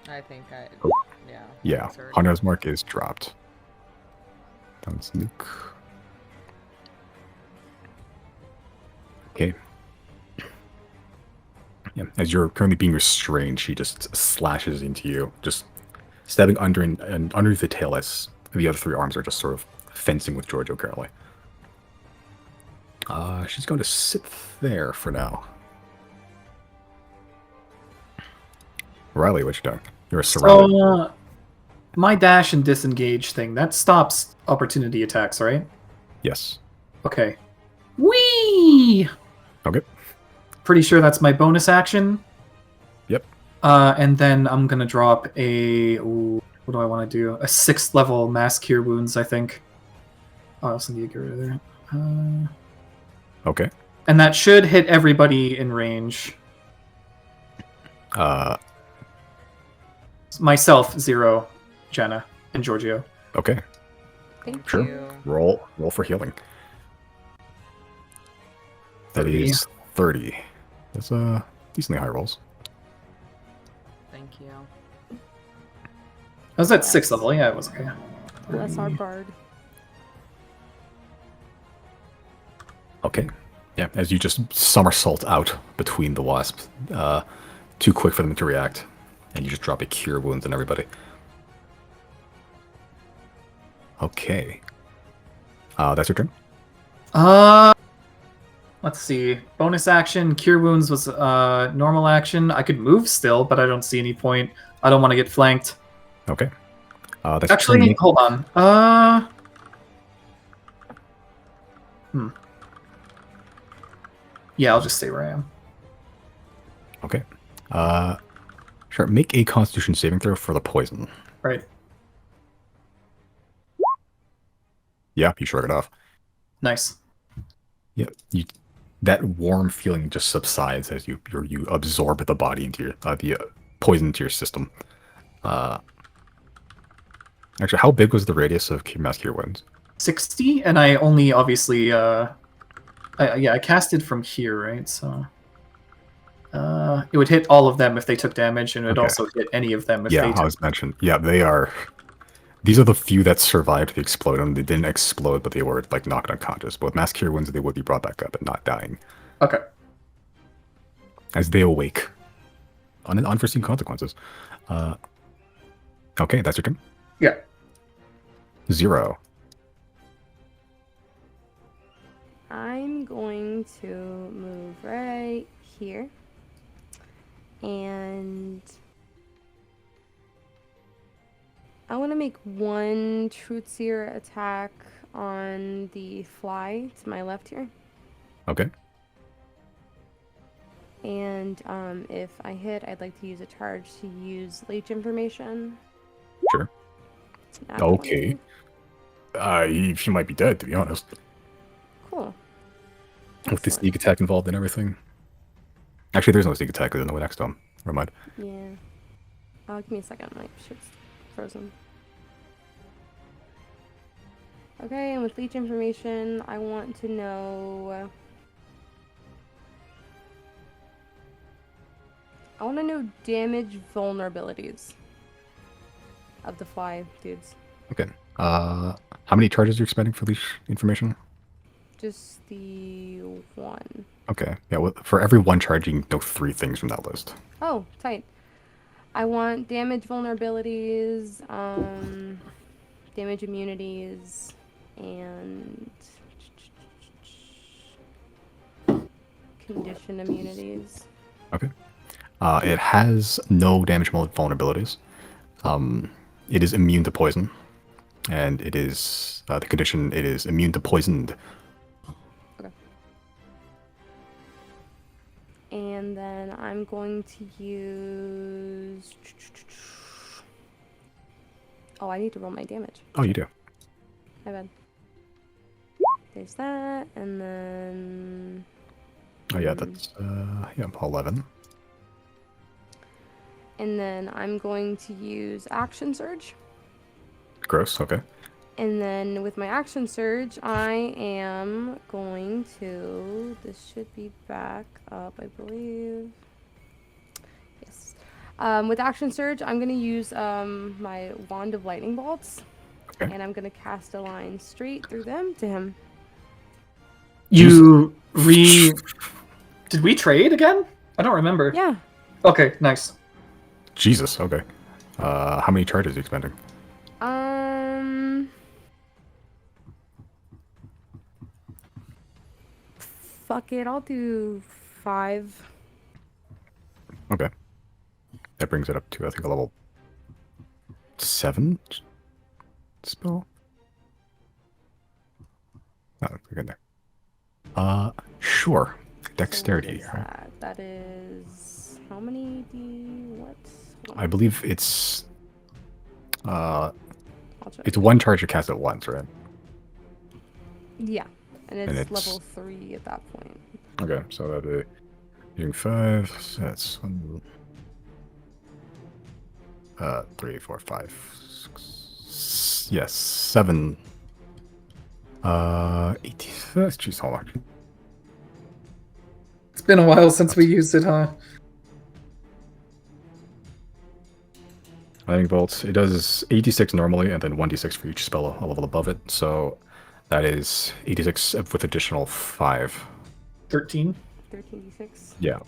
I think I... Oh. Yeah. Yeah, that's already- Hunter's Mark is dropped. That's nuke. Okay. Yeah, as you're currently being restrained, she just slashes into you, just stabbing under and underneath the tail as the other 3 arms are just sort of fencing with Giorgio currently. She's going to sit there for now. Riley, what you doing? You're surrounded. So, my dash and disengage thing, that stops opportunity attacks, right? Yes. Okay. Whee! Okay. Pretty sure that's my bonus action. Yep. And then I'm gonna drop a... Ooh, what do I want to do? A 6th level Mass Cure Wounds, I think. Oh, I also need to get rid of there. Okay. And that should hit everybody in range. Myself, 0, Jenna, and Giorgio. Okay. Thank Sure. you. Roll for healing. That 30. is 30. That's decently high rolls. Thank you. I was at 6th level, yeah, it was okay. That's our bard. Okay. Yeah, as you just somersault out between the wasps. Too quick for them to react. And you just drop a cure wounds on everybody. Okay. That's your turn? Let's see. Bonus action, cure wounds was normal action. I could move still, but I don't see any point. I don't want to get flanked. Okay. That's Actually, your turn. hold on. Yeah, I'll just stay where I am. Okay. Sure. Make a Constitution saving throw for the poison. Right. Yeah, you shrug it off. Nice. Yeah, that warm feeling just subsides as you absorb the body into your the poison into your system. Actually, how big was the radius of mass cure wounds? 60, and I only obviously I casted from here, right? So it would hit all of them if they took damage, and it would Okay. also hit any of them if Yeah, they I took. was mentioned. Yeah, they are. These are the few that survived the explosion. They didn't explode, but they were like knocked unconscious. But with mass cure wounds, they would be brought back up and not dying Okay. as they awake. Unforeseen consequences. Okay, that's your turn. Yeah. 0. I'm going to move right here. And I want to make one Truth Seer attack on the fly to my left here. Okay. And if I hit, I'd like to use a charge to use leech information. Sure. Nat Okay. 20. She might be dead, to be honest. Cool. With the Excellent. sneak attack involved and everything. Actually, there's no sneak attack. There's no next to him. Never mind. Yeah. Give me a second. My shit's frozen. Okay, and with leech information, I want to know. I want to know damage vulnerabilities of the fly dudes. Okay. How many charges are you expending for leash information? Just the one. Okay. Yeah, well, for every one charge, you can know 3 things from that list. Oh, tight. I want damage vulnerabilities, damage immunities, and condition immunities. Okay. It has no damage vulnerabilities. It is immune to poison. And it is, the condition, it is immune to poisoned. Okay. And then I'm going to use... Oh, I need to roll my damage. Oh, you do. My bad. There's that, and then... Oh, yeah, that's, yeah, 11. And then I'm going to use Action Surge. Gross, okay. And then with my Action Surge, I am going to... This should be back up, I believe. Yes. With Action Surge, I'm going to use my Wand of Lightning Bolts. Okay. And I'm going to cast a line straight through them to him. You Did we trade again? I don't remember. Yeah. Okay, nice. Jesus, okay. How many charges are you expending? Fuck it, I'll do 5. Okay. That brings it up to, I think, a level 7 spell? Oh, we're good there. Sure. Dexterity. So what is that? That is... How many what? I believe it's... I'll check. it's 1 charge to cast at once, right? Yeah. And it's, it's- level 3 at that point. Okay, so that'd be using 5, so that's 1, 3, 4, 5, 6, yes, 7, 80, jeez, hold on. It's been a while since we used it, huh? Lightning bolts, it does 86 normally, and then 1d6 for each spell a level above it, so That is 86 with additional 5. 13. 13d6. Yeah.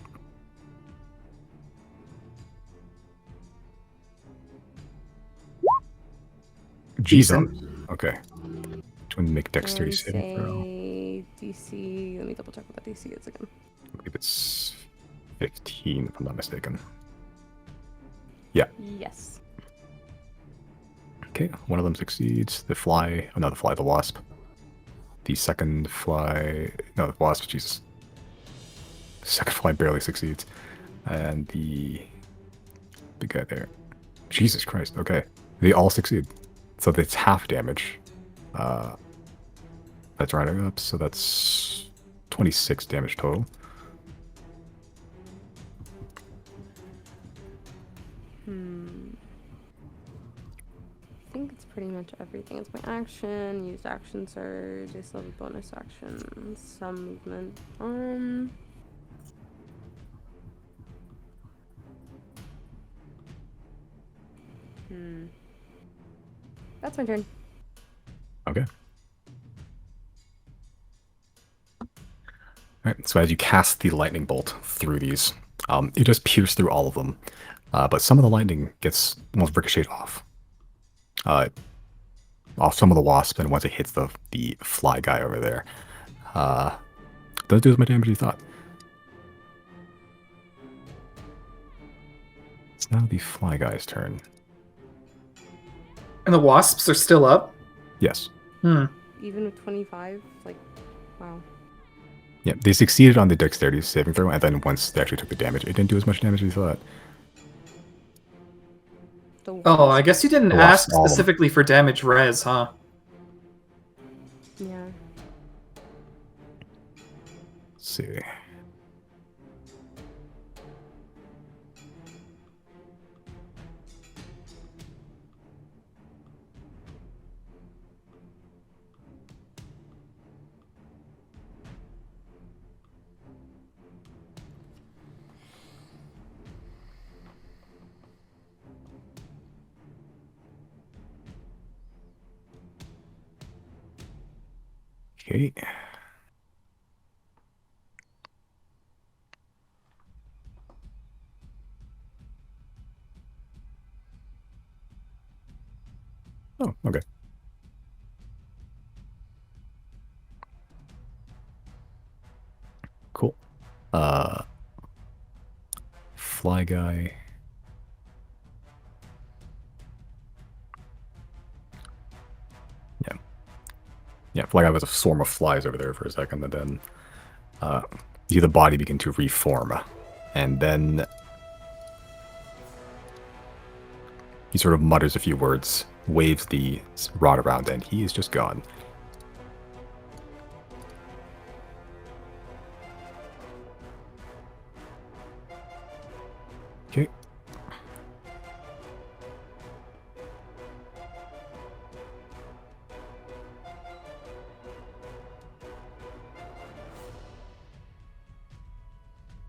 Jesus. Okay. Do we make dexterity And saving throw? say DC. Let me double check what that DC is again. I believe it's 15, if I'm not mistaken. Yeah. Yes. Okay, one of them succeeds. The fly, oh no, the wasp. The second fly, no, the wasp, Jesus. The second fly barely succeeds. And the big guy there. Jesus Christ, okay. They all succeed. So that's half damage. That's rounding up, so that's 26 damage total. I think it's pretty much everything. It's my action, used action surge, I still have a bonus action, some movement. That's my turn. Okay. Alright, so as you cast the lightning bolt through these, it does pierce through all of them. But some of the lightning gets almost ricocheted off. Off some of the wasps, and once it hits the fly guy over there. Doesn't do as much damage as you thought. It's now the fly guy's turn. And the wasps are still up? Yes. Even with 25, like, wow. Yeah, they succeeded on the dexterity saving throw, and then once they actually took the damage, it didn't do as much damage as you thought. Oh, I guess you didn't The ask wasps, all of them. specifically for damage res, huh? Yeah. Let's see. Okay. Oh, okay. Cool. Fly guy. Yeah, fly guy was a swarm of flies over there for a second, and then you see the body begin to reform. And then he sort of mutters a few words, waves the rod around, and he is just gone. Okay.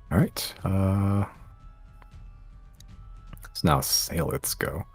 All right. It's now sail. Let's go.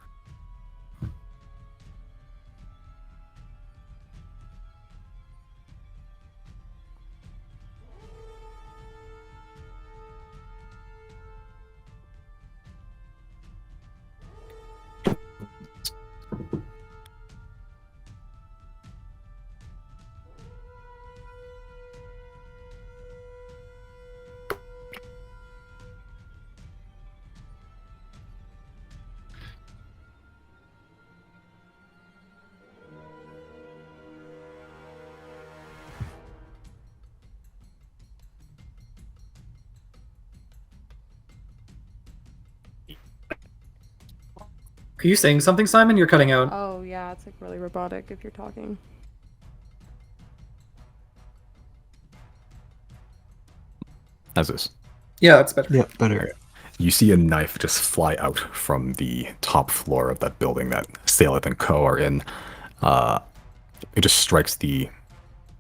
Are you saying something, Simon? You're cutting out. Oh, yeah, it's like really robotic if you're talking. How's this? Yeah, that's better. Yeah, better. You see a knife just fly out from the top floor of that building that Saleth and Co. are in. It just strikes the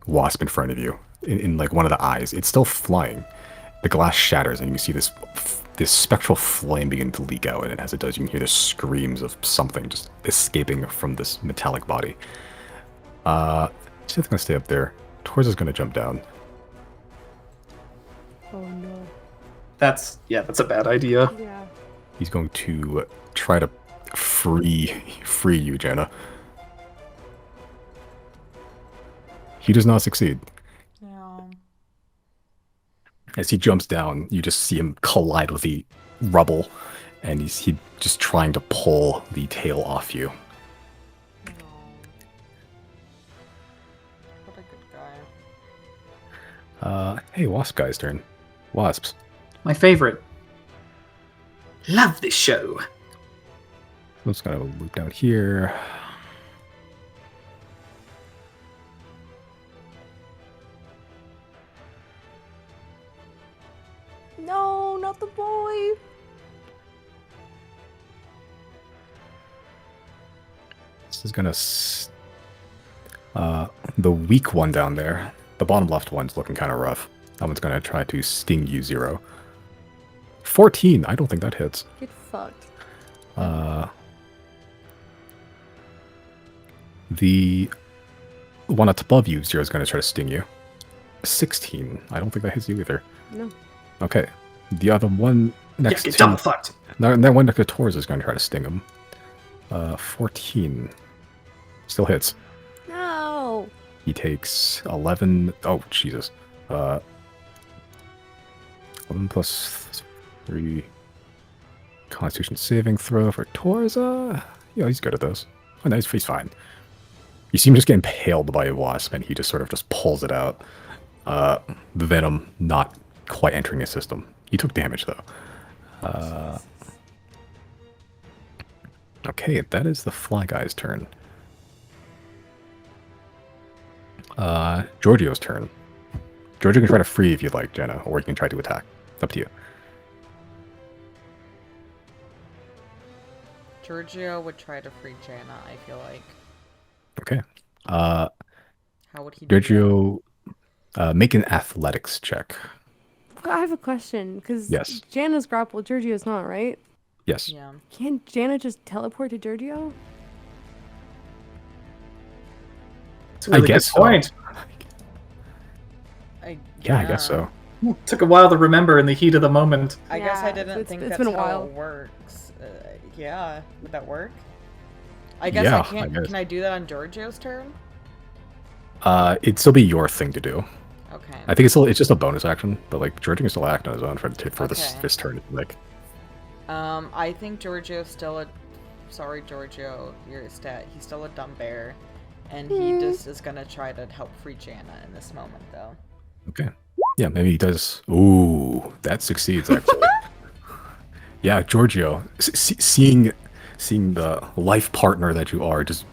wasp in front of you in like one of the eyes. It's still flying. The glass shatters, and you see this spectral flame begin to leak out. And as it does, you can hear the screams of something just escaping from this metallic body. Sith's gonna stay up there. Tor's is gonna jump down. Oh no. That's a bad idea. Yeah. He's going to try to free you, Jenna. He does not succeed. Yeah. As he jumps down, you just see him collide with the rubble, and he's just trying to pull the tail off you. No. What a good guy. Hey, Wasp guy's turn. Wasps. My favorite. Love this show. I'm just gonna loop down here. No, not the boy. This is gonna the weak one down there. The bottom left one's looking kind of rough. That one's gonna try to sting you 0. 14. I don't think that hits. Get fucked. The one that's above you, 0, is gonna try to sting you. 16. I don't think that hits you either. No. Okay. The other one next Yeah, get to dumb fucked. that one next to Tor's is gonna try to sting him. 14. Still hits. No. He takes 11. Oh, Jesus. 11 plus 3. Constitution saving throw for Torza. Yeah, he's good at those. Oh, no, he's fine. You see him just get impaled by a wasp, and he just sort of just pulls it out. The venom not quite entering his system. He took damage, though. Okay, that is the fly guy's turn. Giorgio's turn. Giorgio can try to free if you'd like, Jenna, or you can try to attack. It's up to you. Giorgio would try to free Jana, I feel like. Okay. How would he do that? Giorgio, make an athletics check. I have a question, because Yes. Jana's grappled, Giorgio's not, right? Yes. Yeah. Can't Jana just teleport to Giorgio? That's a really I guess good point. Yeah, I guess so. Took a while to remember in the heat of the moment. I guess I Yeah, didn't it's- think it's that's been a how while. it works. Yeah, would that work? I guess Yeah, I I can't. guess. Can I do that on Giorgio's turn? It'd still be your thing to do. Okay. I think it's just a bonus action, but like Giorgio can still act on his own for this Okay. this turn. Like, I think Giorgio's still a. Sorry, Giorgio, your stat. He's still a dumb bear, and he just is gonna try to help free Jana in this moment, though. okay, yeah, maybe he does. Ooh, that succeeds actually. Yeah, Giorgio, seeing the life partner that you are just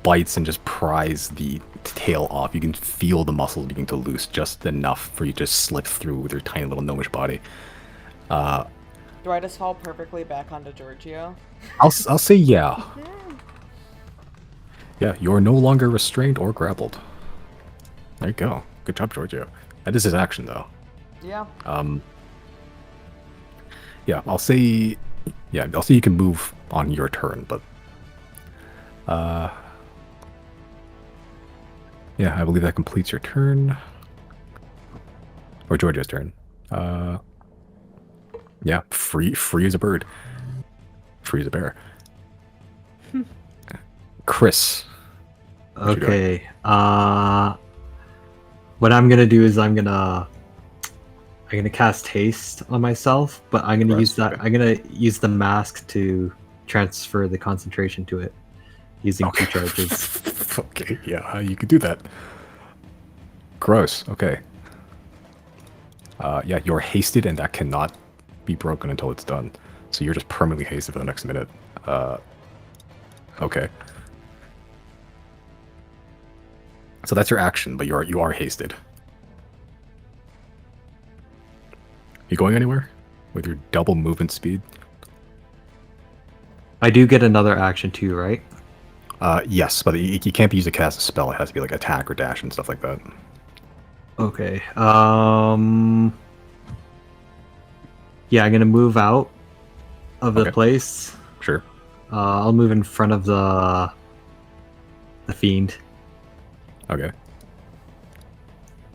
bites and just pries the tail off. You can feel the muscles beginning to loose just enough for you to just slip through with your tiny little gnomish body. Do I just fall perfectly back onto Giorgio? I'll say yeah. Yeah, you're no longer restrained or grappled. There you go. Good job, Giorgio. That is his action, though. Yeah. Yeah, I'll say you can move on your turn, but yeah, I believe that completes your turn. Or Giorgio's turn. Yeah, free as a bird. Free as a bear. Chris. What you doing? Okay. What I'm gonna do is I'm gonna cast haste on myself, but I'm gonna Right, use that. okay. I'm gonna use the mask to transfer the concentration to it, using 2 charges. Okay, yeah, you could do that. Gross. Okay. Yeah, you're hasted, and that cannot be broken until it's done. So you're just permanently hasted for the next minute. Okay. So that's your action, but you are hasted. You going anywhere with your double movement speed? I do get another action too, right? Yes, but you can't be used to cast a spell. It has to be like attack or dash and stuff like that. Okay. Yeah, I'm gonna move out of the Okay. place. Sure. I'll move in front of the fiend. Okay.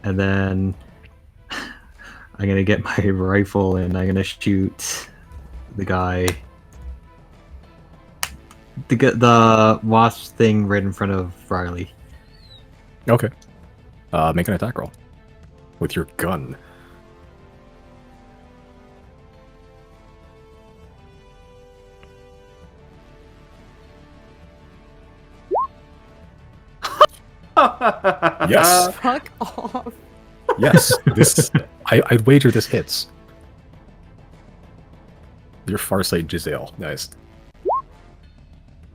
And then I'm gonna get my rifle and I'm gonna shoot the guy. The wasp thing right in front of Riley. Okay. Make an attack roll with your gun. Yes. Fuck off. Yes. This. I'd wager this hits. Your Farsight Giselle. Nice.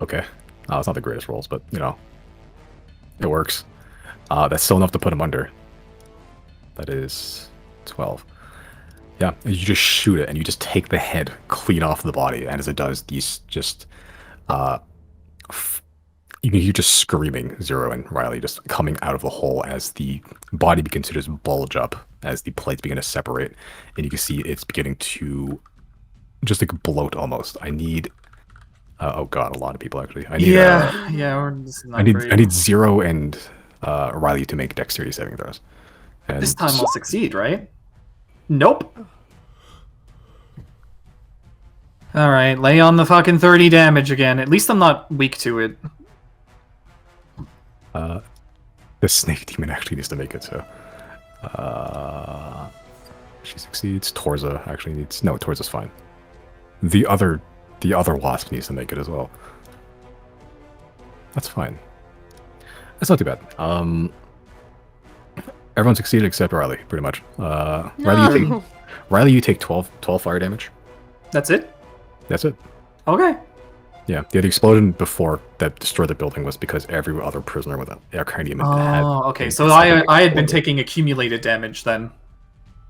Okay. It's not the greatest rolls, but you know, it works. That's still enough to put him under. That is 12. Yeah, and you just shoot it, and you just take the head clean off the body, and as it does, these just, you're just screaming, Zero and Riley, just coming out of the hole as the body begins to just bulge up, as the plates begin to separate, and you can see it's beginning to just like bloat almost. I need, oh god, a lot of people actually. I need, this is not I need, great. I need Zero and Riley to make dexterity saving throws. And This time I'll succeed, right? Nope. Alright, lay on the fucking 30 damage again. At least I'm not weak to it. the snake demon actually needs to make it, so. She succeeds. Torza actually needs, no, Torza's fine. The other wasp needs to make it as well. That's fine. That's not too bad. Everyone succeeded except Riley, pretty much. Riley, you take 12 fire damage. That's it? That's it. Okay. Yeah, the explosion before that destroyed the building was because every other prisoner with an Arcanium had. Oh, okay. So I had been taking accumulated damage then.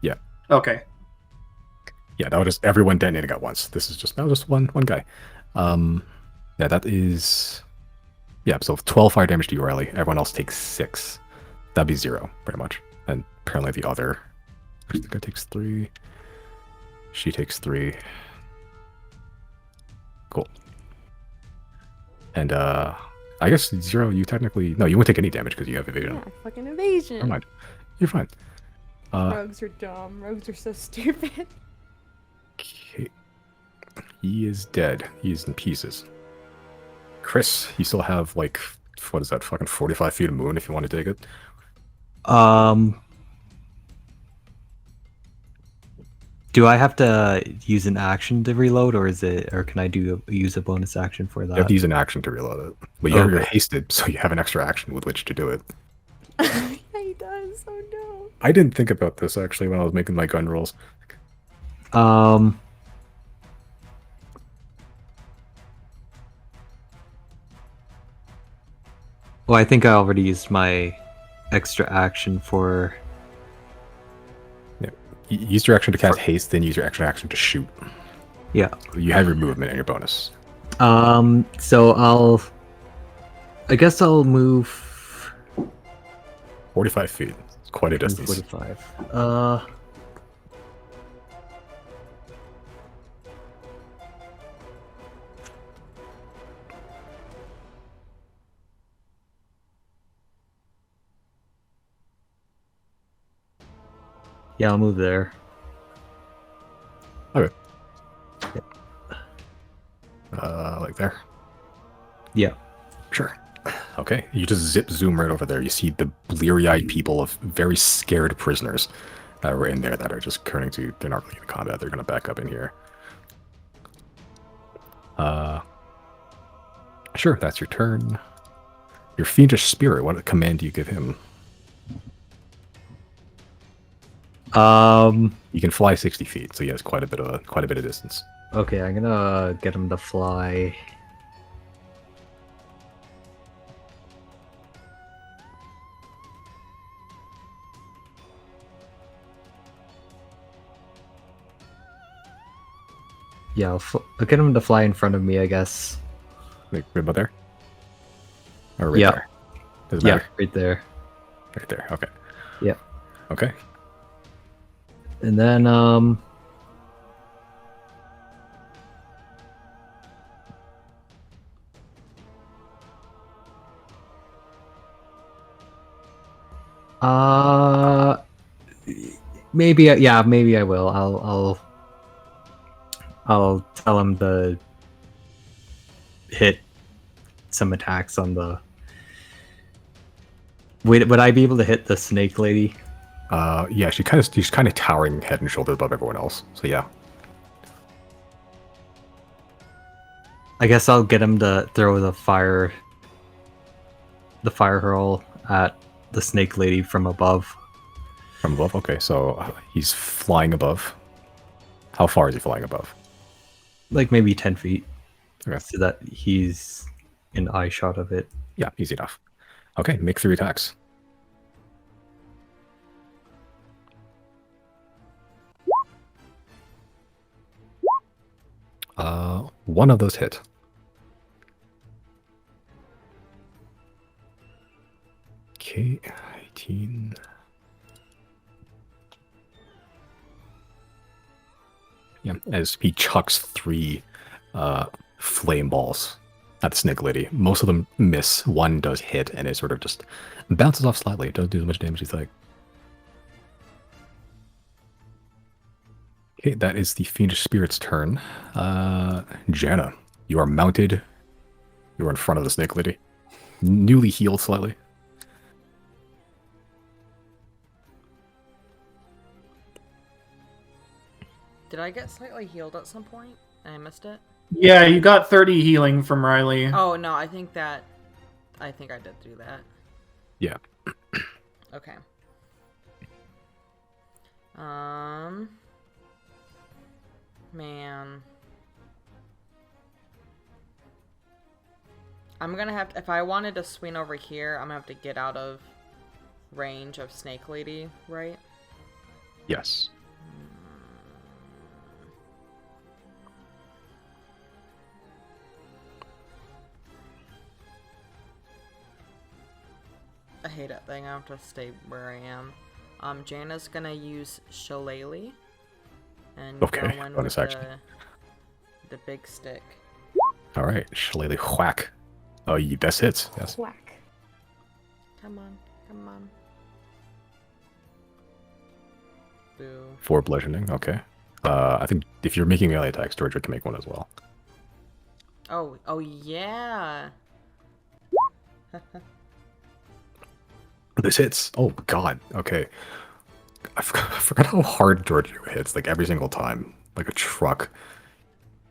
Yeah. Okay. Yeah, that was just everyone detonating at once. This is just one guy. Yeah, that is. Yeah, so 12 fire damage to you, Riley. Everyone else takes 6. That'd be 0, pretty much. And apparently the other. I think I takes 3. She takes 3. Cool. And I guess 0. You technically you won't take any damage because you have evasion. Yeah, fucking evasion. Never mind. You're fine. Rogues are dumb. Rogues are so stupid. Okay. He is dead. He is in pieces. Chris, you still have like, what is that, fucking 45 feet of moon if you want to take it? Do I have to use an action to reload, or can I use a bonus action for that? You have to use an action to reload it. But you're hasted, so you have an extra action with which to do it. Yeah, he does. Oh no. I didn't think about this actually when I was making my gun rolls. Well, I think I already used my extra action for. Yeah. Use your action to cast haste, then use your extra action to shoot. Yeah. You have your movement and your bonus. So I guess I'll move 45 feet. It's quite a distance. 45. Yeah, I'll move there. Okay. Like there? Yeah. Sure. Okay. You just zoom right over there. You see the bleary-eyed people of very scared prisoners that were in there that are just turning to, they're not really in combat. They're going to back up in here. Sure, that's your turn. Your fiendish spirit, what command do you give him? You can fly 60 feet, so he has quite a bit of distance. Okay, I'm gonna get him to fly. Yeah, I'll get him to fly in front of me, I guess. Like right about there? Or right Yeah. there? Doesn't matter. Right there. Right there. Okay. Yeah. Okay. And then Uh, maybe. Yeah, maybe I will. I'll tell him to hit some attacks on the. Would I be able to hit the snake lady? Yeah, she's kind of towering head and shoulders above everyone else. So yeah. I guess I'll get him to throw the fire hurl at the snake lady from above. From above? Okay, so he's flying above. How far is he flying above? Like maybe 10 feet. Okay. So that he's in eye shot of it. Yeah, easy enough. Okay, make 3 attacks. One of those hit. Okay, 18. Yeah, as he chucks 3 flame balls at the snake lady. Most of them miss. One does hit, and it sort of just bounces off slightly. It doesn't do as much damage as you think. Okay, that is the Fiendish Spirit's turn. Janna, you are mounted. You are in front of the snake lady. Newly healed slightly. Did I get slightly healed at some point? I missed it. Yeah, you got 30 healing from Riley. Oh no, I think I did do that. Yeah. Okay. Man. I'm gonna have to, if I wanted to swing over here, I'm gonna have to get out of range of Snake Lady, right? Yes. I hate that thing. I have to stay where I am. Janna's gonna use Shillelagh and Okay, go in bonus with action. the big stick. All right, Shillelagh whack. Oh, this hits. Yes. Whack. Come on, come on. Boo. 4 bludgeoning. Okay. I think if you're making melee attacks, Georgia can make one as well. Oh yeah. This hits. Oh god. Okay. I forgot how hard Giorgio hits. Like every single time, like a truck.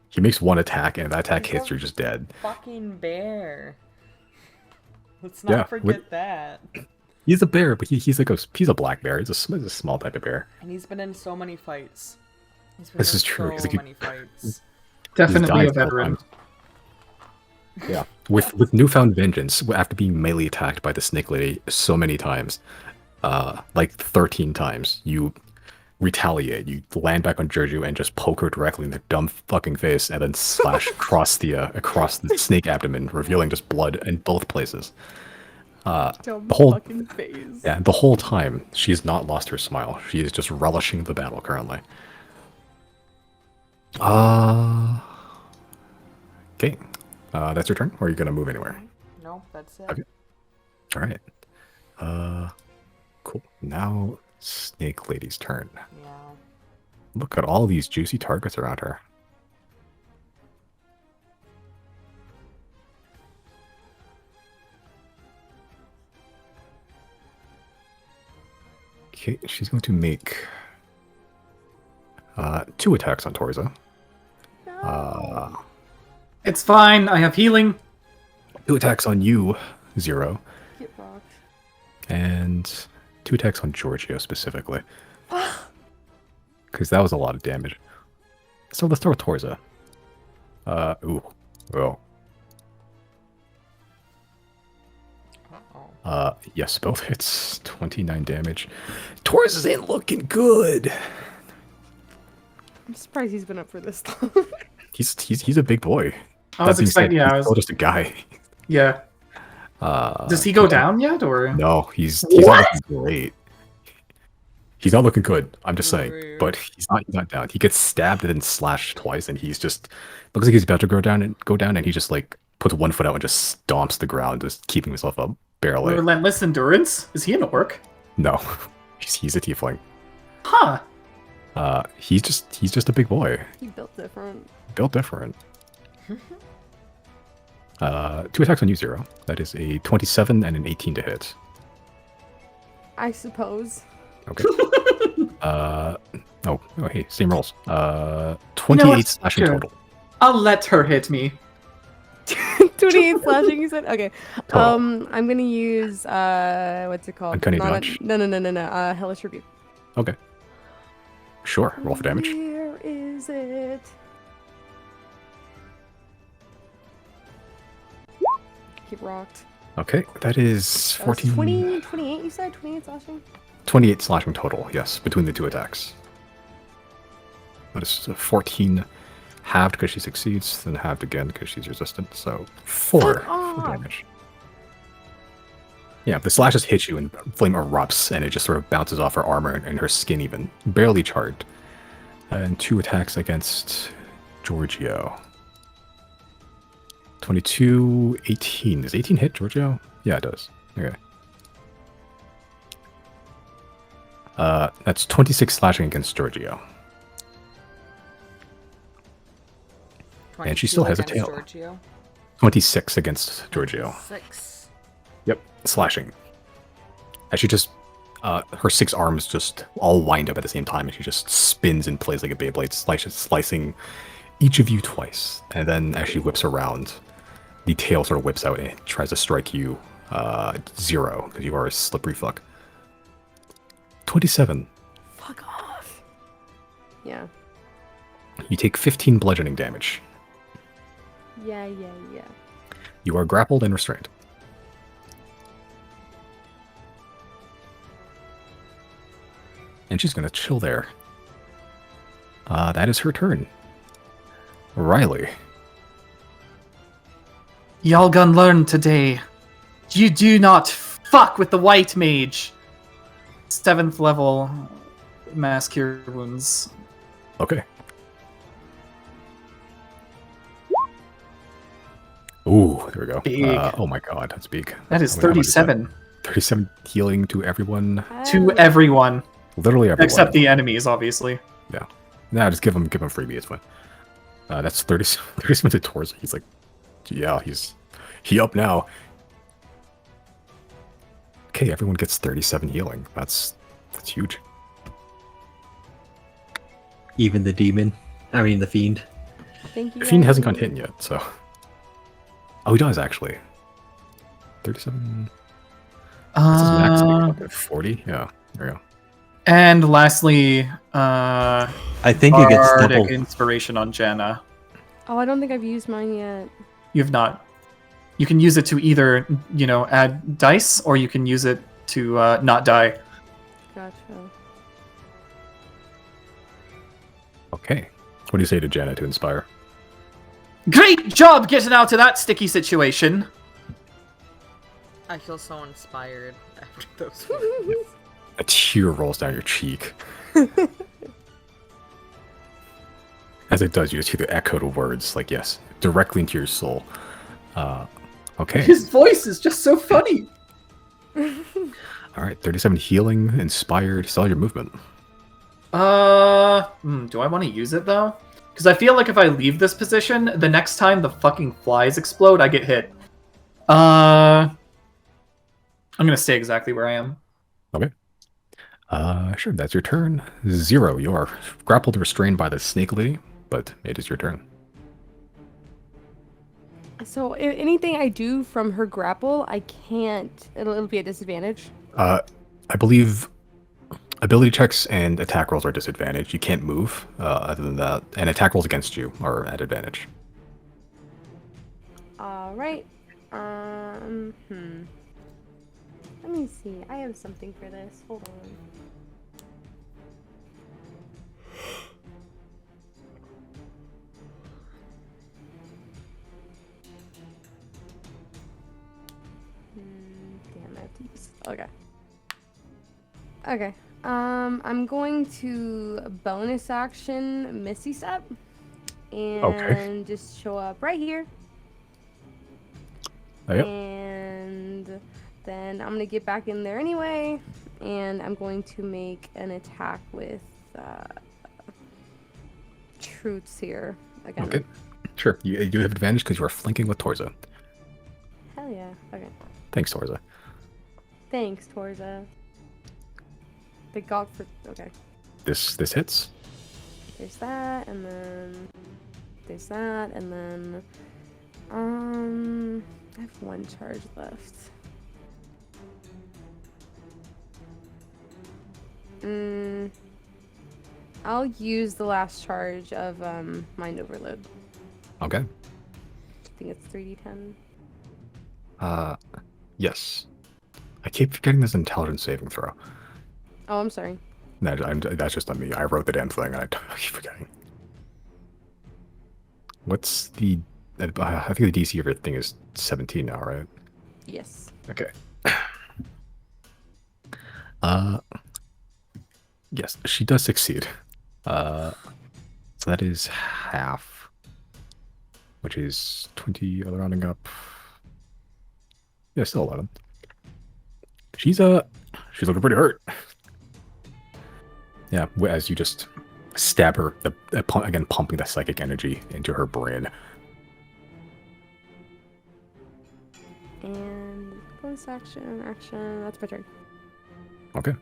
He makes one attack, and if that attack He's hits, a you're just dead. Fucking bear. Let's not Yeah, forget that. He's a bear, but he's a black bear. He's a small type of bear. And he's been in so many fights. He's been This in is true, 'cause So he- many fights. Definitely died a several veteran. times. Yeah, with newfound vengeance, after being melee attacked by the snake lady so many times, like 13 times, you retaliate. You land back on Giorgio and just poke her directly in the dumb fucking face, and then slash across the snake abdomen, revealing just blood in both places. Dumb The whole- fucking face. Yeah, the whole time she has not lost her smile. She is just relishing the battle currently. Okay. That's your turn, or are you gonna move anywhere? No, that's it. Okay. All right. Cool. Now Snake Lady's turn. Yeah. Look at all these juicy targets around her. Okay, she's going to make 2 attacks on Torza. It's fine. I have healing. 2 attacks on you, Zero, Get rocked. and 2 attacks on Giorgio specifically. Because that was a lot of damage. So let's throw Torza. Ooh. Oh. Uh-oh. Yes, both hits. 29 damage. Torza ain't looking good. I'm surprised he's been up for this long. He's a big boy. I was That being said, expecting. Yeah, I he's was. still just a guy. Yeah. Does he go down yet, or? No, he's What? not looking great. He's not looking good. I'm just saying, Rude. but he's not down. He gets stabbed and then slashed twice, and he's just looks like he's about to go down, and he just like puts one foot out and just stomps the ground, just keeping himself up barely. Relentless endurance? Is he an orc? No, he's a tiefling. Huh. He's just a big boy, He built different. built different. 2 attacks on you, 0. That is a 27 and an 18 to hit. I suppose. Okay. Oh, hey, same rolls. 28 what? slashing Sure. total. I'll let her hit me. 28 slashing, you said? Okay. Total. I'm gonna use what's it called? Uncanny dodge. No. Hellish Rebuke. Okay. Sure. Roll for damage. Where is it? Keep rocked. Okay, that is That was 14. 28, you said? 28 slashing? 28 slashing total, yes, between the 2 attacks. That is 14 halved because she succeeds, then halved again because she's resistant, so 4 off. damage. Yeah, the slashes hit you and flame erupts, and it just sort of bounces off her armor and her skin even, barely charred. And 2 attacks against Giorgio. 22, 18. Does 18 hit Giorgio? Yeah, it does. Okay. That's 26 slashing against Giorgio. And she still has a 22 tail. against Giorgio. 26 against Giorgio. 6. Yep, slashing. And she just, her 6 arms just all wind up at the same time, and she just spins and plays like a Beyblade, slicing each of you twice. And then as she whips around, the tail sort of whips out and it tries to strike you 0, because you are a slippery fuck. 27. Fuck off. Yeah. You take 15 bludgeoning damage. Yeah. You are grappled and restrained. And she's going to chill there. That is her turn. Riley. Y'all gonna learn today. You do not fuck with the white mage. 7th level mass cure wounds. Okay. Ooh, there we go. Big. Oh my god, that's big. That is How many is that? 37 37 healing to everyone. to everyone Literally everyone. except the enemies, obviously. Yeah. Nah, just give him freebie, it's fine. That's 37 to Torso. He's like, yeah, he up now. Okay, everyone gets 37 healing. That's huge. Even the demon. I mean, the fiend. Thank you. The Fiend hasn't gone Riley. hit yet, so. Oh, he does actually. 37. What's his max? Like, 40? Yeah, there you go. And lastly, I think it gets Bardic double. Inspiration on Janna. Oh, I don't think I've used mine yet. You've not. You can use it to either, add dice, or you can use it to not die. Gotcha. Okay. What do you say to Janet to inspire? Great job getting out of that sticky situation. I feel so inspired after those words. A tear rolls down your cheek. As it does, you just hear the echoed words, like, yes, directly into your soul. Okay. His voice is just so funny. All right, 37 healing, inspired, sell your movement. Do I want to use it though? Because I feel like if I leave this position, the next time the fucking flies explode, I get hit. I'm gonna stay exactly where I am. Okay. Sure, that's your turn. 0, you are grappled, restrained by the snake lady, but it is your turn. So anything I do from her grapple, I can't. It'll be a disadvantage. I believe ability checks and attack rolls are disadvantaged. You can't move, other than that, and attack rolls against you are at advantage. All right. Let me see. I have something for this. Hold on. Damn it. Okay. Okay. I'm going to bonus action Misty Step and just show up right here. Oh, yep. And then I'm gonna get back in there anyway, and I'm going to make an attack with Truths here again. Okay. Sure. You do have advantage because you are flanking with Torza. Hell yeah. Okay. Thanks, Torza. Thanks, Torza. The god for. Okay. This hits. There's that, and then there's that, and then I have one charge left. I'll use the last charge of Mind Overload. Okay. I think it's 3d10. Yes. I keep forgetting this intelligence saving throw. Oh, I'm sorry. No, that's just on me. I wrote the damn thing, and I keep forgetting. What's the... I think the DC of your thing is 17 now, right? Yes. Okay. Yes, she does succeed. So that is half, which is 20, rounding up. Yeah, still 11. She's looking pretty hurt. Yeah, as you just stab her, again pumping the psychic energy into her brain. And bonus action, that's my turn. Okay.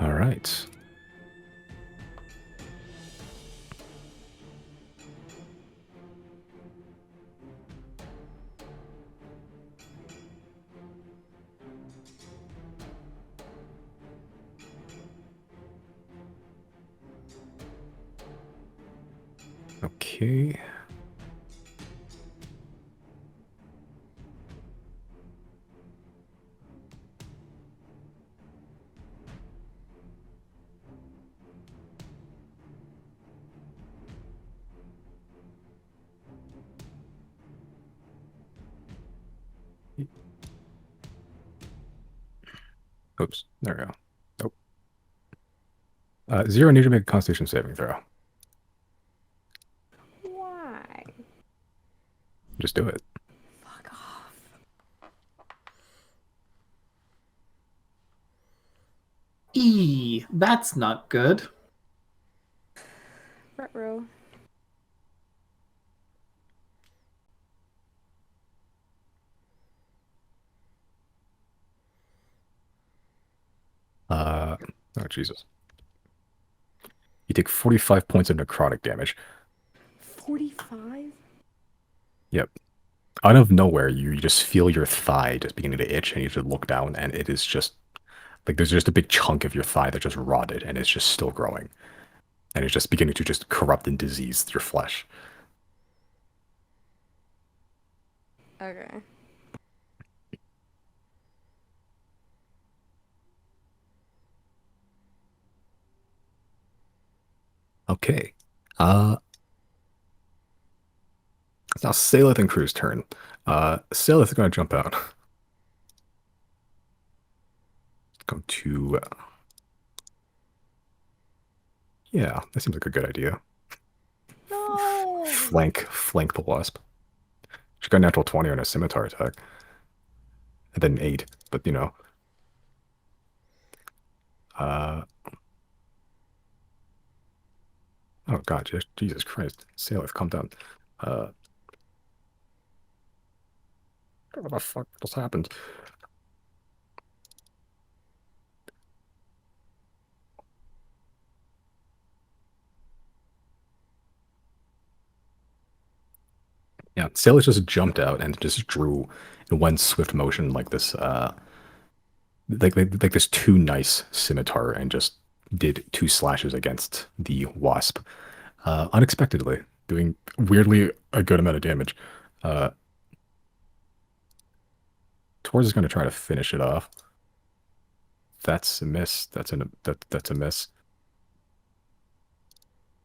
All right. Okay. Oops, there we go. Nope. Zero, need to make a Constitution saving throw. Why? Just do it. Fuck off. That's not good. Retro. Oh, Jesus. You take 45 points of necrotic damage. 45? Yep. Out of nowhere, you just feel your thigh just beginning to itch, and you just look down, and it is just like there's just a big chunk of your thigh that just rotted, and it's just still growing. And it's just beginning to just corrupt and disease your flesh. Okay. Okay. It's now Saleth and Crew's turn. Saleth is going to jump out. Go to... yeah, that seems like a good idea. No! Flank the wasp. She got a natural 20 on a scimitar attack. And then 8, but you know. Oh god, Jesus Christ. Saleth, calm down. What the fuck just happened? Yeah, Saleth just jumped out and just drew in one swift motion like this, like this too nice scimitar, and just did 2 slashes against the wasp, unexpectedly, doing weirdly a good amount of damage. Torz is going to try to finish it off. That's a miss. That's a miss.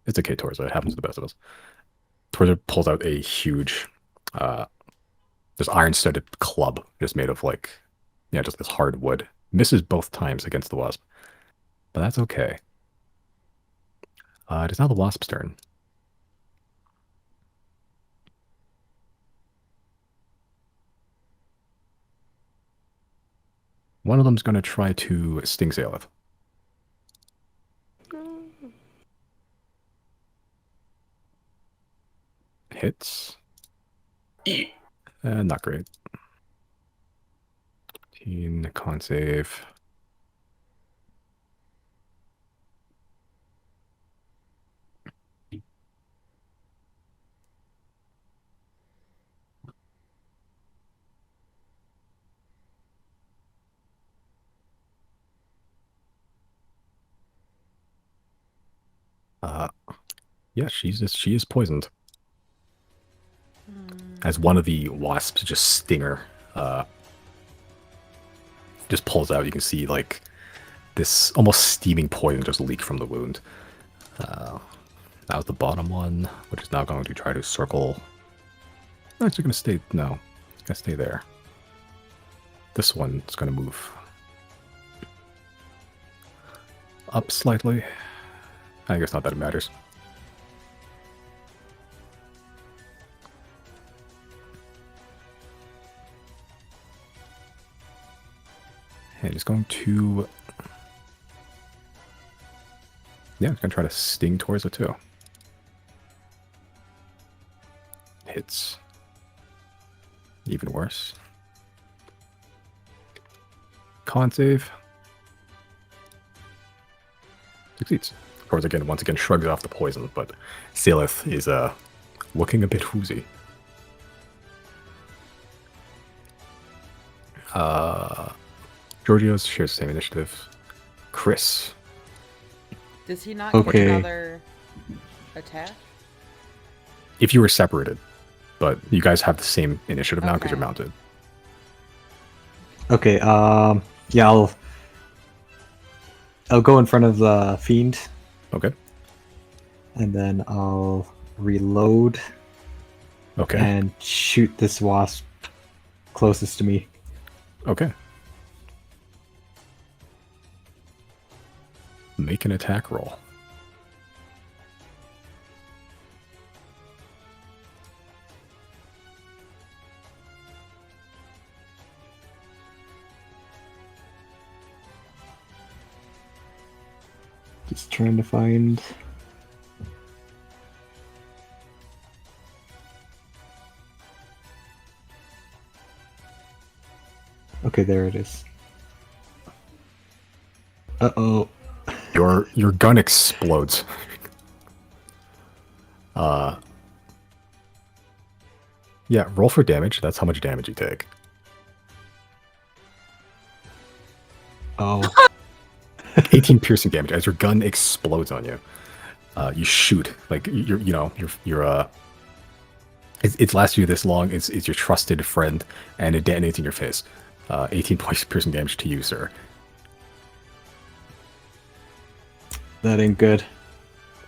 It's okay, Torza. It happens to the best of us. Torza pulls out a huge, this iron-studded club, just made of like, yeah, just this hard wood. Misses both times against the wasp, but that's okay. It is now the wasp's turn. One of them's going to try to sting Saleth. No. Hits. Not great. 15 con save. Yeah, she is poisoned. As one of the wasps just sting her, just pulls out. You can see like this almost steaming poison just leak from the wound. That was the bottom one, which is now going to try to circle. No, it's going to stay. No, it's going to stay there. This one is going to move up slightly. I guess not that it matters. And it's going to... Yeah, it's going to try to sting towards it too. Hits. Even worse. Con save. Succeeds. Of course, again, once again, shrugs off the poison, but Saleth is looking a bit woozy. Giorgio's shares the same initiative. Chris. Does he not Okay. get another attack? If you were separated, but you guys have the same initiative now because Okay. you're mounted. Okay. Yeah, I'll go in front of the fiend, Okay. and then I'll reload Okay. and shoot this wasp closest to me. Okay. Make an attack roll. Just trying to find. Okay, there it is. Uh-oh. Your gun explodes. Yeah, roll for damage. That's how much damage you take. Oh. 18 piercing damage as your gun explodes on you. You shoot like it's lasted you this long. It's your trusted friend, and it detonates in your face. 18 points piercing damage to you, sir. That ain't good.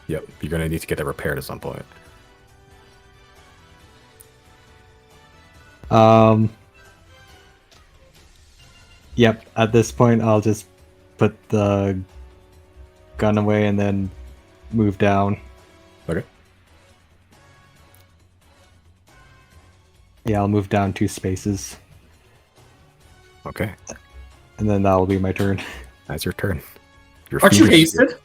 Yep, you're gonna need to get that repaired at some point. Yep, at this point I'll just put the gun away and then move down. Okay. Yeah, I'll move down 2 spaces, Okay. and then that'll be my turn. That's your turn. Your Aren't you fingers- hasted?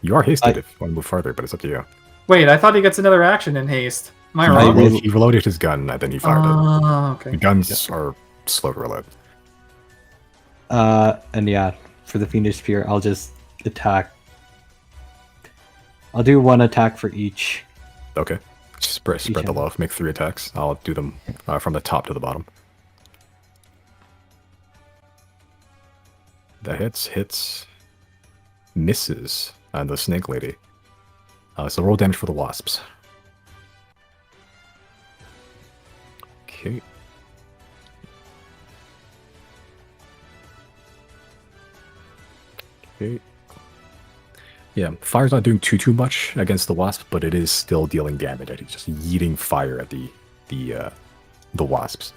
You are hasted I- if you want to move further, but it's up to you. Wait, I thought he gets another action in haste. Am I He, wrong? reloaded, he reloaded his gun and then he fired it. Oh, okay. The guns are slow to reload. And yeah, for the Fiendish Spear, I'll just attack. I'll do 1 attack for each. Okay. Spread the hand. love. Make 3 attacks. I'll do them from the top to the bottom. That hits, misses on the snake lady. So roll damage for the wasps. Okay. Okay. Yeah, fire's not doing too much against the wasp, but it is still dealing damage. It's just yeeting fire at the wasps.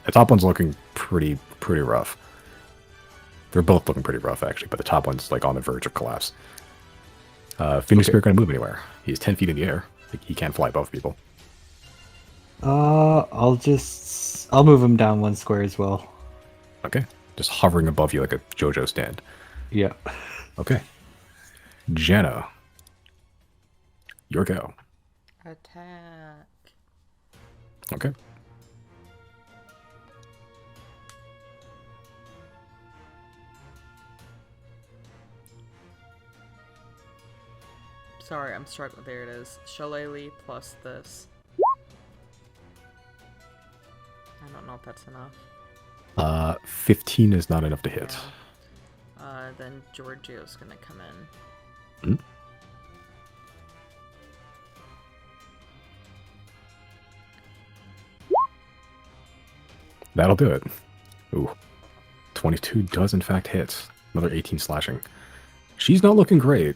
The top one's looking pretty rough. They're both looking pretty rough actually, but the top one's like on the verge of collapse. Phoenix Spirit gonna move anywhere. He's 10 feet in the air. He can't fly above people. I'll move him down 1 square as well. Okay. just hovering above you like a JoJo stand. Yeah. Okay. Jenna. Your go. Attack. Okay. Sorry, I'm struggling. There it is. Shillelagh plus this. I don't know if that's enough. 15 is not enough to hit. Yeah. Then Giorgio's gonna come in. Hmm? That'll do it. Ooh. 22 does in fact hit. Another 18 slashing. She's not looking great.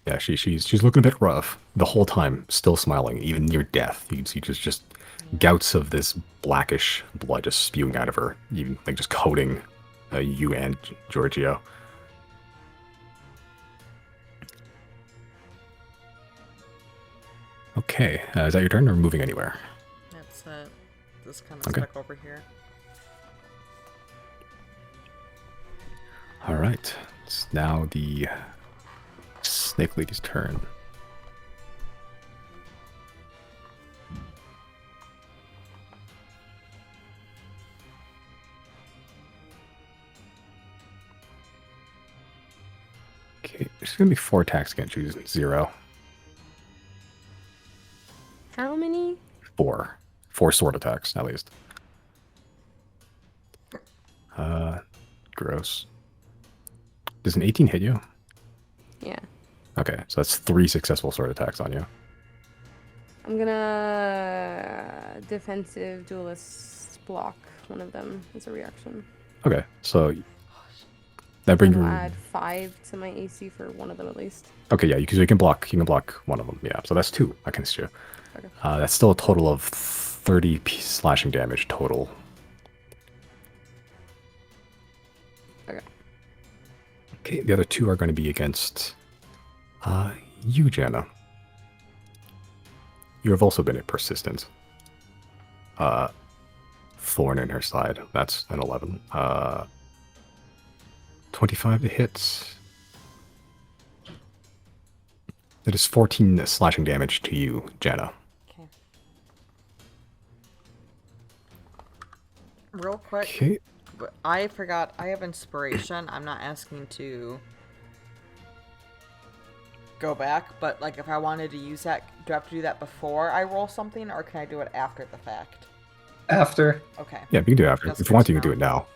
Yeah, she's looking a bit rough the whole time, still smiling, even near death. You can see just gouts of this blackish blood just spewing out of her, even like just coating you and Giorgio. Okay, is that your turn or moving anywhere? That's it. Just kind of Okay. stuck over here. All right, it's now the Snake Lady's turn. Okay, there's gonna be 4 attacks against you, 0. How many? 4. 4 sword attacks, at least. Gross. Does an 18 hit you? Yeah. Okay, so that's 3 successful sword attacks on you. I'm gonna defensive duelist block one of them as a reaction. Okay, so that brings I'll you. add 5 to my AC for one of them at least. Okay, yeah, you can block one of them. Yeah, so that's 2 against you. Okay. That's still a total of 30 slashing damage total. Okay. Okay, the other 2 are going to be against you, Jenna. You have also been persistent. Thorn in her side. That's an 11. 25 to hit. That is 14 slashing damage to you, Jenna. Okay. Real quick, Okay. I forgot. I have inspiration. I'm not asking to go back, but like if I wanted to use that, do I have to do that before I roll something, or can I do it after the fact? After. Okay. Yeah, you can do it after. That's If you want to, good you to can do it now.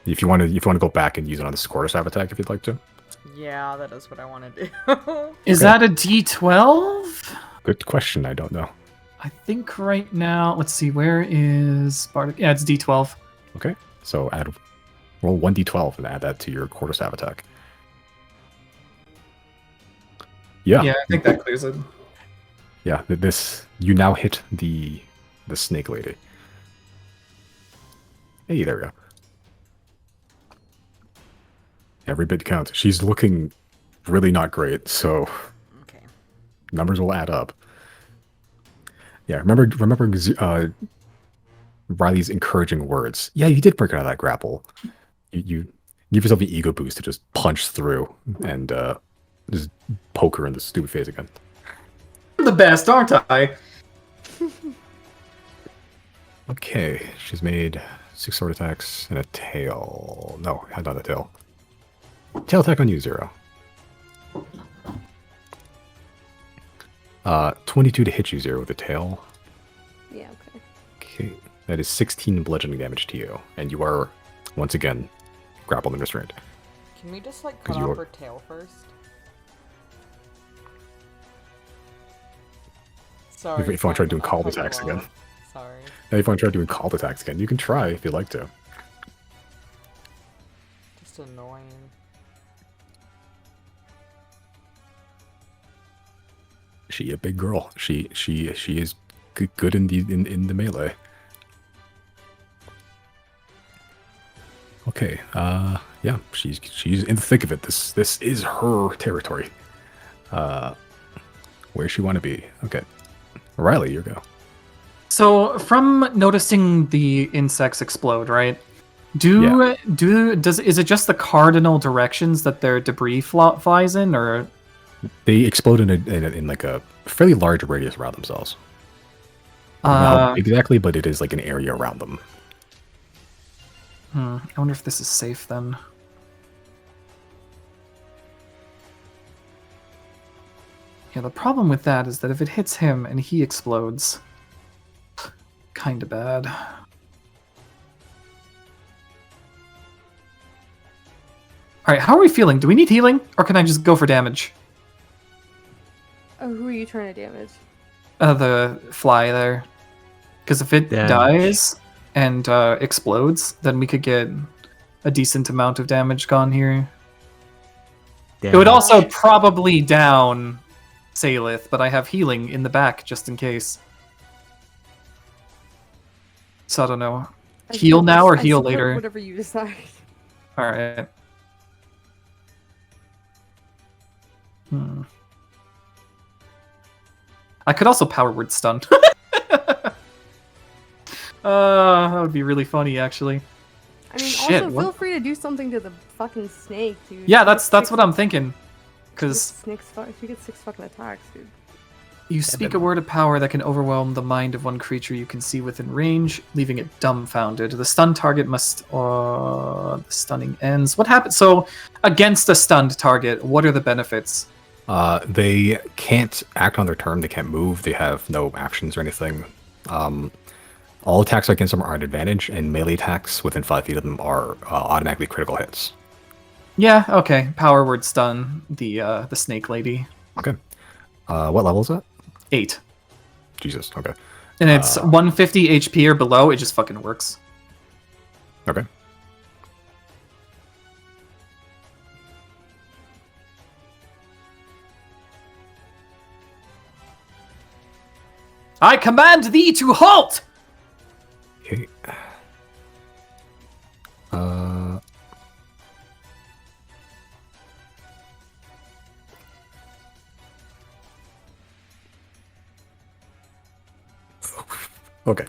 If you want to go back and use it on this quarterstaff attack, if you'd like to. Yeah, that is what I want to do. Is Okay. that a D12? Good question. I don't know. I think right now, let's see, where is Bardic? Yeah, it's D12. Okay, so roll 1d12 and add that to your quarterstaff attack. Yeah, Yeah, I think that clears it. yeah. You now hit the snake lady. Hey, there we go. Every bit counts. She's looking really not great, so Okay. numbers will add up. Yeah, remember Riley's encouraging words. Yeah, you did break out of that grapple. You give yourself the ego boost to just punch through and just poke her in the stupid face again. I'm the best, aren't I? Okay, she's made 6 sword attacks and a tail. No, not a tail. Tail attack on you, 0. 22 to hit you, 0 with a tail. Yeah, okay. Okay, that is 16 bludgeoning damage to you, and you are once again grappled and restrained. Can we just like 'Cause cut you off are- her tail first? Sorry. If you want to try doing Simon, call I'll cut you attacks again. off. Sorry. Now, if you want to try doing call attacks again, you can try if you'd like to. Just annoying. She a big girl. She is good in the melee. Okay. Yeah. She's in the thick of it. This is her territory. Where she want to be? Okay, Riley, you go. So from noticing the insects explode, right? Is it just the cardinal directions that their debris flies in, or They explode in like a fairly large radius around themselves. I don't know how big exactly, but it is like an area around them. I wonder if this is safe then. Yeah, the problem with that is that if it hits him and he explodes, kinda bad. Alright, how are we feeling? Do we need healing? Or can I just go for damage? Oh, who are you trying to damage? The fly there. Because if it Damage. dies and explodes, then we could get a decent amount of damage gone here. It would also probably down Salith, but I have healing in the back just in case. So I don't know. Heal now or heal later? Whatever you decide. Alright. I could also power word stun. That would be really funny, actually. I mean, Shit, also what? feel free to do something to the fucking snake, dude. Yeah, that's what I'm thinking. Because She gets 6 fucking attacks, dude. you speak a word of power that can overwhelm the mind of one creature you can see within range, leaving it dumbfounded. The stunned target must... the stunning ends. What happens? So, against a stunned target, what are the benefits? They can't act on their turn. They can't move. They have no actions or anything. All attacks against them are at advantage, and melee attacks within 5 feet of them are automatically critical hits. Yeah, okay. Power word stun, the snake lady. Okay. What level is that? 8. Jesus. Okay. And it's 150 HP or below, it just fucking works. Okay. I command thee to halt! Okay. Okay.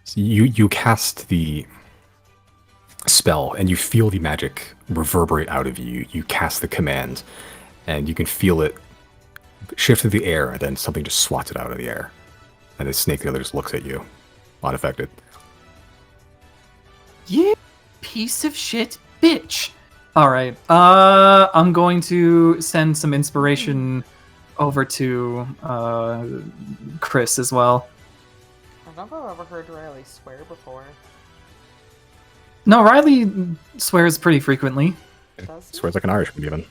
So you cast the spell, and you feel the magic reverberate out of you. You cast the command, and you can feel it shift through the air, and then something just swats it out of the air. And the snake the other just looks at you, unaffected. You piece of shit bitch. Alright, I'm going to send some inspiration over to Chris as well. I've never ever heard Riley swear before. No, Riley swears pretty frequently. Does he? Swears like an Irishman, even.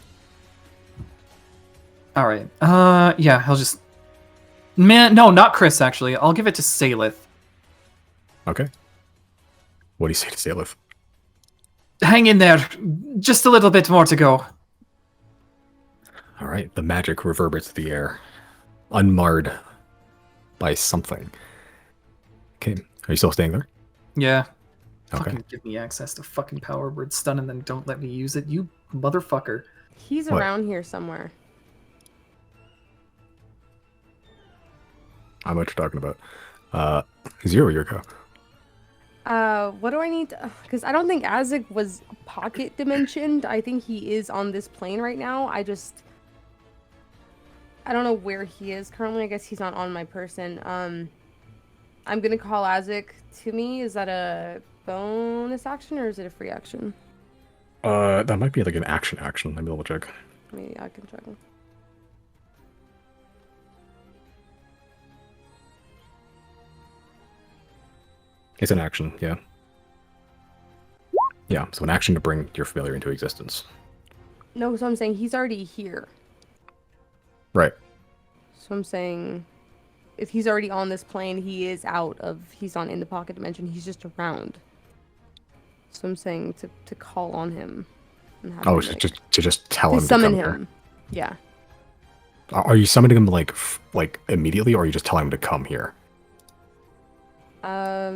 Alright, yeah, he'll just... Man, no, not Chris, actually. I'll give it to Salith. Okay. What do you say to Salith? Hang in there. Just a little bit more to go. All right, the magic reverberates the air, unmarred by something. Okay, are you still staying there? Yeah. Okay. Fucking give me access to fucking power word stun and then don't let me use it, you motherfucker. He's What? around here somewhere. I know what you're talking about. Zero, your go. What do I need to... Because I don't think Azek was pocket dimensioned. I think he is on this plane right now. I don't know where he is currently. I guess he's not on my person. I'm gonna call Azek to me. Is that a bonus action or is it a free action? That might be like an action. Let me double check. Maybe I can check. It's an action, yeah. Yeah, so an action to bring your familiar into existence. No, so I'm saying he's already here. Right. So I'm saying if he's already on this plane, he's on in the pocket dimension. He's just around. So I'm saying to call on him. And have him, like, to just tell to him to summon come him. Yeah. Here. Are you summoning him like immediately, or are you just telling him to come here? I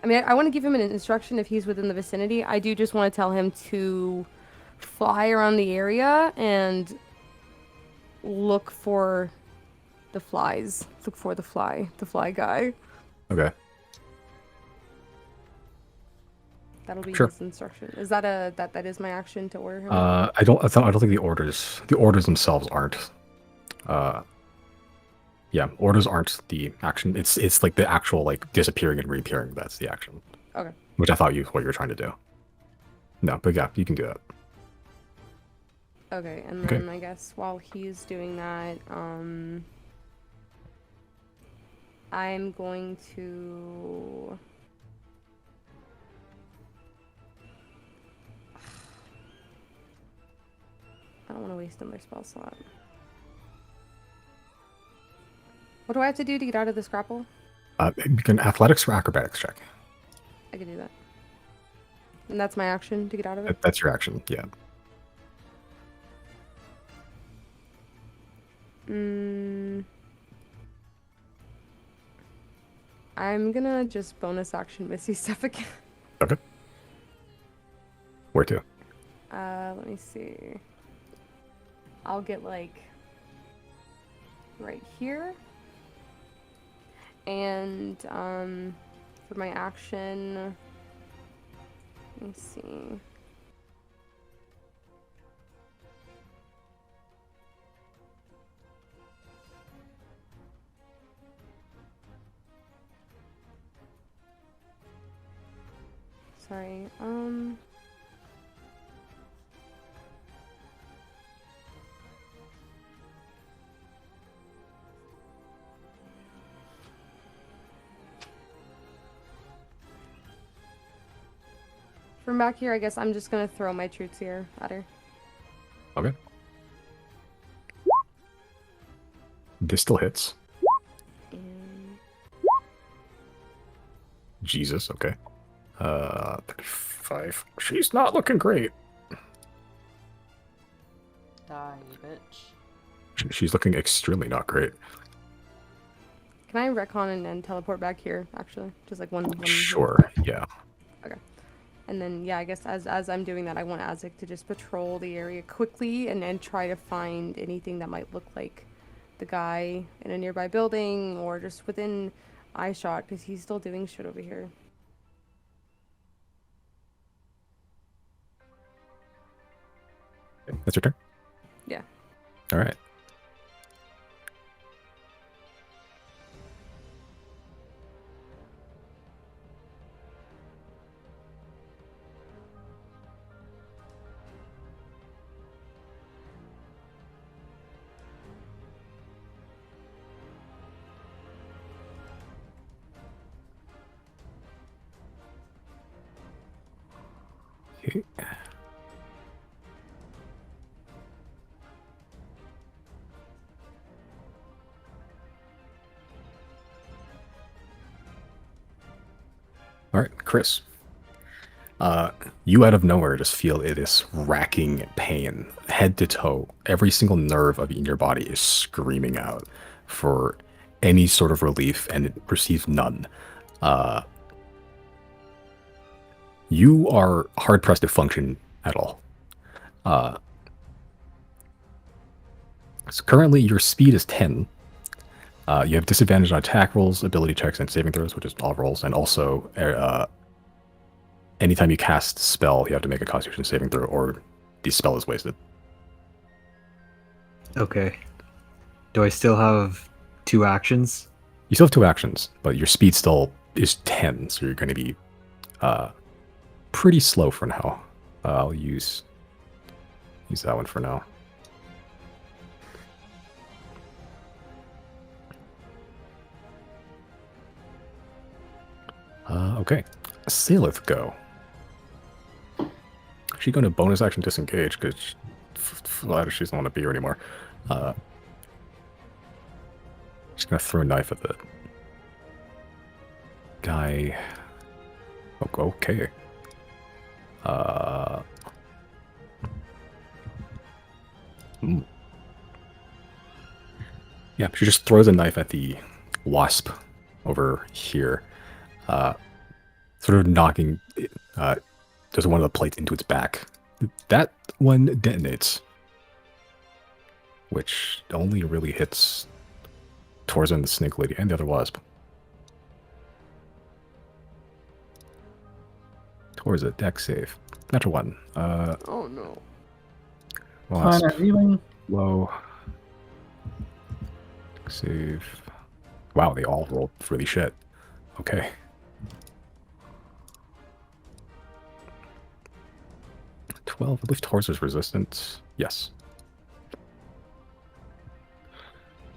mean, I want to give him an instruction if he's within the vicinity. I do just want to tell him to fly around the area and look for the flies. Look for the fly guy. Okay. That'll be Sure. his instruction. Is that that is my action to order him? I don't think the orders themselves aren't. Yeah, orders aren't the action. It's like the actual like disappearing and reappearing. That's the action. Okay. Which I thought what you were trying to do. No, but yeah, you can do that. Okay, and Okay. then I guess while he's doing that, I'm going to. I don't want to waste another spell slot. What do I have to do to get out of this grapple? You can athletics or acrobatics check. I can do that. And that's my action to get out of it? That's your action. Yeah. I'm gonna just bonus action Misty Step again. Okay. Where to? Let me see. I'll get like right here. And for my action, let me see. Sorry. From back here, I guess I'm just gonna throw my truths here at her. Okay. This still hits. And Jesus. Okay. 35. She's not looking great. Die, bitch. She's looking extremely not great. can I retcon and teleport back here? Actually, just like one. Sure. Yeah. And then, yeah, I guess as I'm doing that, I want Azek to just patrol the area quickly and then try to find anything that might look like the guy in a nearby building or just within eyeshot, because he's still doing shit over here. That's your turn? Yeah. All right. Okay. All right, Chris. You out of nowhere just feel this racking pain, head to toe. Every single nerve in your body is screaming out for any sort of relief, and it receives none. You are hard pressed to function at all. So currently, your speed is 10. You have disadvantage on attack rolls, ability checks, and saving throws, which is all rolls, and also anytime you cast spell, you have to make a Constitution saving throw, or the spell is wasted. Okay. Do I still have 2 actions? You still have 2 actions, but your speed still is 10, so you're going to be pretty slow for now. I'll use that one for now. Okay. Salith, go. She's going to bonus action disengage because she doesn't want to be here anymore. She's going to throw a knife at the guy. Okay. Yeah, she just throws a knife at the wasp over here. Sort of knocking just one of the plates into its back. That one detonates, which only really hits Torza and the Snake Lady and the other Wasp. Torza, deck save. Natural one. Oh no. Wasp, Fine, healing. low. Deck save. Wow, they all rolled really shit. Okay. I believe Torza's resistant. Yes.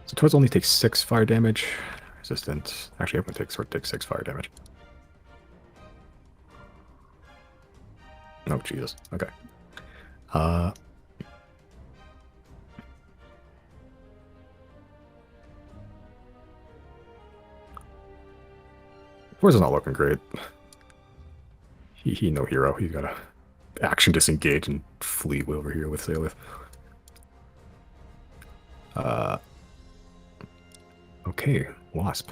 So Torza only takes 6 fire damage. Resistant. Actually, everyone takes 6 fire damage. Oh, Jesus. Okay. Torza's not looking great. He no hero. He's got to action disengage and flee over here with Salith. Okay, Wasp.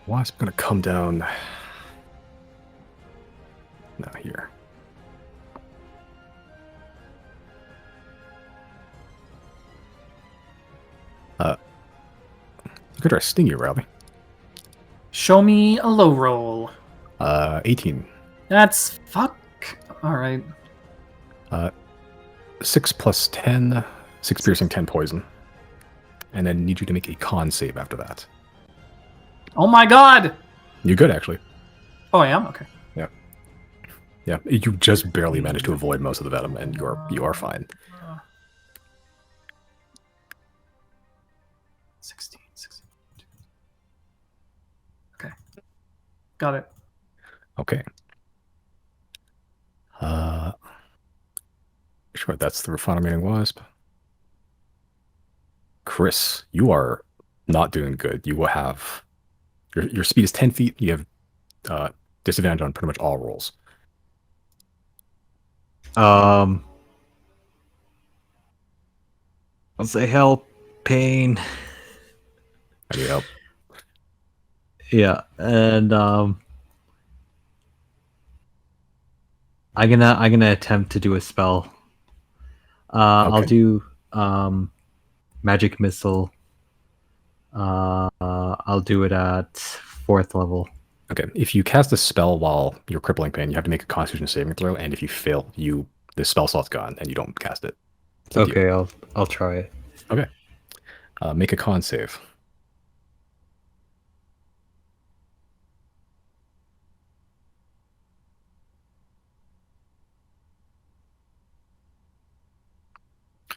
Wasp gonna come down. Now here. You could try sting you, Rowley. Show me a low roll. 18. That's fuck. All right. 6 plus 10. 6 piercing, 10 poison. And then need you to make a con save after that. Oh my god. You good, actually. Oh, I am? Okay. Yeah, you just barely managed to avoid most of the venom, and you are fine. 16. Okay. Got it. Okay. Sure, that's the Refining Wasp. Chris, you are not doing good. You will have your speed is 10 feet. You have disadvantage on pretty much all rolls. I'll say help, pain. I need help. Yeah, and I'm gonna attempt to do a spell. I'll Okay. do magic missile. I'll do it at 4th level. Okay, if you cast a spell while you're crippling pain, you have to make a Constitution saving throw, and if you fail, the spell slot's gone, and you don't cast it. It's up to you. Okay, I'll try it. Okay. Make a con save.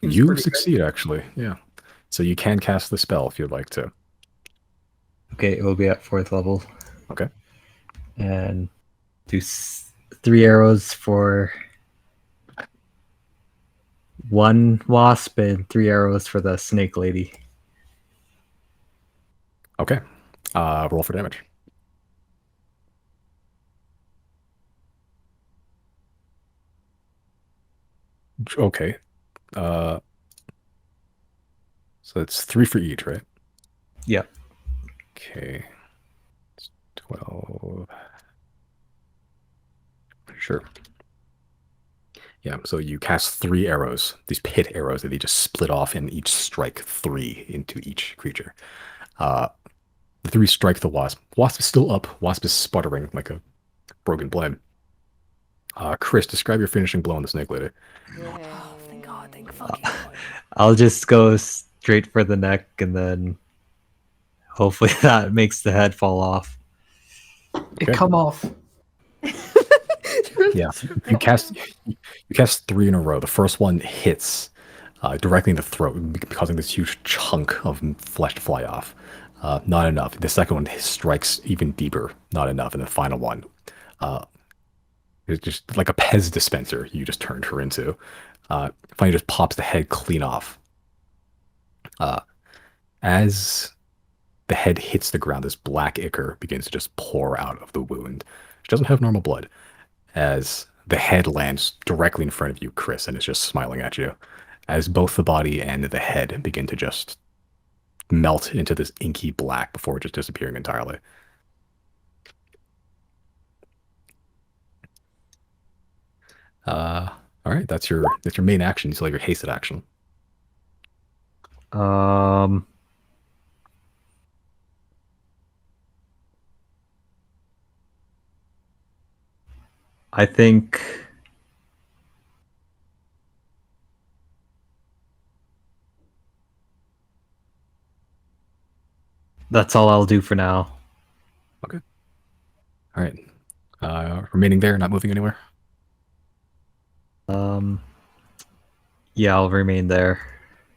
Seems You pretty good. succeed, actually. Yeah. So you can cast the spell if you'd like to. Okay, it will be at 4th level. Okay. And do 3 arrows for 1 wasp and 3 arrows for the snake lady. Okay. Roll for damage. Okay. So it's 3 for each, right? Yeah. Okay. It's 12. Sure. Yeah, so you cast 3 arrows, these pit arrows that they just split off and each strike 3 into each creature. The 3 strike the wasp. Wasp is still up. Wasp is sputtering like a broken blade. Chris, describe your finishing blow on the snake lady. Oh, thank God, thank fucking God. I'll just go straight for the neck and then hopefully that makes the head fall off. It Okay. come off. Yeah, you cast 3 in a row. The first one hits directly in the throat, causing this huge chunk of flesh to fly off. Not enough. The second one strikes even deeper. Not enough. And the final one, it's just like a Pez dispenser. You just turned her into. Finally, just pops the head clean off. As the head hits the ground, this black ichor begins to just pour out of the wound. It doesn't have normal blood. As the head lands directly in front of you, Chris, and is just smiling at you. As both the body and the head begin to just melt into this inky black before just disappearing entirely. All right, that's your main action. You still have your hasted action. I think that's all I'll do for now. Okay. All right. Remaining there, not moving anywhere. Yeah, I'll remain there.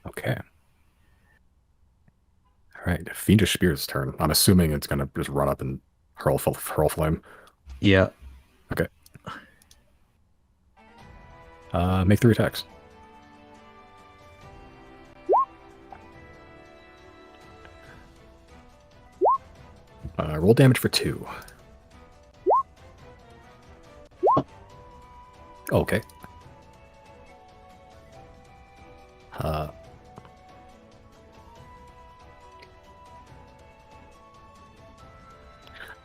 Okay. All right. Fiendish Spirit's turn. I'm assuming it's gonna just run up and hurl flame. Yeah. Okay. Make 3 attacks. Roll damage for 2. Okay.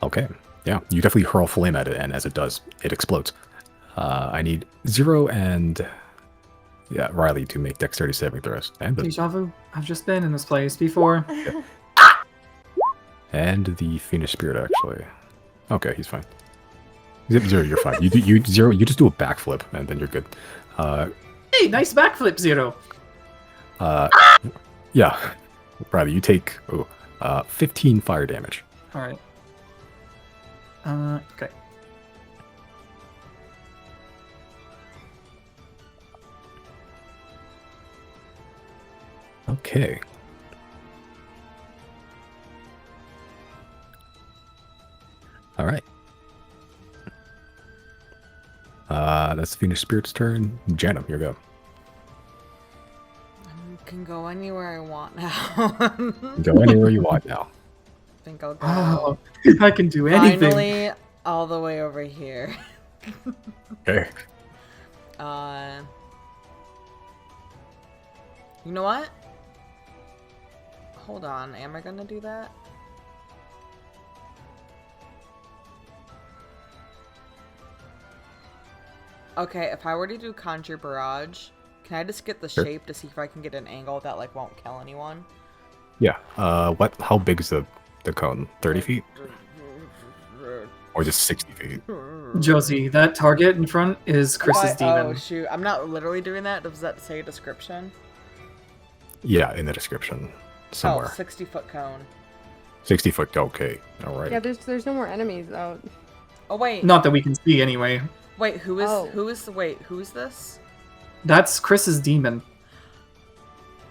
Okay. Yeah, you definitely hurl flame at it, and as it does, it explodes. I need 0 and Riley to make dexterity saving throws. And Deja vu. I've just been in this place before. and the Fiendish Spirit, actually. Okay, he's fine. 0, you're fine. You 0. You just do a backflip, and then you're good. Hey, nice backflip, 0. Yeah, Riley, you take 15 fire damage. All right. Okay. Okay. All right. That's the Fiendish Spirit's turn. Jana, your go. I can go anywhere I want now. Go anywhere you want now. I think I'll go Oh, I can do anything. finally all the way over here. Okay. You know what? Hold on, am I gonna do that? Okay, if I were to do Conjure Barrage, can I just get the Sure. shape to see if I can get an angle that like won't kill anyone? Yeah. What? How big is the cone? 30 feet? Or just 60 feet? Josie, that target in front is Chris's Oh demon. shoot, I'm not literally doing that. Does that say a description? Yeah, in the description. Somewhere. Oh, 60-foot cone. 60 foot. Okay. All right. Yeah, there's no more enemies out. Oh wait, Not that we can see anyway. wait, Oh. who's this? That's Chris's demon.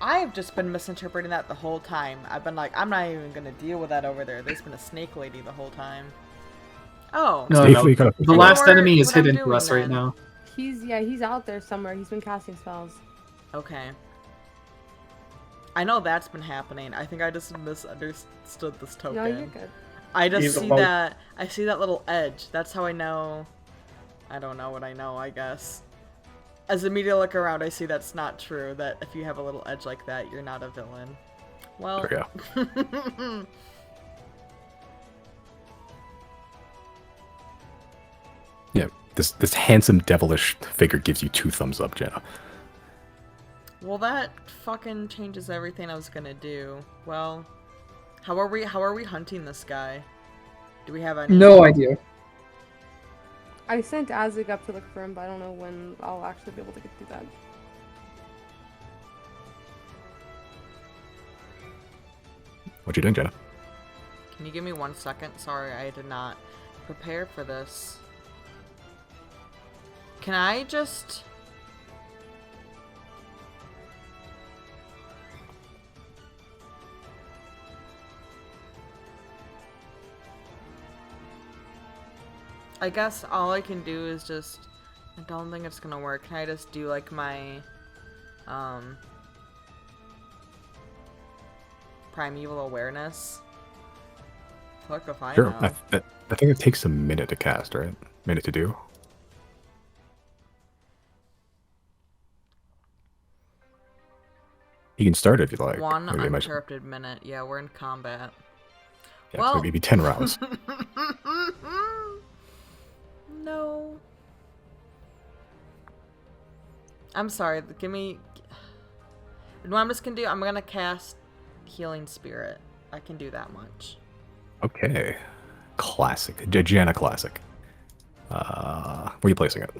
I've just been misinterpreting that the whole time. I've been like, I'm not even gonna deal with that over there. There's been a snake lady the whole time. Oh. No, Steve, no. you gotta- The last Or enemy is what I'm hidden to doing us right then. now. He's out there somewhere. He's been casting spells. Okay. I know that's been happening. I think I just misunderstood this token. No, you're good. I just He's see about- that. I see that little edge. That's how I know. I don't know what I know, I guess. As a media look around, I see that's not true. That if you have a little edge like that, you're not a villain. Well. There we go. Yeah. This handsome devilish figure gives you 2 thumbs up, Jenna. Well, that fucking changes everything I was gonna do. Well, how are we hunting this guy? Do we have any? No idea. I sent Azig up to look for him, but I don't know when I'll actually be able to get through that. What you doing, Jenna? Can you give me 1 second? Sorry, I did not prepare for this. Can I just... I guess all I can do is just... I don't think it's gonna work. Can I just do like my... Primeval awareness? Fuck if I Sure. know. I think it takes a minute to cast, right? Minute to do. You can start if you like. One Maybe I might- uninterrupted minute. Yeah, we're in combat. yeah, Well, so maybe 10 rounds. No. I'm sorry. Give me. You know what I'm just gonna do? I'm gonna cast Healing Spirit. I can do that much. Okay. Classic. Gianna classic. Where are you placing it?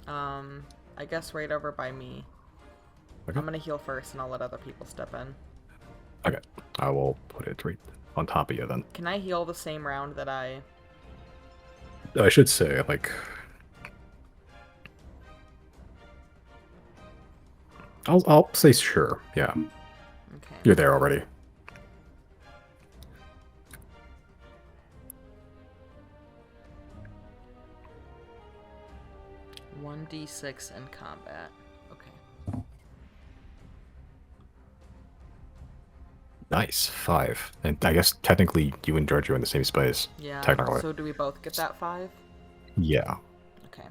I guess right over by me. Okay. I'm gonna heal first, and I'll let other people step in. Okay. I will put it right on top of you then. Can I heal the same round that I? I should say, like... I'll say sure. Yeah. Okay. You're there already. One d6 in combat. Okay. Nice. 5. And I guess technically you and George are in the same space. Yeah. Technically. So do we both get that 5? Yeah. Okay.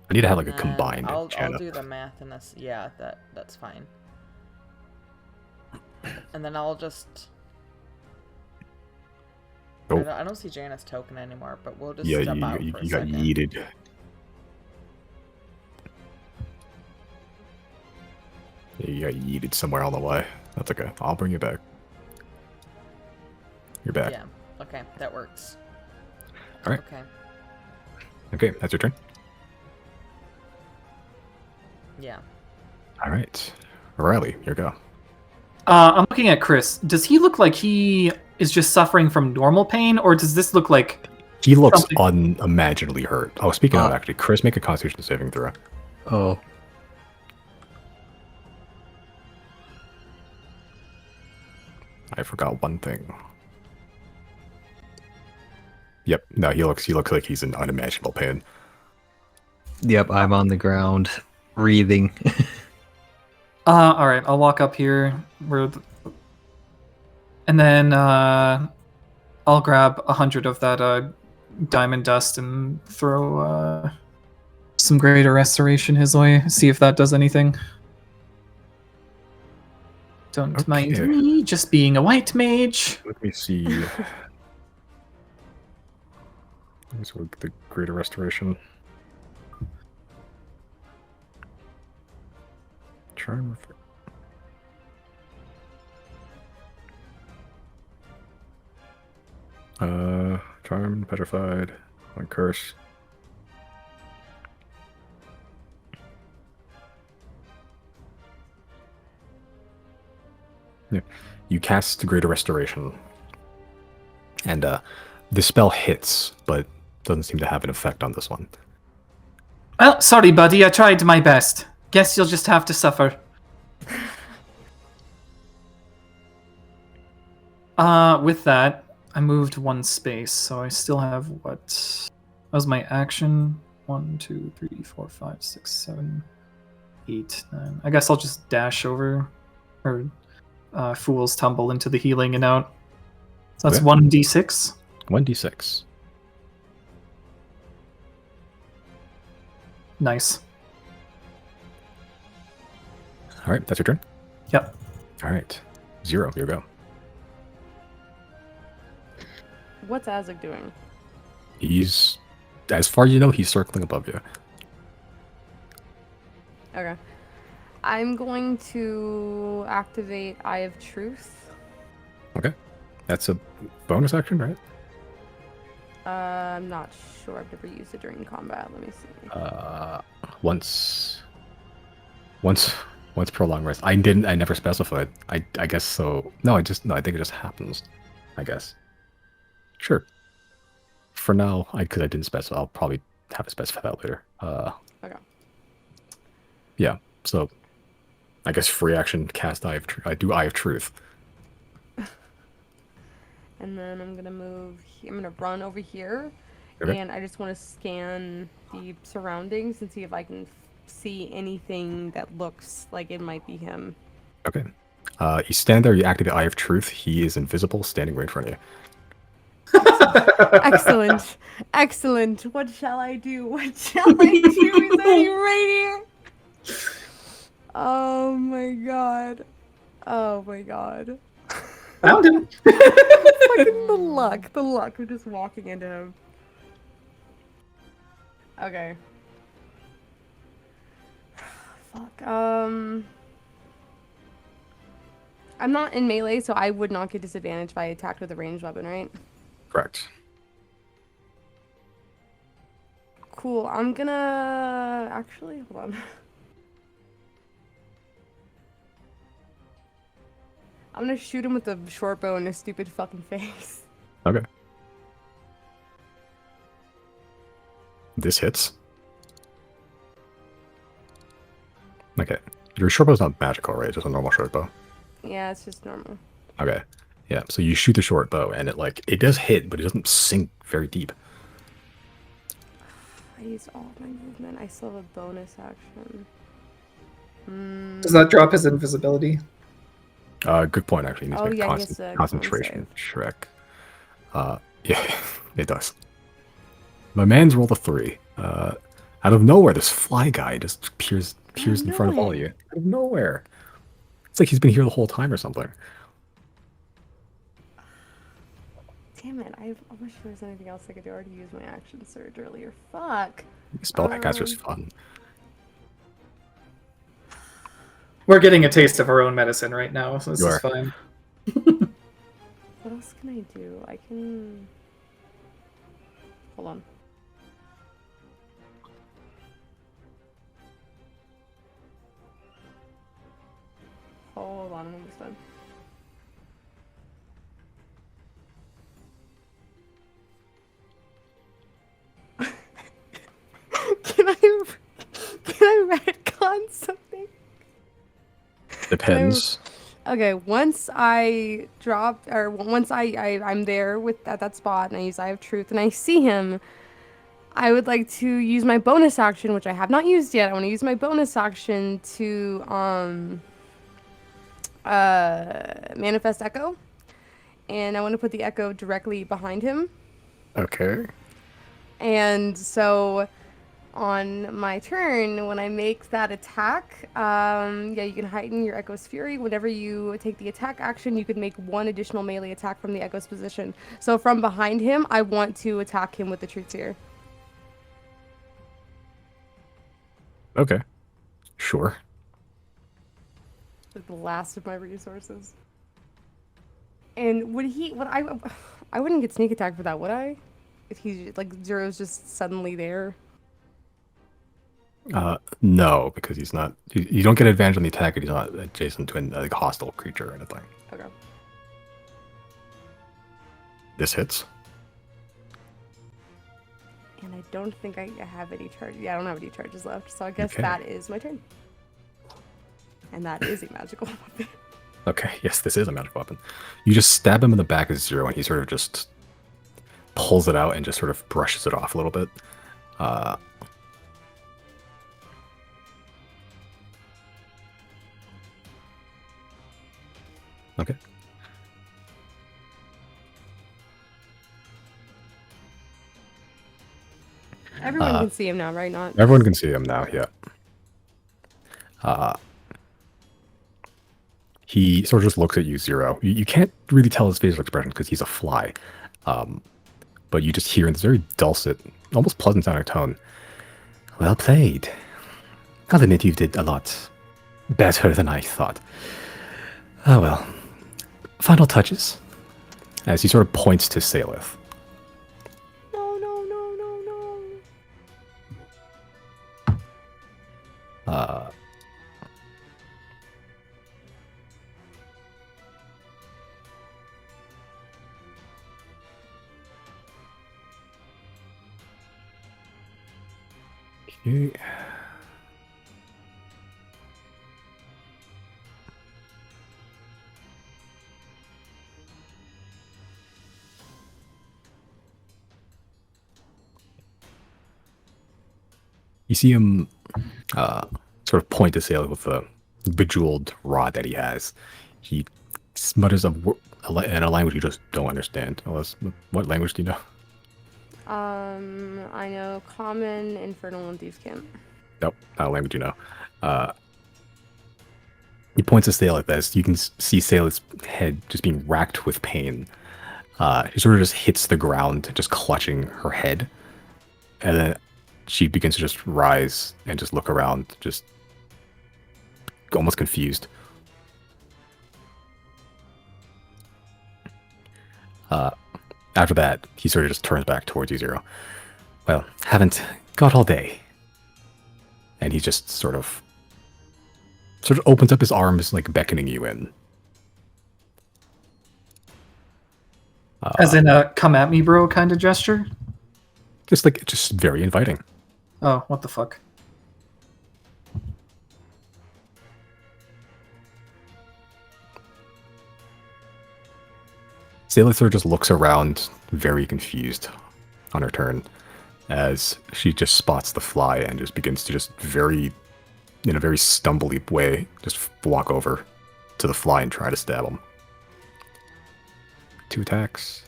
I need to have like a And combined I'll Gianna. do the math in this. Yeah, that's fine. And then I'll just. Oh. I don't see Janice token anymore, but we'll just Yeah, step out you for a got second. yeeted. Yeah, you got yeeted somewhere on the way. That's okay. I'll bring you back. You're back. Yeah. Okay, that works. All right. Okay. Okay, that's your turn. Yeah. All right. Riley, your go. I'm looking at Chris. Does he look like he is just suffering from normal pain, or does this look like He looks something- unimaginably hurt. Oh, speaking of, actually, Chris, make a Constitution saving throw. Oh. I forgot one thing. Yep. No, he looks like he's in unimaginable pain. Yep, I'm on the ground, breathing. All right, I'll walk up here, and then I'll grab 100 of that diamond dust and throw some greater restoration his way. See if that does anything. Don't mind Okay. me, just being a white mage. Let me see. Let's look at the greater restoration. Charm. Charm, petrified, one curse. Yeah. You cast Greater Restoration. And the spell hits, but doesn't seem to have an effect on this one. Well, sorry, buddy, I tried my best. Guess you'll just have to suffer. With that, I moved one space, so I still have what? That was my action. 1, 2, 3, 4, 5, 6, 7, 8, 9. I guess I'll just dash over, or Fool's Tumble into the healing and out. So that's Okay. 1d6. 1d6. Nice. All right, that's your turn. Yep. All right. 0, your go. What's Azek doing? He's, as far as you know, he's circling above you. Okay. I'm going to activate Eye of Truth. Okay. That's a bonus action, right? I'm not sure. I've never used it during combat. Let me see. Once prolonged rest. I never specified. I guess so. No, I think it just happens. I guess. Sure. For now, because I didn't specify, I'll probably have to specify that later. Okay. Yeah. So, I guess free action cast Eye of I do Eye of Truth. And then I'm gonna move. I'm gonna run over here, Okay. and I just want to scan the surroundings and see if I can see anything that looks like it might be him. Okay. You stand there, you activate Eye of Truth. He is invisible, standing right in front of you. Excellent. Excellent. What shall I do? What shall I do? Is he right here? Oh my god. Oh my god. Found him. Fucking the luck. The luck of just walking into him. Okay. Fuck. I'm not in melee, so I would not get disadvantaged if I attacked with a ranged weapon, right? Correct. Cool. I'm gonna actually hold on. I'm gonna shoot him with a short bow in his stupid fucking face. Okay. This hits. Okay. Your short bow's not magical, right? Just a normal short bow. Yeah, it's just normal. Okay. Yeah. So you shoot the short bow, and it does hit, but it doesn't sink very deep. I used all of my movement. I still have a bonus action. Does that drop his invisibility? Good point. Actually, you need to Oh, make yeah, a he has to concentration con check. Yeah, it does. My man's rolled a 3. Out of nowhere, this fly guy just appears in front of all of you. Out of nowhere. It's like he's been here the whole time or something. Damn it, I wish there was anything else I could do. I already used my action surge earlier. Fuck. Spellcaster's fun. We're getting a taste of our own medicine right now, so this You is are. fine. What else can I do? I can... Hold on. Hold on, I'm almost done. Can I retcon something? Depends. Okay, once I drop, or once I'm there with at that spot and I use Eye of Truth and I see him, I would like to use my bonus action, which I have not used yet. I want to use my bonus action to manifest Echo, and I want to put the Echo directly behind him. Okay. And so on my turn, when I make that attack, yeah, you can heighten your Echo's Fury. Whenever you take the attack action, you could make one additional melee attack from the Echo's position. So from behind him, I want to attack him with the Truth Seer. Okay. Sure. Like the last of my resources. And would I wouldn't get sneak attack for that, would I? If he's like Zero's just suddenly there. No, because he's not. You don't get advantage on the attack if he's not adjacent to a hostile creature or anything. Okay. This hits. And I don't think I have any charges. Yeah, I don't have any charges left. So I guess Okay. that is my turn. And that is a magical weapon. Okay, yes, this is a magic weapon. You just stab him in the back of Zero, and he sort of just pulls it out and just sort of brushes it off a little bit. Okay. Everyone can see him now, right? Not Everyone can see him now, yeah. He sort of just looks at you, Zero. You can't really tell his facial expression because he's a fly. But you just hear in this very dulcet, almost pleasant sounding tone. Well played. I'll admit you did a lot better than I thought. Oh well. Final touches. As he sort of points to Salith. No, no, no, no, no. Okay. You see him sort of point to Salith with the bejeweled rod that he has. He mutters in a language you just don't understand. Unless, what language do you know? I know Common, Infernal, and Thieves' Cant. Nope, not a language you know. He points to Salith as you can see Salith's head just being racked with pain. She sort of just hits the ground, just clutching her head. And then she begins to just rise and just look around, just almost confused. After that, he sort of just turns back towards you, Zero. Well, haven't got all day. And he just sort of opens up his arms, like beckoning you in. As in a "come at me, bro" kind of gesture. Just very inviting. Oh, what the fuck? Salithor just looks around, very confused on her turn, as she just spots the fly and just begins to in a very stumbly way, just walk over to the fly and try to stab him. 2 attacks.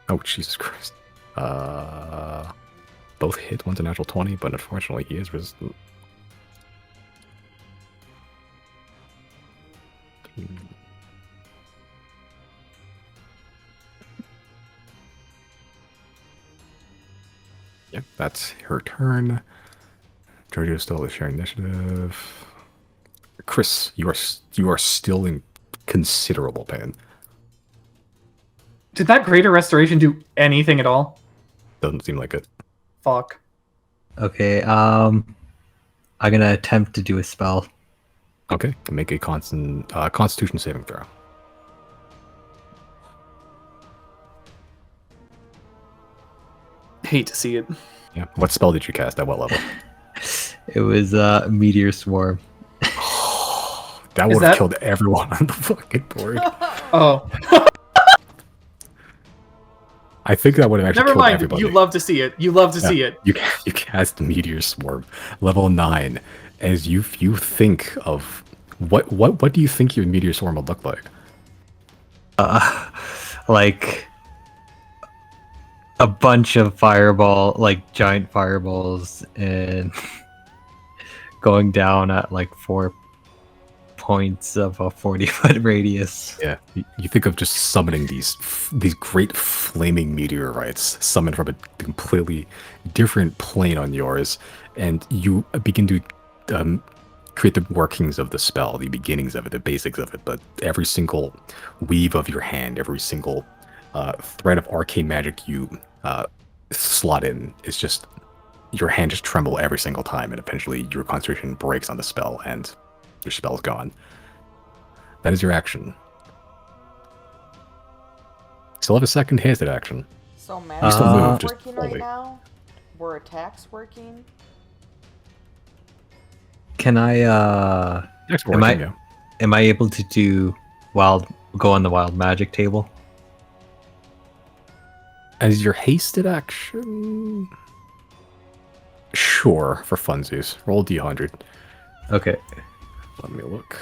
Oh, Jesus Christ. Both hit. One's a natural 20, but unfortunately he is resistant. Yep, that's her turn. Giorgio still sharing initiative. Chris, you are still in considerable pain. Did that greater restoration do anything at all? Doesn't seem like it. Fuck. Okay, I'm gonna attempt to do a spell. Okay, make a Constitution saving throw. Hate to see it. Yeah. What spell did you cast at what level? It was Meteor Swarm. That would have killed everyone on the fucking board. Oh. I think that would have actually Never killed mind. everybody. You love to see it. You love to see it. You cast Meteor Swarm, level 9. As you think of what do you think your Meteor Swarm would look like? Like a bunch of giant fireballs, and going down at like 4 points of a 40-foot radius. Yeah, you think of just summoning these great flaming meteorites summoned from a completely different plane on yours, and you begin to create the workings of the spell, the beginnings of it, the basics of it. But every single weave of your hand, every single thread of arcane magic you slot in is just your hand just tremble every single time, and eventually your concentration breaks on the spell and your spell's gone. That is your action. Still have a second hasted action. So still magic's move, not just working slowly. right now? Were attacks working? Can I Next Am working, I- yeah. am I able to go on the wild magic table? As your hasted action, sure, for funsies. Roll D100. Okay. Let me look.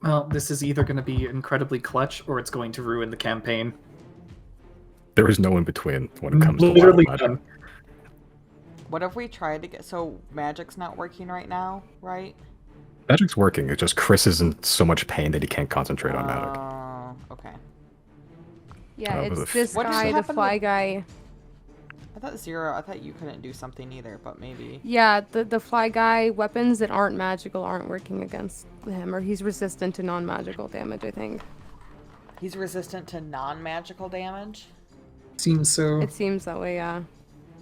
Well, this is either going to be incredibly clutch or it's going to ruin the campaign. There is no in between when it comes to Literally wild magic. done. What if we tried to get... So magic's not working right now, right? Magic's working. It's just Chris is in so much pain that he can't concentrate on magic. Okay. Yeah, That was it's a this What just guy, the happened fly with- guy. I thought you couldn't do something either, but maybe. Yeah, the fly guy, weapons that aren't magical aren't working against him, or he's resistant to non-magical damage, I think. He's resistant to non-magical damage? Seems so. It seems that way, yeah.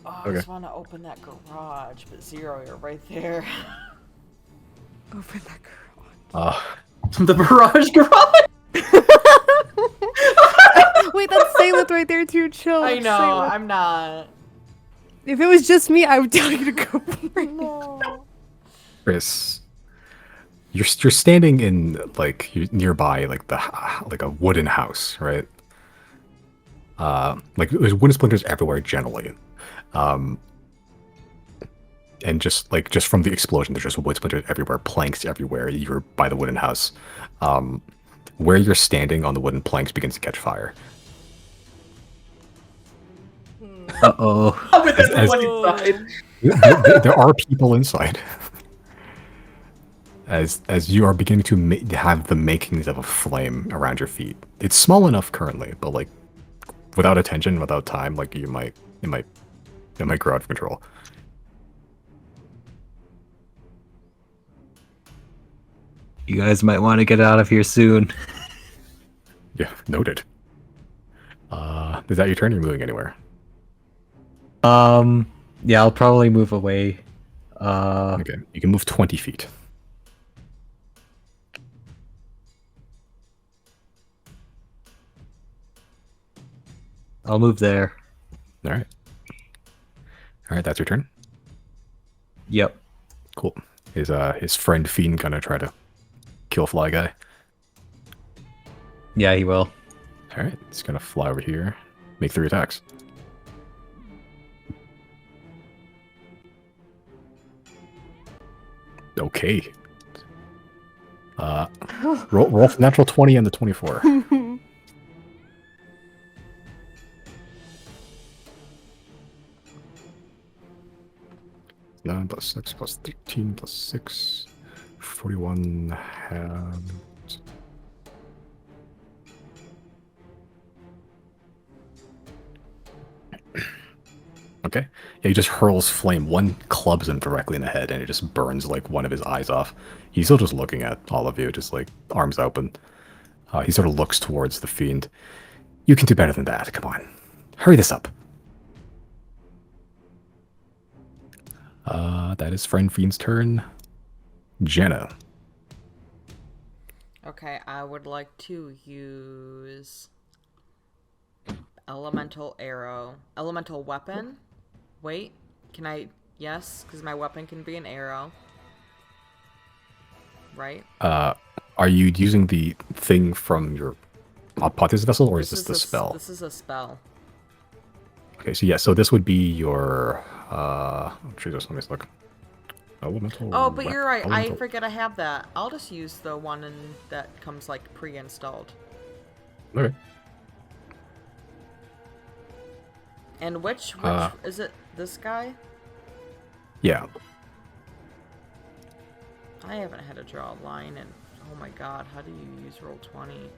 Oh, I Okay. just want to open that garage, but Zero, you're right there. Open that garage. The barrage garage? Wait, that's Salith right there too, chill. I that's know, Salith. I'm not. If it was just me, I would tell you to go for it. No. Chris, you're standing in you're nearby like a wooden house, right? Like there's wooden splinters everywhere generally, And just from the explosion, there's just wood splinters everywhere, planks everywhere. You're by the wooden house. Where you're standing on the wooden planks begins to catch fire. Uh-oh. With As- everyone inside. There are people inside. As you are beginning to have the makings of a flame around your feet. It's small enough currently, but like without attention, without time, like it might grow out of control. You guys might want to get out of here soon. Yeah, noted. Is that your turn? Or you're moving anywhere? Yeah, I'll probably move away. Okay, you can move 20 feet. I'll move there. All right. All right, that's your turn. Yep. Cool. His friend Fiend gonna try to kill Fly Guy. Yeah, he will. All right, it's gonna fly over here, make 3 attacks. Okay. Roll natural 20 and the 24. 9 plus 6 plus 13 plus 6. 41 halved. Okay. Yeah, he just hurls flame. One clubs him directly in the head, and it just burns like one of his eyes off. He's still just looking at all of you, just like arms open. He sort of looks towards the fiend. You can do better than that. Come on. Hurry this up. That is friend fiend's turn. Jenna. Okay, I would like to use elemental arrow. Elemental weapon? Wait, can I? Yes, because my weapon can be an arrow. Right? Are you using the thing from your Apotheosis vessel, or is this the spell? This is a spell. Okay, so yeah, so this would be your Jesus, let me look. Elemental. Oh, but you're right. I elemental- forget I have that. I'll just use the one that comes like pre-installed. Okay. And which is it? This guy? Yeah. I haven't had to draw a line, and oh my god, how do you use roll 20?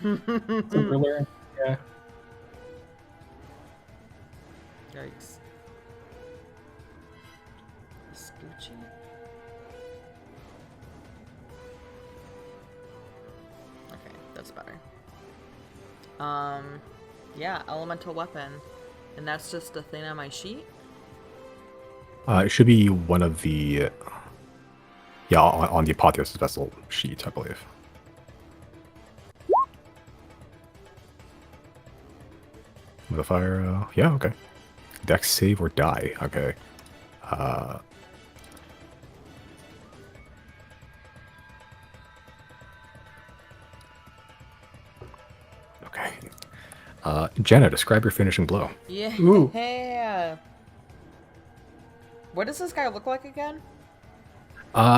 It's a ruler. Yeah. Yikes. Scoochie? Okay, that's better. Yeah, elemental weapon. And that's just a thing on my sheet? It should be one of the on the Apotheosis vessel sheet, I believe. With a fire, yeah, okay. Dex save or die, okay. Okay. Jenna, describe your finishing blow. Yeah. Ooh. What does this guy look like again?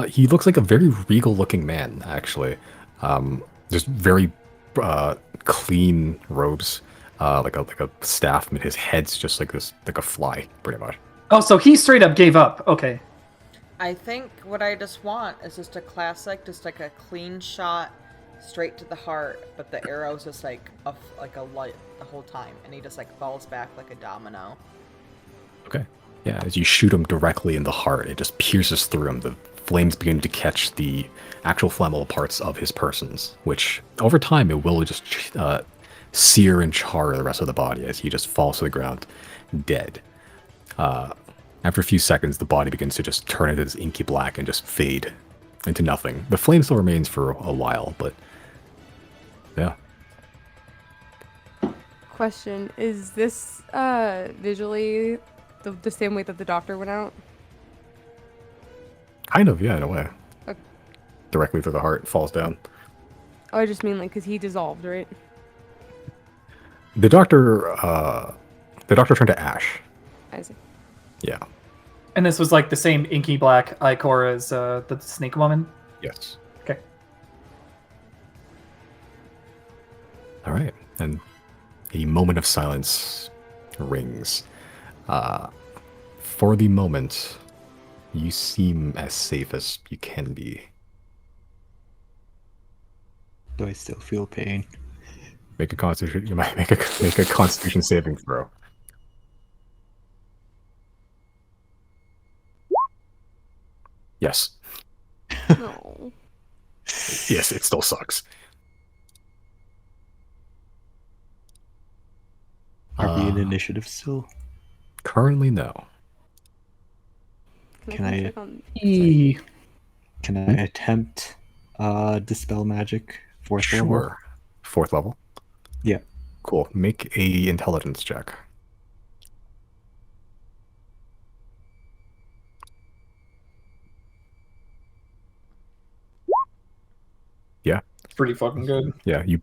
He looks like a very regal looking man, actually. Just very clean robes, like a staff, and his head's just like this, like a fly, pretty much. Oh, so he straight up gave up. Okay. I think what I just want is just a classic, just like a clean shot, straight to the heart, but the arrow's just like a light the whole time, and he just like falls back like a domino. Okay. Yeah, as you shoot him directly in the heart, it just pierces through him. The flames begin to catch the actual flammable parts of his persons, which over time it will just sear and char the rest of the body as he just falls to the ground dead. After a few seconds, the body begins to just turn into this inky black and just fade into nothing. The flame still remains for a while, but yeah. Question: is this visually the same way that the doctor went out? Kind of, yeah, in a way. Okay. Directly through the heart, falls down. Oh, I just mean like because he dissolved, right? The doctor turned to ash. I see. Yeah. And this was like the same inky black ichor as the snake woman? Yes. Okay. All right. And a moment of silence rings. For the moment, you seem as safe as you can be. Do I still feel pain? Make a constitution. You might make a Constitution saving throw. Yes. No. Yes, it still sucks. Are we in initiative still? Currently, no. Can Can I come I- check on? E- Can I attempt dispel magic 4th level? Sure. 4th level. Yeah. Cool. Make a intelligence check. Yeah. Pretty fucking good. Yeah. You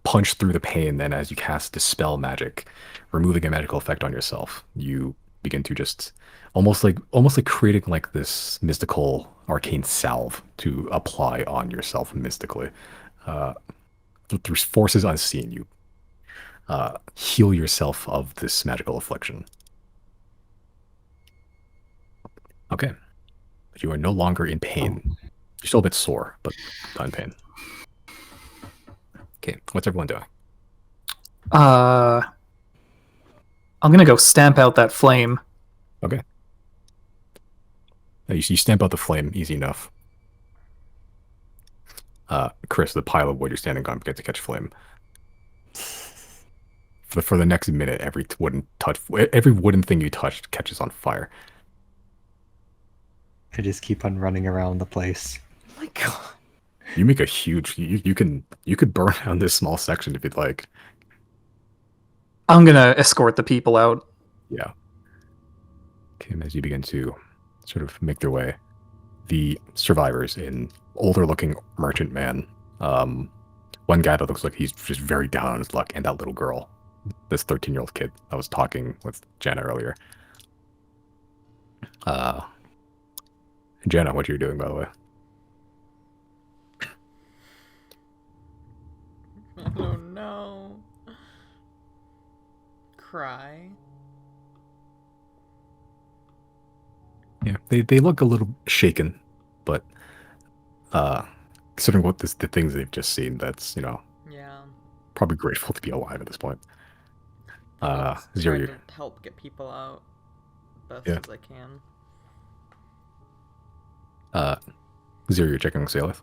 punch through the pain, then as you cast dispel magic, removing a magical effect on yourself, you begin to just almost like creating like this mystical arcane salve to apply on yourself mystically. Through forces unseen, you heal yourself of this magical affliction. Okay. You are no longer in pain. You're still a bit sore, but not in pain. Okay, what's everyone doing? I'm gonna go stamp out that flame. Okay. You stamp out the flame, easy enough. Chris, the pile of wood you're standing on begins to catch flame. For the next minute, every wooden thing you touch catches on fire. I just keep on running around the place. Oh my god. You make a huge. You could burn down this small section if you'd like. I'm gonna escort the people out. Yeah. Okay, and as you begin to sort of make their way, the survivors, an older-looking merchant man, one guy that looks like he's just very down on his luck, and that little girl, this 13-year-old kid I was talking with Jenna earlier. Jenna, what are you doing, by the way? Oh no. Cry. Yeah, they look a little shaken, but considering the things they've just seen, that's Yeah. probably grateful to be alive at this point. Just Zero. trying to help get people out best Yeah. as I can. Zero, you're checking Salith.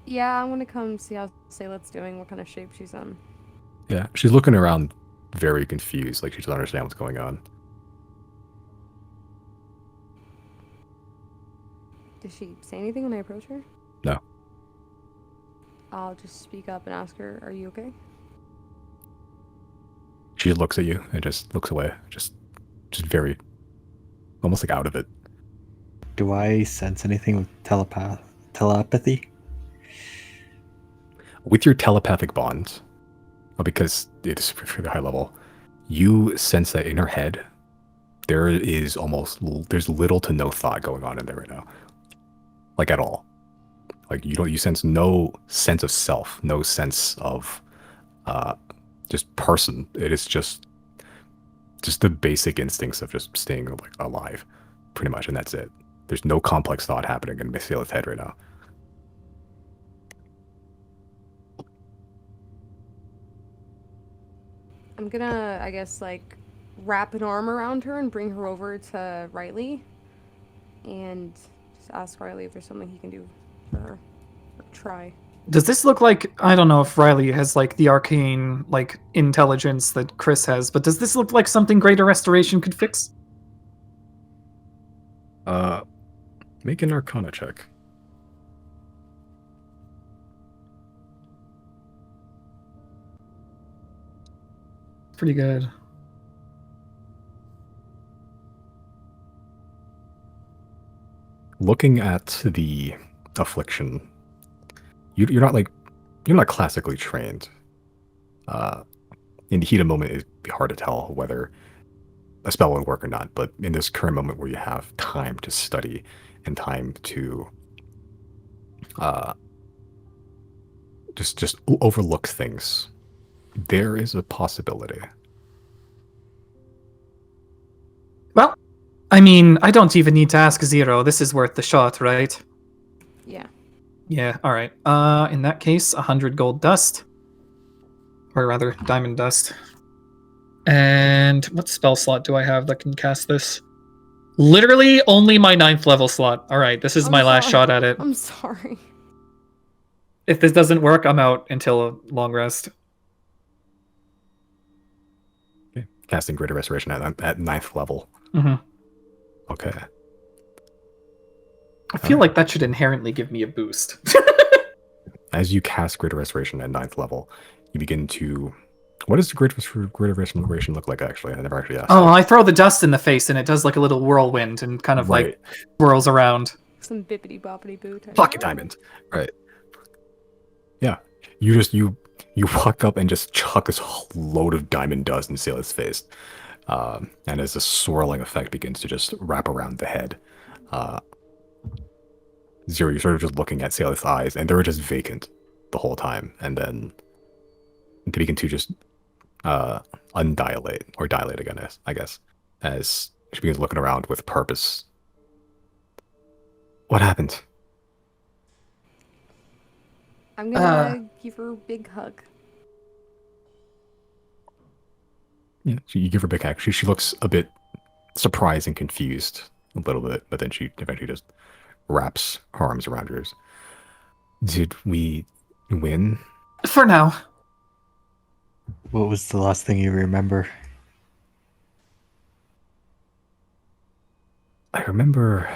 Yeah, I'm gonna come see how Saleth's doing, what kind of shape she's in. Yeah, she's looking around very confused, like she doesn't understand what's going on. Does she say anything when I approach her? No. I'll just speak up and ask her, "Are you okay?" She looks at you and just looks away, just very, almost like out of it. Do I sense anything with telepathy? With your telepathic bond, because it is pretty high level, you sense that in her head, there's little to no thought going on in there right now, like at all. Like you sense no sense of self, no sense of just person. It is just the basic instincts of just staying like alive, pretty much, and that's it. There's no complex thought happening in Miss Saleth's head right now. I'm gonna, I guess, like, wrap an arm around her and bring her over to Riley, and just ask Riley if there's something he can do for her. Or try. Does this look like, I don't know if Riley has like the arcane like intelligence that Chris has, but does this look like something Greater Restoration could fix? Make an Arcana check. Pretty good. Looking at the affliction, you're not classically trained. In the heat of moment, it'd be hard to tell whether a spell would work or not. But in this current moment where you have time to study and time to just overlook things, there is a possibility. Well, I mean, I don't even need to ask Zero. This is worth the shot, right? Yeah. Yeah, alright. In that case, 100 gold dust. Or rather, diamond dust. And what spell slot do I have that can cast this? Literally only my 9th level slot. Alright, this is I'm my last sorry. shot at it. I'm sorry. If this doesn't work, I'm out until a long rest. Okay. Casting Greater Restoration at 9th level. Mm-hmm. Okay. I feel like that should inherently give me a boost. As you cast Greater Restoration at 9th level, you begin to... What does the Greater Restoration look like, actually? I never actually asked. Oh, I throw the dust in the face and it does like a little whirlwind and kind of like whirls around. Some bippity boppity boo. Pocket diamond. Right. Yeah. You walk up and just chuck this load of diamond dust in Saleth's face. And as the swirling effect begins to just wrap around the head, Zero, you're sort of just looking at Saleth's eyes, and they were just vacant the whole time. And then they begin to just undilate, or dilate again, I guess, as she begins looking around with purpose. What happened? I'm gonna give her a big hug. Yeah, you give her a big hug. She looks a bit surprised and confused a little bit, but then she eventually just wraps her arms around yours. Did we win? For now. What was the last thing you remember? I remember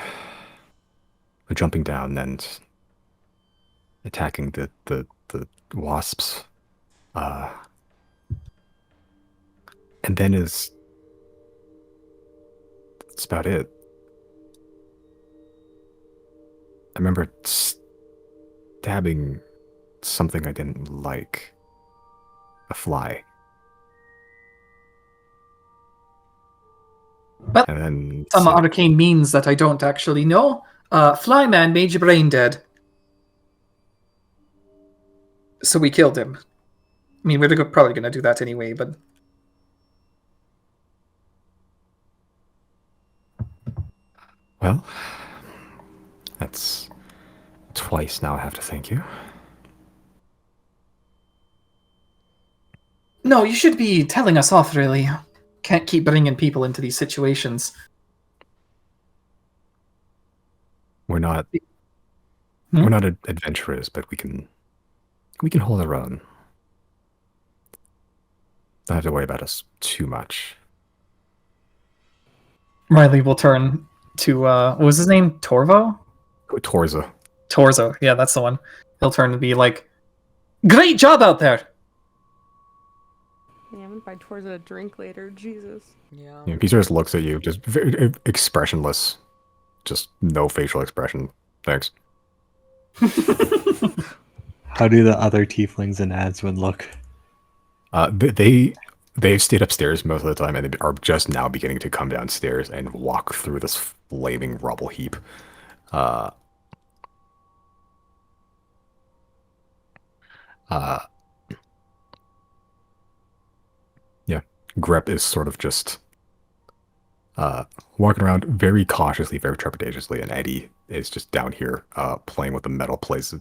jumping down and attacking the wasps. And then that's about it. I remember stabbing something I didn't like. A fly. Well, and then some arcane means that I don't actually know. Flyman made your brain dead. So we killed him. I mean, we're probably going to do that anyway, but... Well, that's twice now I have to thank you. No, you should be telling us off, really. Can't keep bringing people into these situations. We're not adventurers, but we can hold our own. Don't have to worry about us too much. Riley will turn to, what was his name? Torvo? Torza. Torzo, yeah, that's the one. He'll turn and be like, "Great job out there!" Yeah, I'm gonna buy Torza a drink later. Jesus. Yeah. He just looks at you, just very expressionless. Just no facial expression. Thanks. How do the other tieflings and Adswin look? They've stayed upstairs most of the time, and they are just now beginning to come downstairs and walk through this flaming rubble heap. Yeah, Grep is sort of just walking around very cautiously, very trepidatiously, and Eddie is just down here playing with the metal plates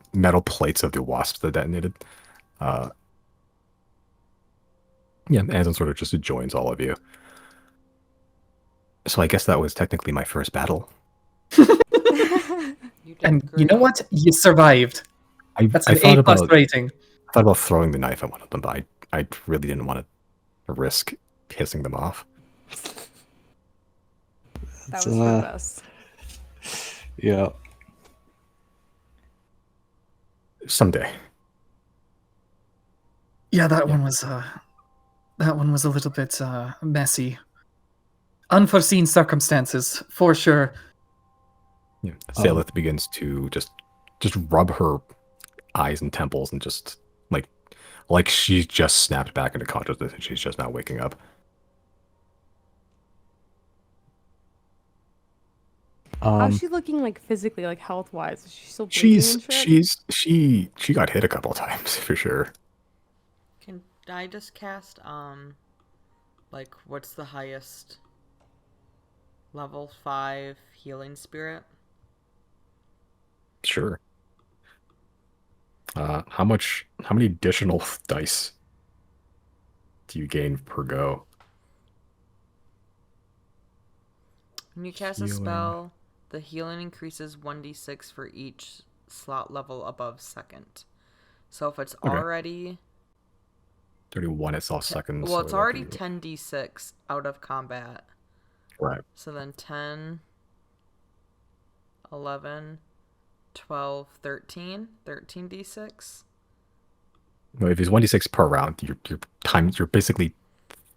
of the wasps that detonated. Yeah, Anton sort of just joins all of you. So I guess that was technically my first battle. And you know what? You survived. That's an A+ rating. I thought about throwing the knife at one of them, but I really didn't want to risk pissing them off. That was for us. Yeah. Someday. Yeah, that one was a little bit messy. Unforeseen circumstances, for sure. Yeah. Saleth begins to just rub her eyes and temples and just like she's just snapped back into consciousness and she's just now waking up. How's Um, she looking like physically, like health wise? Is she still bleeding and shit? She got hit a couple times for sure. Can I just cast like what's the highest level 5 healing spirit? Sure. How many additional dice do you gain per go? When you cast a Healing. spell, the healing increases 1d6 for each slot level above second. So if it's Okay. already 31 it's all seconds. well, so it's that'd already be- 10d6 out of combat. Right. So then 10, 11, 12, 13, 13d6. No, if it's 1d6 per round, you're basically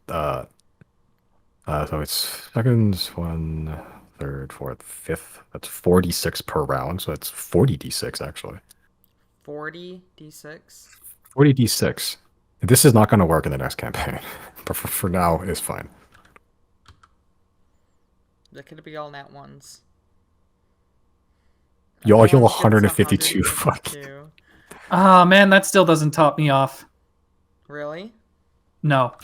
so it's seconds, one, third, fourth, fifth. That's 46 per round, so that's 40d6 actually. 40d6. 40d6. This is not going to work in the next campaign, but for now, it's fine. That could be all nat ones. You all heal Everyone gets 152. Fuck. 152. Ah, man, that still doesn't top me off. Really? No.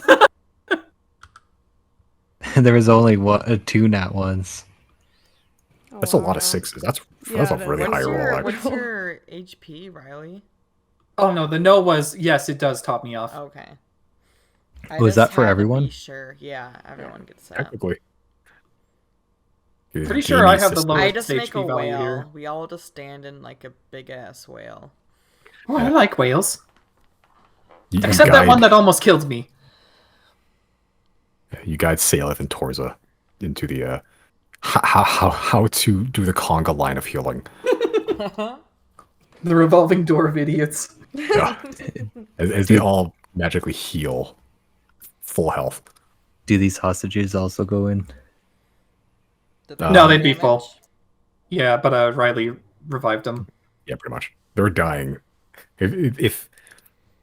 there was only two nat ones. Oh, That's a lot of wow. sixes. That's Yeah, a that really is. high roll. Actually. What's your HP, Riley? Oh, no, the no was, yes, it does top me off. Okay. Was that for had to everyone? Be sure. Yeah, everyone gets that. Technically. You're Pretty sure I have the system. lowest I just make a HP value whale. here. We all just stand in like a big ass whale. Oh, I like whales. You Except that guide- one that almost killed me. You guide Saleth and Torza into the how to do the conga line of healing. The revolving door of idiots. Yeah. As they all magically heal full health. Do these hostages also go in? No, they'd be full. Yeah, but Riley revived them. Yeah, pretty much. They're dying. If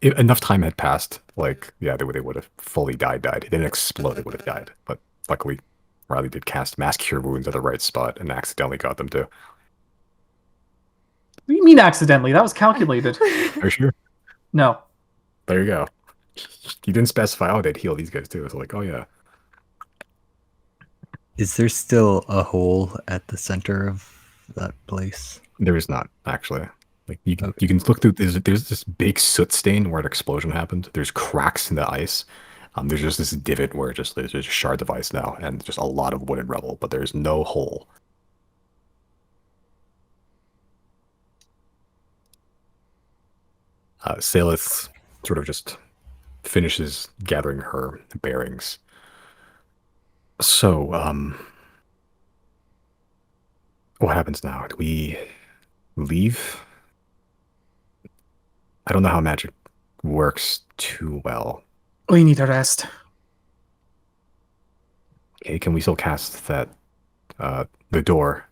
enough time had passed, like, yeah, they would have fully died. They didn't explode, they would have died. But luckily, Riley did cast Mass Cure Wounds at the right spot and accidentally got them too. What do you mean accidentally? That was calculated. Are you sure? No. There you go. You didn't specify, oh, they'd heal these guys too. It's like, oh yeah. Is there still a hole at the center of that place? There is not, actually. Like you can look through. There's this big soot stain where an explosion happened. There's cracks in the ice. There's just this divot where there's just shards of ice now, and just a lot of wood and rubble. But there's no hole. Salith sort of just finishes gathering her bearings. So, what happens now? Do we leave? I don't know how magic works too well. We need a rest. Okay, can we still cast that, the door?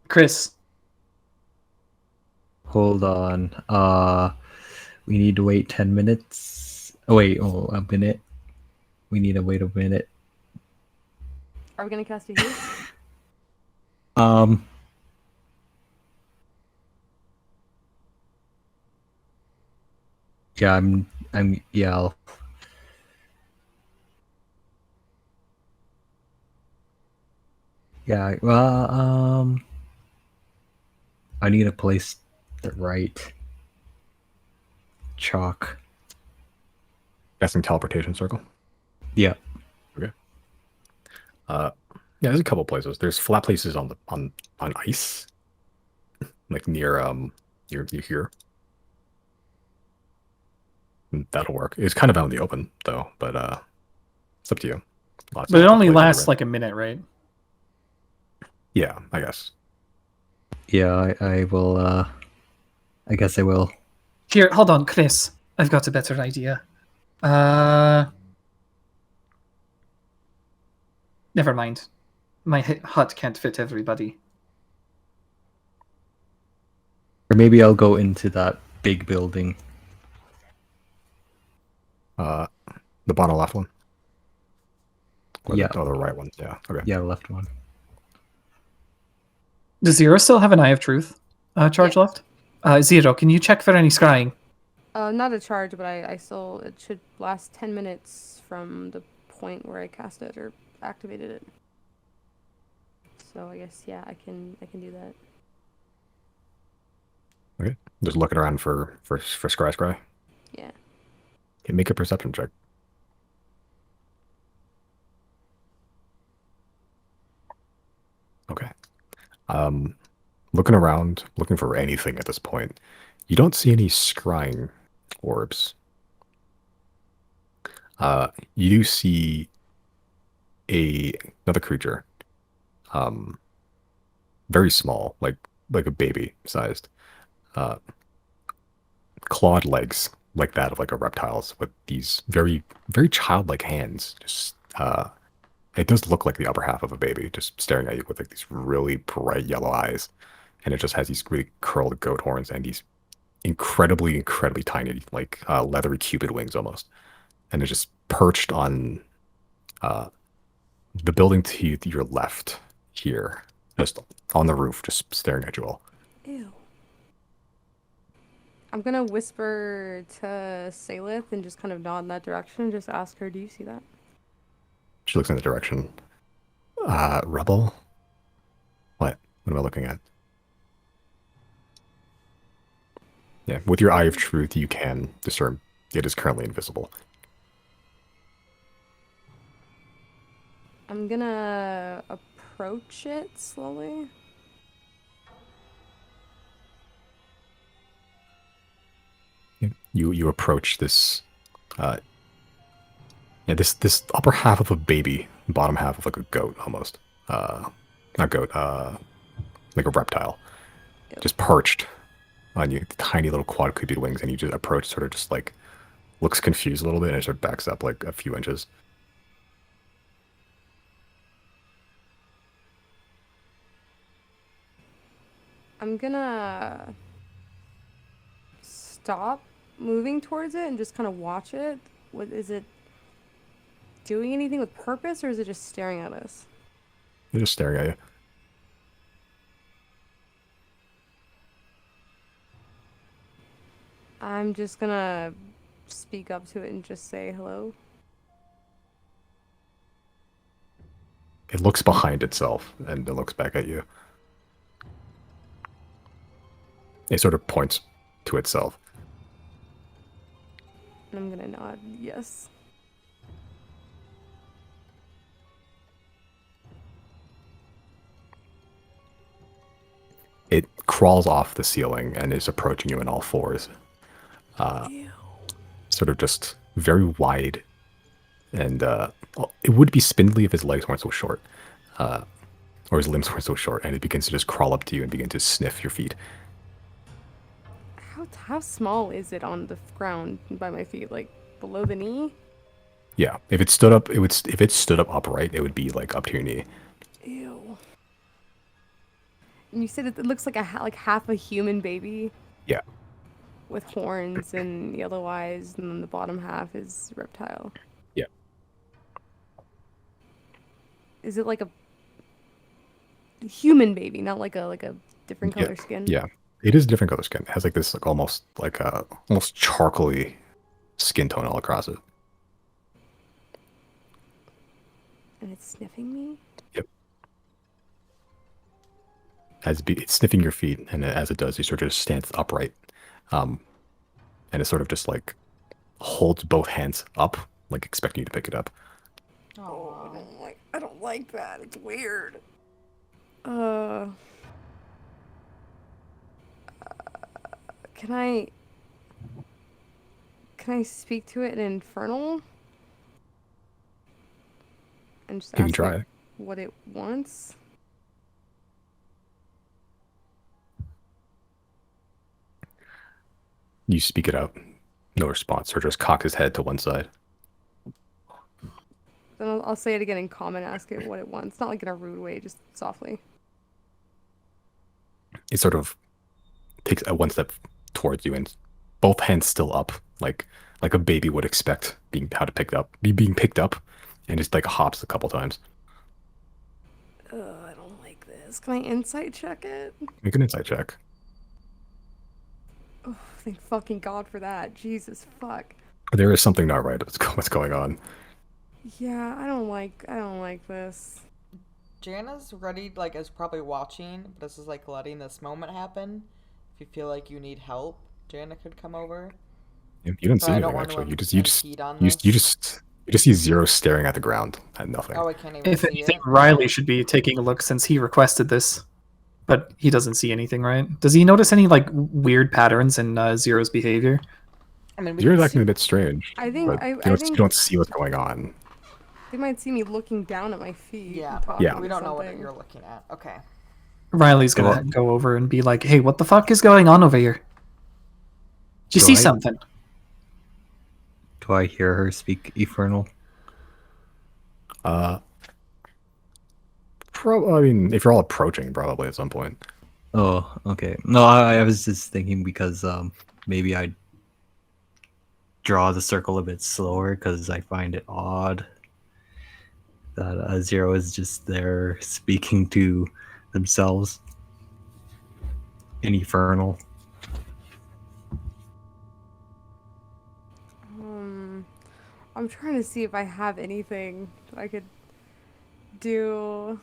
Chris. Hold on. We need to wait 10 minutes. Oh, wait, a minute. We need to wait a minute. Are we gonna cast a heal? Yeah, yeah, yeah, well, I need to place the right chalk. Casting teleportation circle. Yeah. Okay. Yeah, there's a couple places. There's flat places on ice, like near here. That'll work. It's kind of out in the open though, but it's up to you. But it only lasts like a minute, right? Yeah, I guess. Yeah, I will, I guess I will. Here, hold on, Chris. I've got a better idea. Never mind. My hut can't fit everybody. Or maybe I'll go into that big building. The bottom left one. Or Yeah. the right one. Yeah. Okay. Yeah, the left one. Does Zero still have an Eye of Truth charge Yes. left? Zero, can you check for any scrying? Not a charge, but I still, it should last 10 minutes from the point where I cast it or activated it. So I guess yeah, I can do that. Okay. Just looking around for scry. Yeah. Okay, make a perception check. Okay. Looking around, looking for anything at this point. You don't see any scrying orbs. You do see another creature. Very small, like a baby sized. Clawed legs like that of like a reptile's with these very, very childlike hands. Just it does look like the upper half of a baby, just staring at you with like these really bright yellow eyes. And it just has these really curled goat horns and these incredibly, incredibly tiny, like leathery cupid wings almost. And it's just perched on the building to your left here, just on the roof, just staring at you all. Ew. I'm gonna whisper to Salith and just kind of nod in that direction and just ask her, do you see that? She looks in the direction. Rebel? What? What am I looking at? Yeah, with your Eye of Truth, you can discern it is currently invisible. I'm gonna approach it slowly. You approach this, this upper half of a baby, bottom half of like a goat almost, not goat, like a reptile, Yep. just perched on you, tiny little quadruped wings, and you just approach, sort of just like looks confused a little bit, and it sort of backs up like a few inches. I'm gonna stop moving towards it and just kind of watch it. What is it doing anything with purpose, or is it just staring at us? They're just staring at you. I'm just gonna speak up to it and just say hello. It looks behind itself, and it looks back at you. It sort of points to itself. And I'm gonna nod yes. It crawls off the ceiling and is approaching you in all fours. Sort of just very wide. And it would be spindly if his legs weren't so short. Or his limbs weren't so short. And it begins to just crawl up to you and begin to sniff your feet. How small is it on the ground by my feet? Like below the knee? Yeah. If it stood up, if it stood up upright, it would be like up to your knee. Ew. And you said it looks like like half a human baby Yeah. with horns and yellow eyes, and then the bottom half is reptile. Yeah. Is it like a human baby, not like a different color skin? Yeah. It is a different color skin. It has like this like almost charcoaly skin tone all across it. And it's sniffing me? Yep. It's sniffing your feet, and as it does, you sort of just stands upright. And it sort of just like holds both hands up, like expecting you to pick it up. Oh, I don't like that. It's weird. Can I speak to it in Infernal? And just You can ask try it it. what it wants? You speak it out. No response, or just cocks his head to one side. Then I'll say it again in common, ask it what it wants. Not like in a rude way, just softly. It sort of takes one step towards you, and both hands still up, like a baby would expect being picked up, and just like hops a couple times. I don't don't like this. Can I insight check it? Make an insight check. Oh, thank fucking God for that. Jesus fuck. There is something not right. What's going on? Yeah, I don't like this. Jana's ready, like, is probably watching, but this is like letting this moment happen. If you feel like you need help, Jana could come over. You didn't But see I anything don't want to actually. You just impede on you this. just you just you just see Zero staring at the ground and nothing. Oh, I can't even If see anything, it. Riley should be taking a look since he requested this. But he doesn't see anything, right? Does he notice any like weird patterns in Zero's behavior? I mean, we Zero's can acting see. a bit strange. I think but I you think don't see what's going on. they might see me looking down at my feet. Yeah, and but talking Yeah. we to don't know what something. you're looking at. Okay. Riley's Do gonna I- go over and be like, "Hey, what the fuck is going on over here? Did you Do see I- something?" Do I hear her speak Infernal? I mean, if you're all approaching, probably at some point. Oh, okay. No, I was just thinking because maybe I draw the circle a bit slower because I find it odd that Zero is just there speaking to themselves in Infernal. I'm trying to see if I have anything that I could do.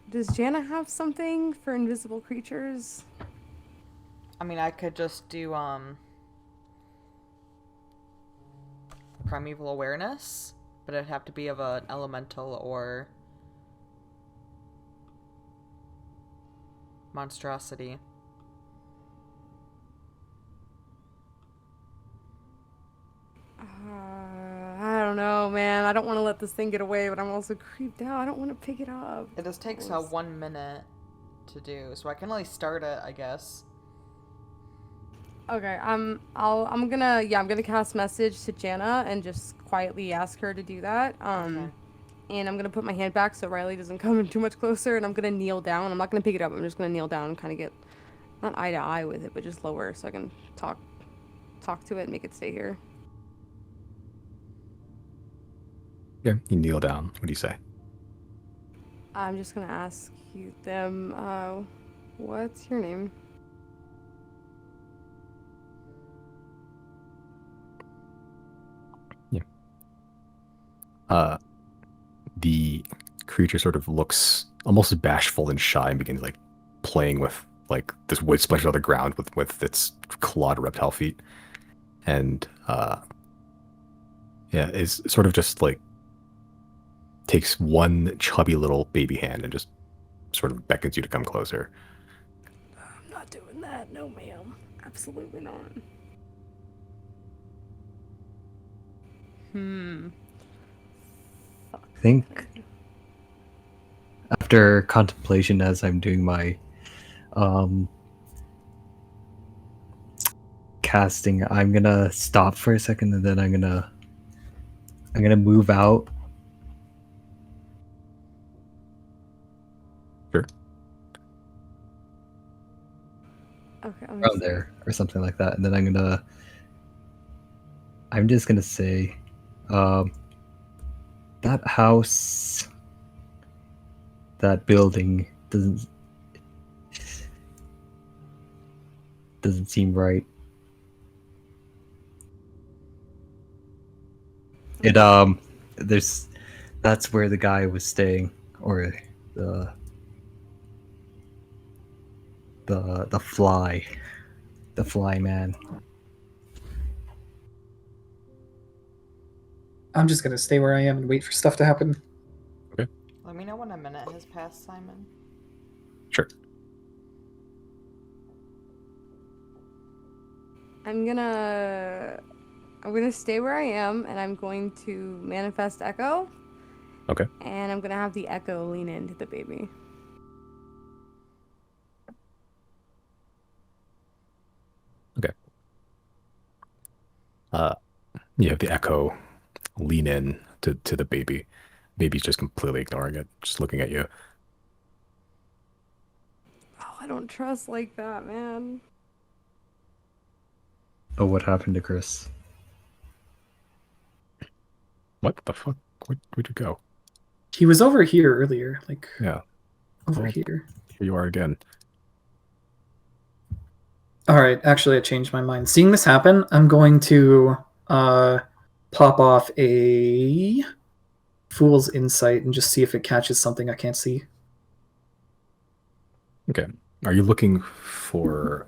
Does Jana have something for invisible creatures? I mean, I could just do primeval awareness, but it'd have to be of an elemental or monstrosity. I don't know, man. I don't want to let this thing get away, but I'm also creeped out. I don't want to pick it up. It just takes Gross. 1 minute to do, so I can only start it, I guess. Okay, I'm gonna cast message to Jana and just quietly ask her to do that. Okay. And I'm gonna put my hand back so Riley doesn't come in too much closer, and I'm gonna kneel down. I'm not gonna pick it up. I'm just gonna kneel down and kind of get not eye to eye with it, but just lower so I can talk to it and make it stay here. Yeah, you kneel down. What do you say? I'm just gonna ask them, what's your name? The creature sort of looks almost bashful and shy and begins like playing with like this wood splashed on the ground with its clawed reptile feet, and yeah, is sort of just like takes one chubby little baby hand and just sort of beckons you to come closer. I'm not doing that. No, ma'am. Absolutely not. I think after contemplation, as I'm doing my casting, I'm gonna stop for a second and then I'm gonna move out. Sure. Okay, I'm Around there or something like that, and then I'm just gonna say that house, that building doesn't seem right. It that's where the guy was staying, or the fly man. I'm just gonna stay where I am and wait for stuff to happen. Let me know when a minute has passed, Simon. Sure. I'm gonna stay where I am, and I'm going to manifest Echo. Okay. And I'm gonna have the Echo lean into the baby. Okay. You have the echo lean in to the baby. Baby's just completely ignoring it, just looking at you. Oh, I don't trust like that, man. Oh, what happened to Chris? What the fuck? Where'd you go? He was over here earlier, like Yeah, over well, here. here you are again. All right, actually, I changed my mind. Seeing this happen, I'm going to pop off a Fool's Insight and just see if it catches something I can't see. Okay. Are you looking for?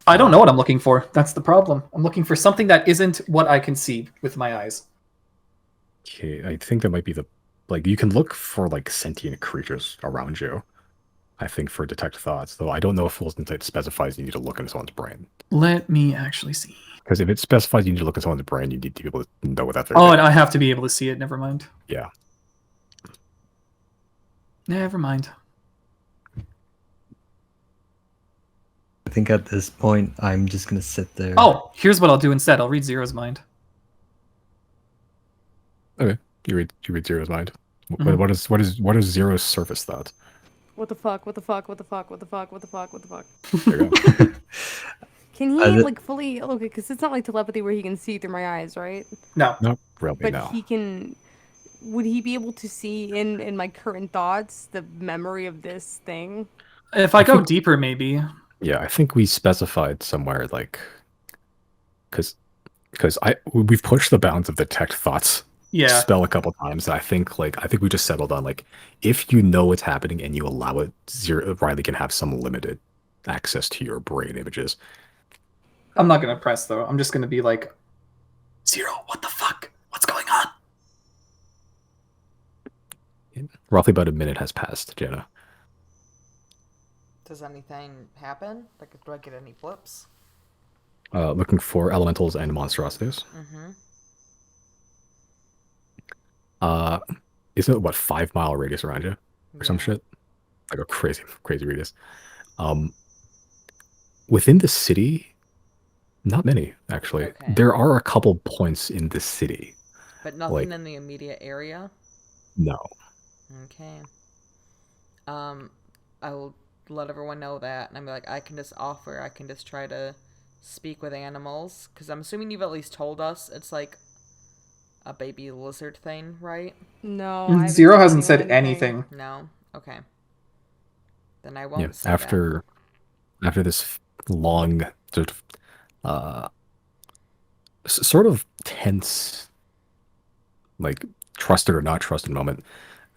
I don't know what I'm looking for. That's the problem. I'm looking for something that isn't what I can see with my eyes. Okay, I think that might be the like you can look for like sentient creatures around you. I think for detect thoughts, though I don't know if Fool's Insight specifies you need to look into someone's brain. Let me actually see. Because if it specifies you need to look into someone's brain, you need to be able to know what that they're Oh, doing. and I have to be able to see it. Never mind. Yeah. Never mind. I think at this point, I'm just gonna sit there. Oh, here's what I'll do instead. I'll read Zero's mind. Okay. You read Zero's mind. Mhm. What is Zero's surface thought? What the fuck? What the fuck? What the fuck? What the fuck? What the fuck? What the fuck? There you go. Can Uh, he th- like fully? Okay, because it's not like telepathy where he can see through my eyes, right? No. Not really, But no. he can. Would he be able to see in my current thoughts the memory of this thing? If I go think- deeper, maybe. Yeah, I think we specified somewhere like because we've pushed the bounds of detect thoughts Yeah. spell a couple times. I think we just settled on like if you know what's happening and you allow it, Riley can have some limited access to your brain images. I'm not gonna press though. I'm just gonna be like, Zero, what the fuck? What's going on? Roughly about a minute has passed, Jenna. Does anything happen? Like, do I get any flips? Looking for elementals and monstrosities. Mm-hmm. Isn't it what 5 mile radius around you or some Yeah. shit? Like a crazy radius. Within the city, not many actually. Okay. There are a couple points in the city. But nothing Like- in the immediate area? No. Okay. I will let everyone know that, and I'm like, I can just try to speak with animals, because I'm assuming you've at least told us it's like a baby lizard thing, right? No. I haven't Zero told hasn't said anyone anything. No? Okay. Then I won't Yeah. say that. After this long sort of sort of tense, like trusted or not trusted moment,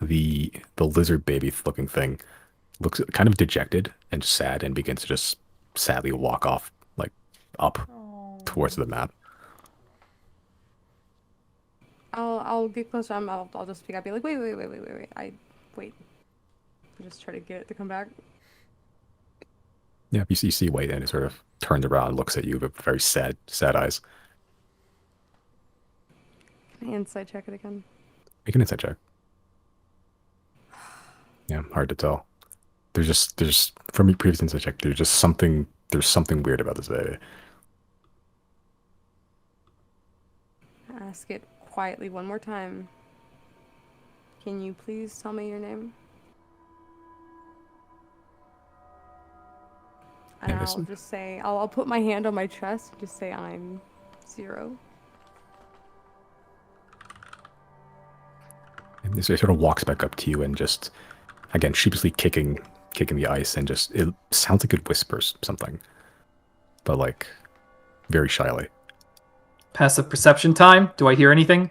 the lizard baby looking thing looks kind of dejected and sad and begins to just sadly walk off like up towards the map. I'll get closer. I'll just speak up. Be like, wait. Wait. I'll just try to get it to come back. Yeah, you see Wade and it sort of turns around and looks at you with very sad eyes. Can I insight check it again? Make an insight check. Yeah, hard to tell. There's from your previous insight check, there's something weird about this baby. Ask it quietly one more time. Can you please tell me your name? And Yeah, I'll listen. just say, I'll put my hand on my chest and just say, I'm Zero. And this sort of walks back up to you and just, again, sheepishly kicking the ice, and just it sounds like it whispers something, but like very shyly. Passive perception time. Do I hear anything?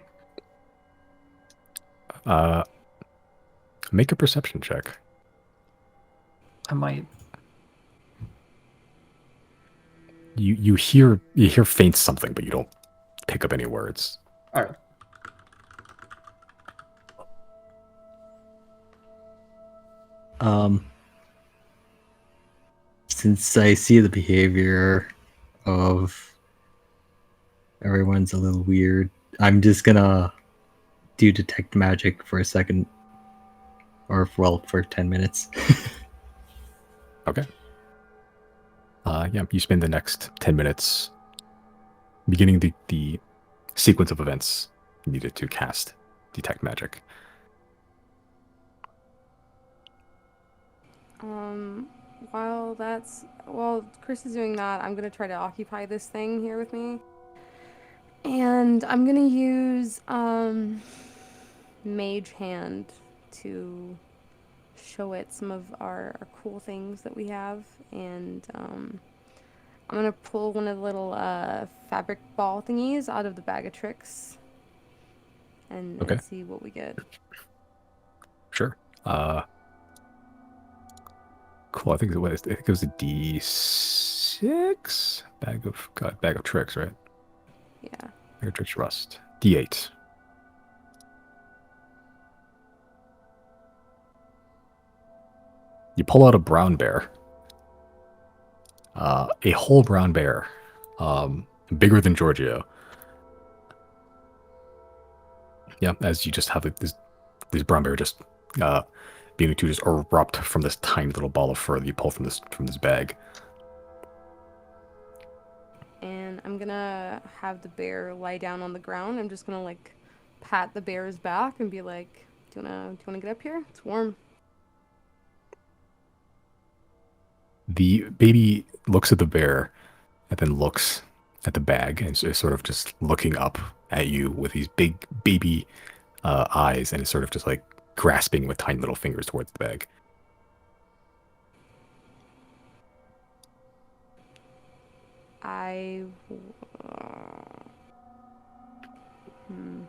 Make a perception check. I might. You hear faint something, but you don't pick up any words. All right. Since I see the behavior of everyone's a little weird, I'm just gonna do detect magic for a second, or for 10 minutes. Okay. Yeah, you spend the next 10 minutes beginning the sequence of events needed to cast detect magic. While Chris is doing that, I'm gonna try to occupy this thing here with me. And I'm gonna use Mage Hand to show it some of our cool things that we have, and I'm gonna pull one of the little fabric ball thingies out of the bag of tricks, and Okay. see what we get. Sure. Cool. I think it was a D6 bag of tricks, right? Yeah. Bag of tricks rust. D8. You pull out a brown bear. A whole brown bear, bigger than Giorgio. Yeah, as you just have this brown bear just beginning to just erupt from this tiny little ball of fur that you pull from this bag. And I'm gonna have the bear lie down on the ground. I'm just gonna like pat the bear's back and be like, do you wanna get up here? It's warm." The baby looks at the bear and then looks at the bag and is sort of just looking up at you with these big baby eyes, and is sort of just like grasping with tiny little fingers towards the bag. I hmm.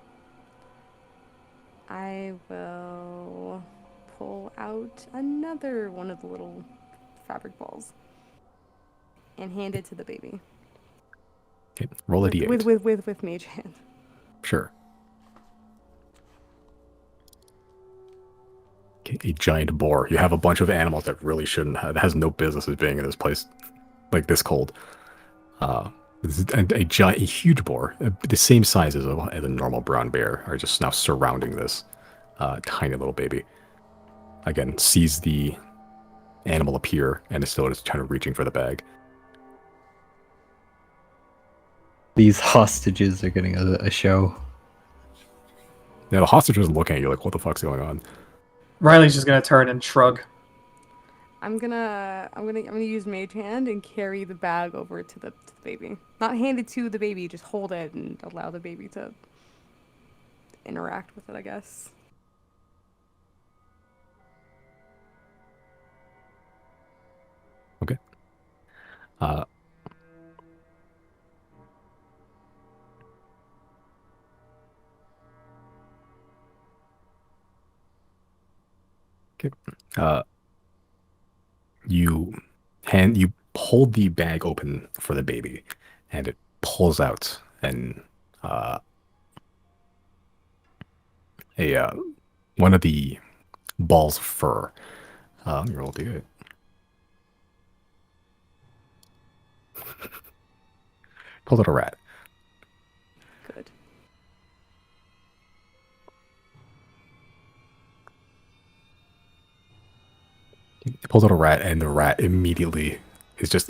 I will pull out another one of the little fabric balls and hand it to the baby. Okay, roll a With d8. with Mage Hand. Sure. Okay, a giant boar. You have a bunch of animals that really shouldn't have, that has no business as being in this place like this cold. A huge boar, the same size as a normal brown bear, are just now surrounding this tiny little baby. Again, sees the animal appear and is still just kind of reaching for the bag. These hostages are getting a show. Now the hostage is looking at you like, what the fuck's going on? Riley's just gonna turn and shrug. I'm gonna use Mage Hand and carry the bag over to the baby. Not hand it to the baby, just hold it and allow the baby to interact with it, I guess. Okay. Uh, okay. You hold the bag open for the baby, and it pulls out a one of the balls of fur. Let me roll d8. Pulled out a rat. Good. Pulls out a rat, and the rat immediately is just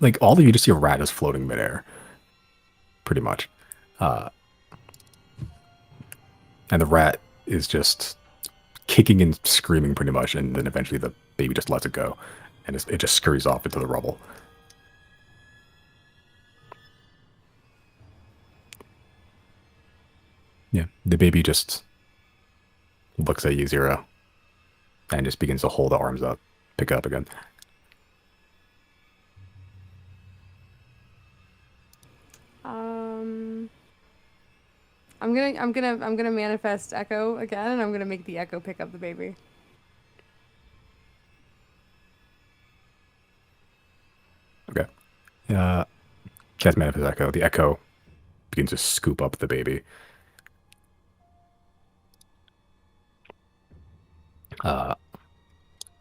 like all of you just see a rat is floating midair, pretty much, and the rat is just kicking and screaming pretty much, and then eventually the baby just lets it go, and it just scurries off into the rubble. Yeah, the baby just looks at you, Zero, and just begins to hold the arms up, pick it up again. I'm gonna manifest Echo again, and I'm gonna make the Echo pick up the baby. Okay. Cast Manifest Echo. The Echo begins to scoop up the baby.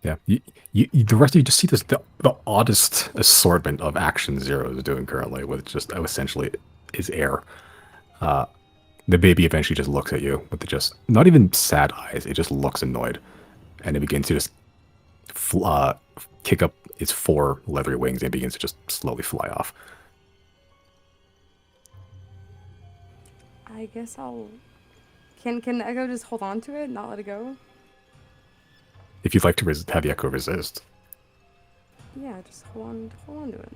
Yeah. The rest of you just see the oddest assortment of action Zero is doing currently with just essentially his air. The baby eventually just looks at you with the just not even sad eyes. It just looks annoyed, and it begins to just kick up its four leathery wings and begins to just slowly fly off. I guess I'll. Can the Echo just hold on to it, not let it go? If you'd like to have the Echo resist. Yeah, just hold on to it.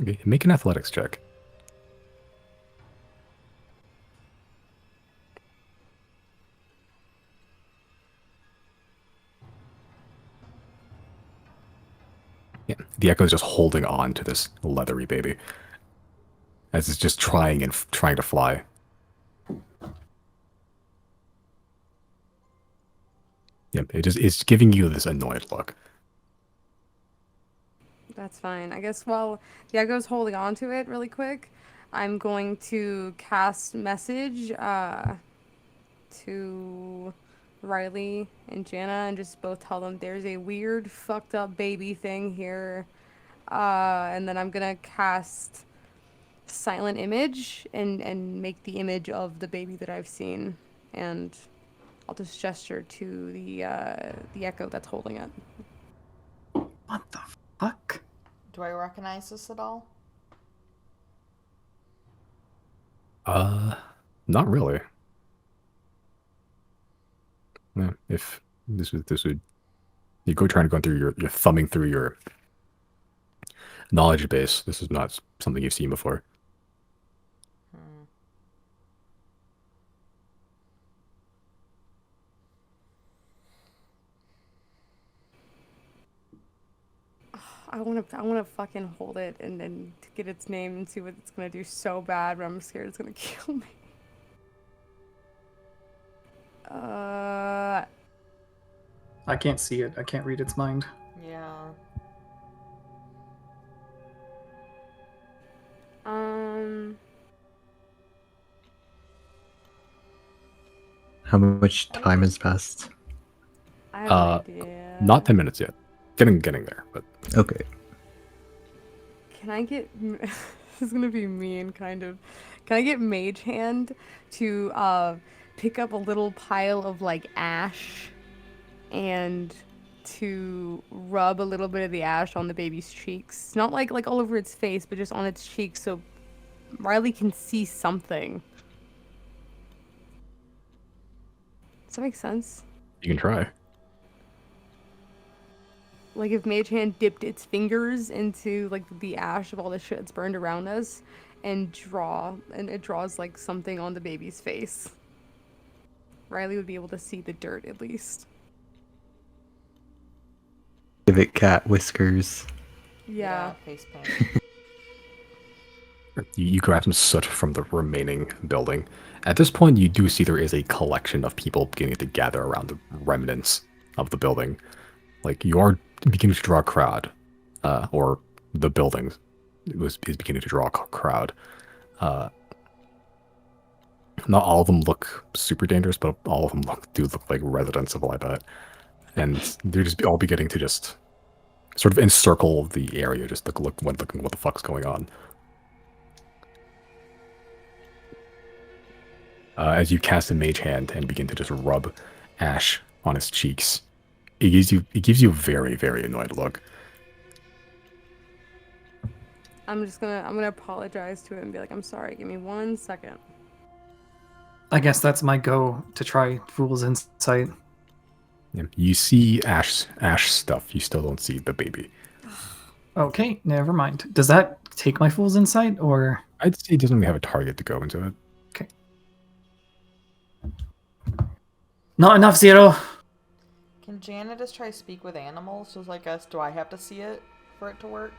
Okay, make an athletics check. Yeah, the echo is just holding on to this leathery baby as it's just trying and trying to fly. Yeah, it's giving you this annoyed look. That's fine. I guess while the echo's holding on to it really quick, I'm going to cast message to Riley and Jana and just both tell them there's a weird fucked up baby thing here. And then I'm gonna cast silent image and make the image of the baby that I've seen, and I'll just gesture to the echo that's holding it. What the fuck? Do I recognize this at all? Not really. Yeah, if this would you go trying to go through your thumbing through your knowledge base. This is not something you've seen before. Hmm. I wanna fucking hold it and then to get its name and see what it's gonna do so bad, but I'm scared it's gonna kill me. I can't see it. I can't read its mind. Yeah. How much time has passed? I have no idea. Not 10 minutes yet. Getting there, but Okay. Can I get this is gonna be mean, kind of. Can I get Mage Hand to pick up a little pile of like ash and to rub a little bit of the ash on the baby's cheeks? Not like all over its face, but just on its cheeks so Riley can see something. Does that make sense? you can try. Like if Mage Hand dipped its fingers into like the ash of all the shit that's burned around us and it draws like something on the baby's face. Riley would be able to see the dirt at least. Give it cat whiskers. Yeah. Face paint. You grab some soot from the remaining building. At this point, you do see there is a collection of people beginning to gather around the remnants of the building. Like, you are beginning to draw a crowd, or the building is beginning to draw a crowd. Not all of them look super dangerous, but all of them do look like residents of Libet. And they're just all beginning to just sort of encircle the area, just looking what the fuck's going on. As you cast a mage hand and begin to just rub ash on his cheeks, it gives you a very, very annoyed look. I'm gonna apologize to it and be like, I'm sorry, give me 1 second. I guess that's my go to try Fool's Insight. Yeah, you see ash stuff. You still don't see the baby. Okay, never mind. Does that take my Fool's Insight, or...? I'd say it doesn't really have a target to go into it. Okay. Not enough, Zero! Can Jana just try speak with animals? Just like us, do I have to see it for it to work?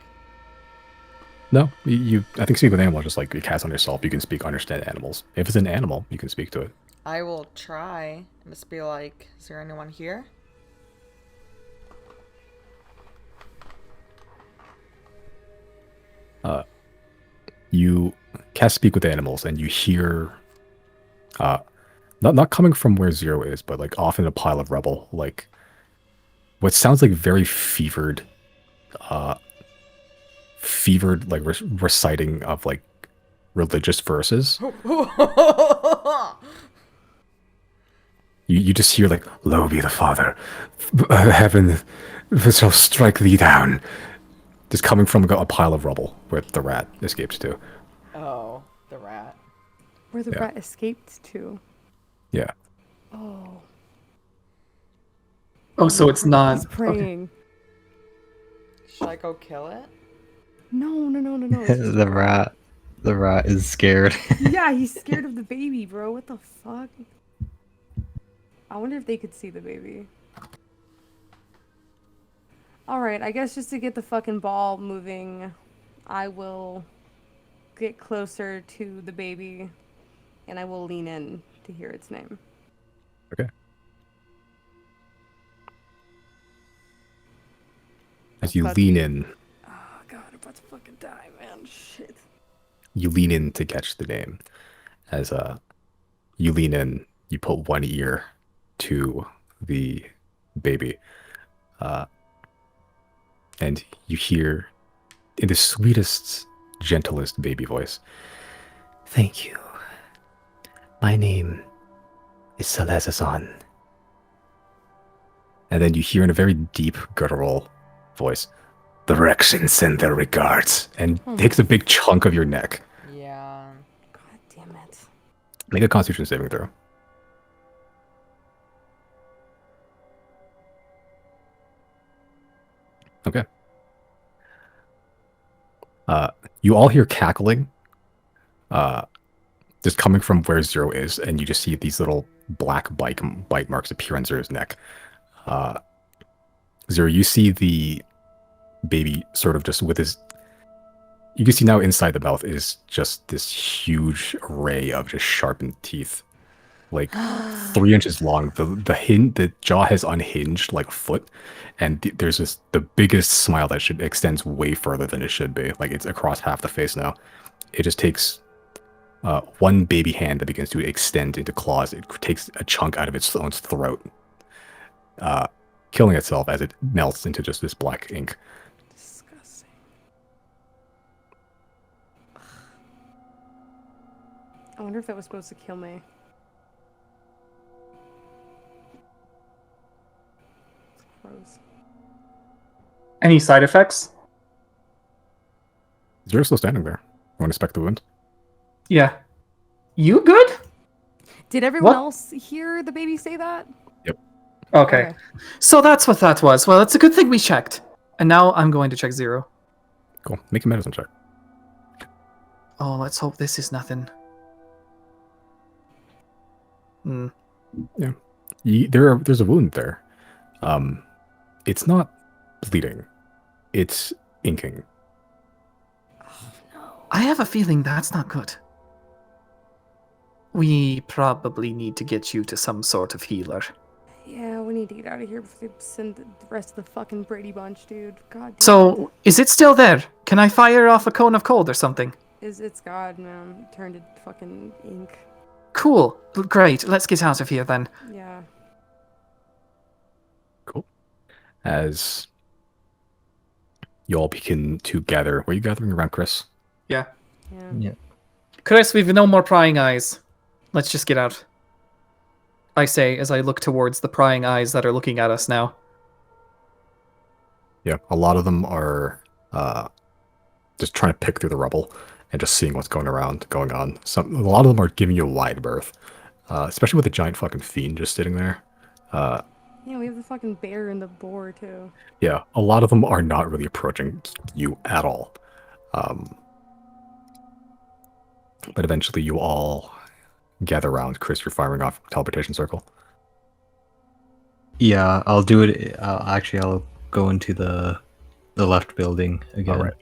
No, I think speak with animals just like you cast on yourself. You can understand animals. If it's an animal, you can speak to it. I will try and just be like, is there anyone here? You cast speak with animals, and you hear, not coming from where Zero is, but like off in a pile of rubble, like what sounds like very fevered like reciting of like religious verses. You just hear like, "Lo be the Father, heaven shall strike thee down." Just coming from a pile of rubble where the rat escaped to. Oh, the rat. Where the Yeah. rat escaped to. Yeah. Oh. Oh, so it's not... He's praying. Should I go kill it? No. It's just The rat is scared. Yeah, he's scared of the baby, bro. What the fuck? I wonder if they could see the baby. Alright, I guess just to get the fucking ball moving, I will get closer to the baby and I will lean in to hear its name. Okay. As you But- lean in, Oh god, I'm about to fucking die, man. Shit. you lean in to catch the name. As you lean in, you put one ear to the baby, and you hear in the sweetest, gentlest baby voice, "Thank you. My name is Salazazon." And then you hear in a very deep, guttural voice, "The Rexans send their regards," and takes a big chunk of your neck. Yeah. God damn it. Make a Constitution saving throw. Okay. You all hear cackling, just coming from where Zero is, and you just see these little black bite marks appear on Zero's neck. Zero, you see the baby sort of just with his. You can see now inside the mouth is just this huge array of just sharpened teeth, like 3 inches long. The jaw has unhinged like a foot, and there's the biggest smile that should extends way further than it should be. Like it's across half the face now. It just takes one baby hand that begins to extend into claws. It takes a chunk out of its own throat, killing itself as it melts into just this black ink. Disgusting. I wonder if that was supposed to kill me. It's gross. Any side effects? Zero's still standing there. You want to inspect the wound? Yeah. You good? Did everyone What? else hear the baby say that? Okay. So that's what that was. Well, it's a good thing we checked. And now I'm going to check Zero. Cool. Make a medicine check. Oh, let's hope this is nothing. Hmm. There's a wound there. It's not bleeding. It's inking. I have a feeling that's not good. We probably need to get you to some sort of healer. Yeah, we need to get out of here before they send the rest of the fucking Brady Bunch, dude. God damn it. So, is it still there? Can I fire off a cone of cold or something? It's God, man. It turned to fucking ink. Cool. Great. Let's get out of here then. Yeah. Cool. As you all begin to gather. Were you gathering around Chris? Yeah. Yeah. Chris, we've no more prying eyes. Let's just get out. I say as I look towards the prying eyes that are looking at us now. Yeah, a lot of them are just trying to pick through the rubble and just seeing what's going on. A lot of them are giving you a wide berth, especially with the giant fucking fiend just sitting there. Yeah, we have the fucking bear and the boar, too. Yeah, a lot of them are not really approaching you at all. But eventually you all gather around. Chris, you're firing off teleportation circle. Yeah, I'll do it. I'll go into the left building again. All right.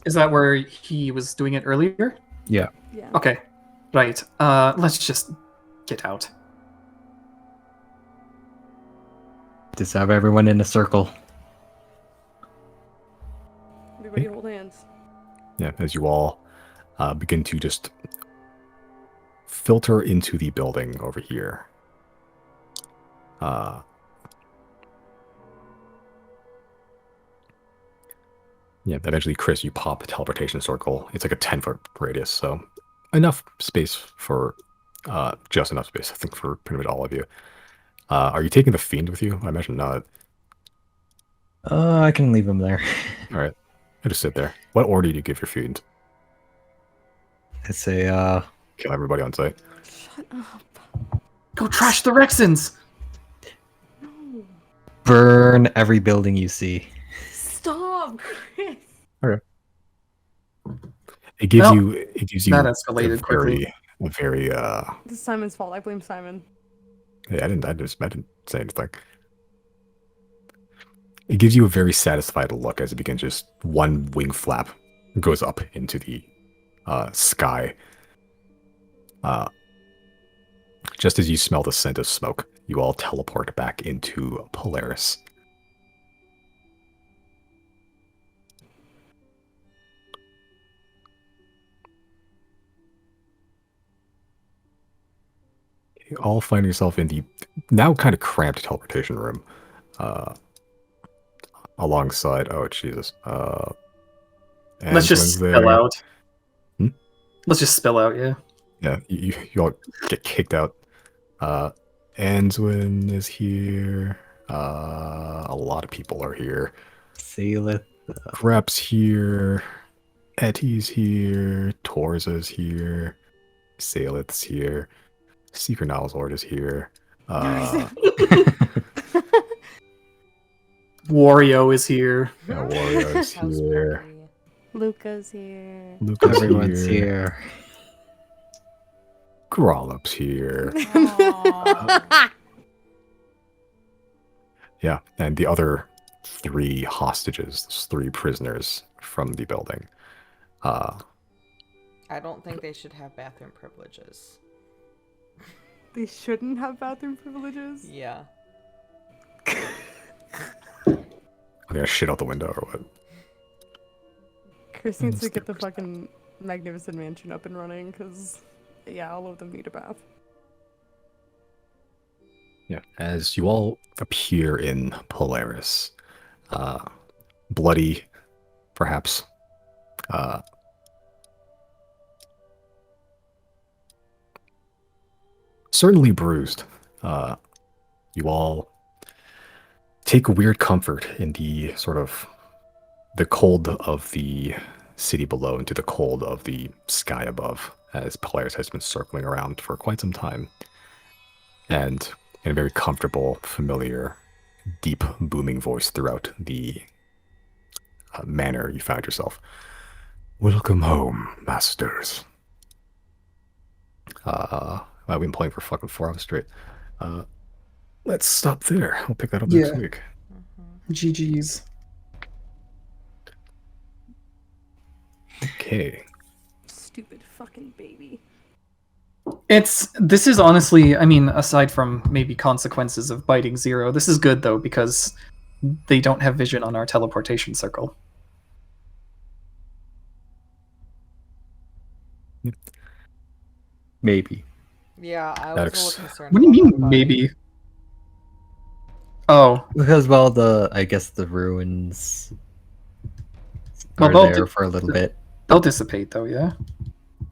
Is that where he was doing it earlier? Yeah. Yeah. Okay. Right. Let's just get out. Just have everyone in a circle. Everybody hold hands. Yeah, as you all begin to just filter into the building over here. Yeah, eventually, Chris, you pop the teleportation circle. It's like a 10-foot radius, so enough space for, just enough space, I think, for pretty much all of you. Are you taking the fiend with you? I imagine not. I can leave him there. All right, I just sit there. What order do you give your fiend? I'd say, Kill everybody on site. Shut up. Go trash the Rexans! burn every building you see. Stop, Chris. It gives Well, you that a escalated quickly. very This is Simon's fault. I blame Simon. yeah, I didn't say anything. It gives you a very satisfied look as it begins. Just one wing flap goes up into the sky. Just as you smell the scent of smoke, you all teleport back into Polaris. You all find yourself in the now kind of cramped teleportation room. Alongside, oh Jesus, Let's just Anselm's spill there. out. Hmm? Let's just spill out, yeah. Yeah, you all get kicked out. Answin is here. A lot of people are here. Salith. Grep's here. Etty's here. Torza's here. Salith's here. Secret Lord is here. Wario is here. Yeah, Wario's House here. party. Luca's here. Luca's Everyone's here. here. Grolop's here. Aw. Yeah, and the other 3 hostages, those 3 prisoners from the building. I don't think they should have bathroom privileges. They shouldn't have bathroom privileges. Yeah. I'm gonna shit out the window or what? Chris needs to get the fucking Magnificent Mansion up and running, because, yeah, all of them need a bath. Yeah, as you all appear in Polaris, bloody, perhaps, certainly bruised. You all take weird comfort in the sort of the cold of the city below into the cold of the sky above, as Polaris has been circling around for quite some time. And in a very comfortable, familiar, deep, booming voice throughout the manor you found yourself. Welcome home, masters. We've been playing for fucking 4 hours straight. Let's stop there. I'll pick that up next Yeah. week. GG's. Okay. Stupid fucking baby. This is honestly, I mean, aside from maybe consequences of biting Zero, this is good though, because they don't have vision on our teleportation circle. Maybe. Yeah, I That was a little concerned. What do you about mean, that body. maybe? Oh, Because, well, I guess the ruins Well, are they'll there for a little bit. they'll dissipate though, yeah?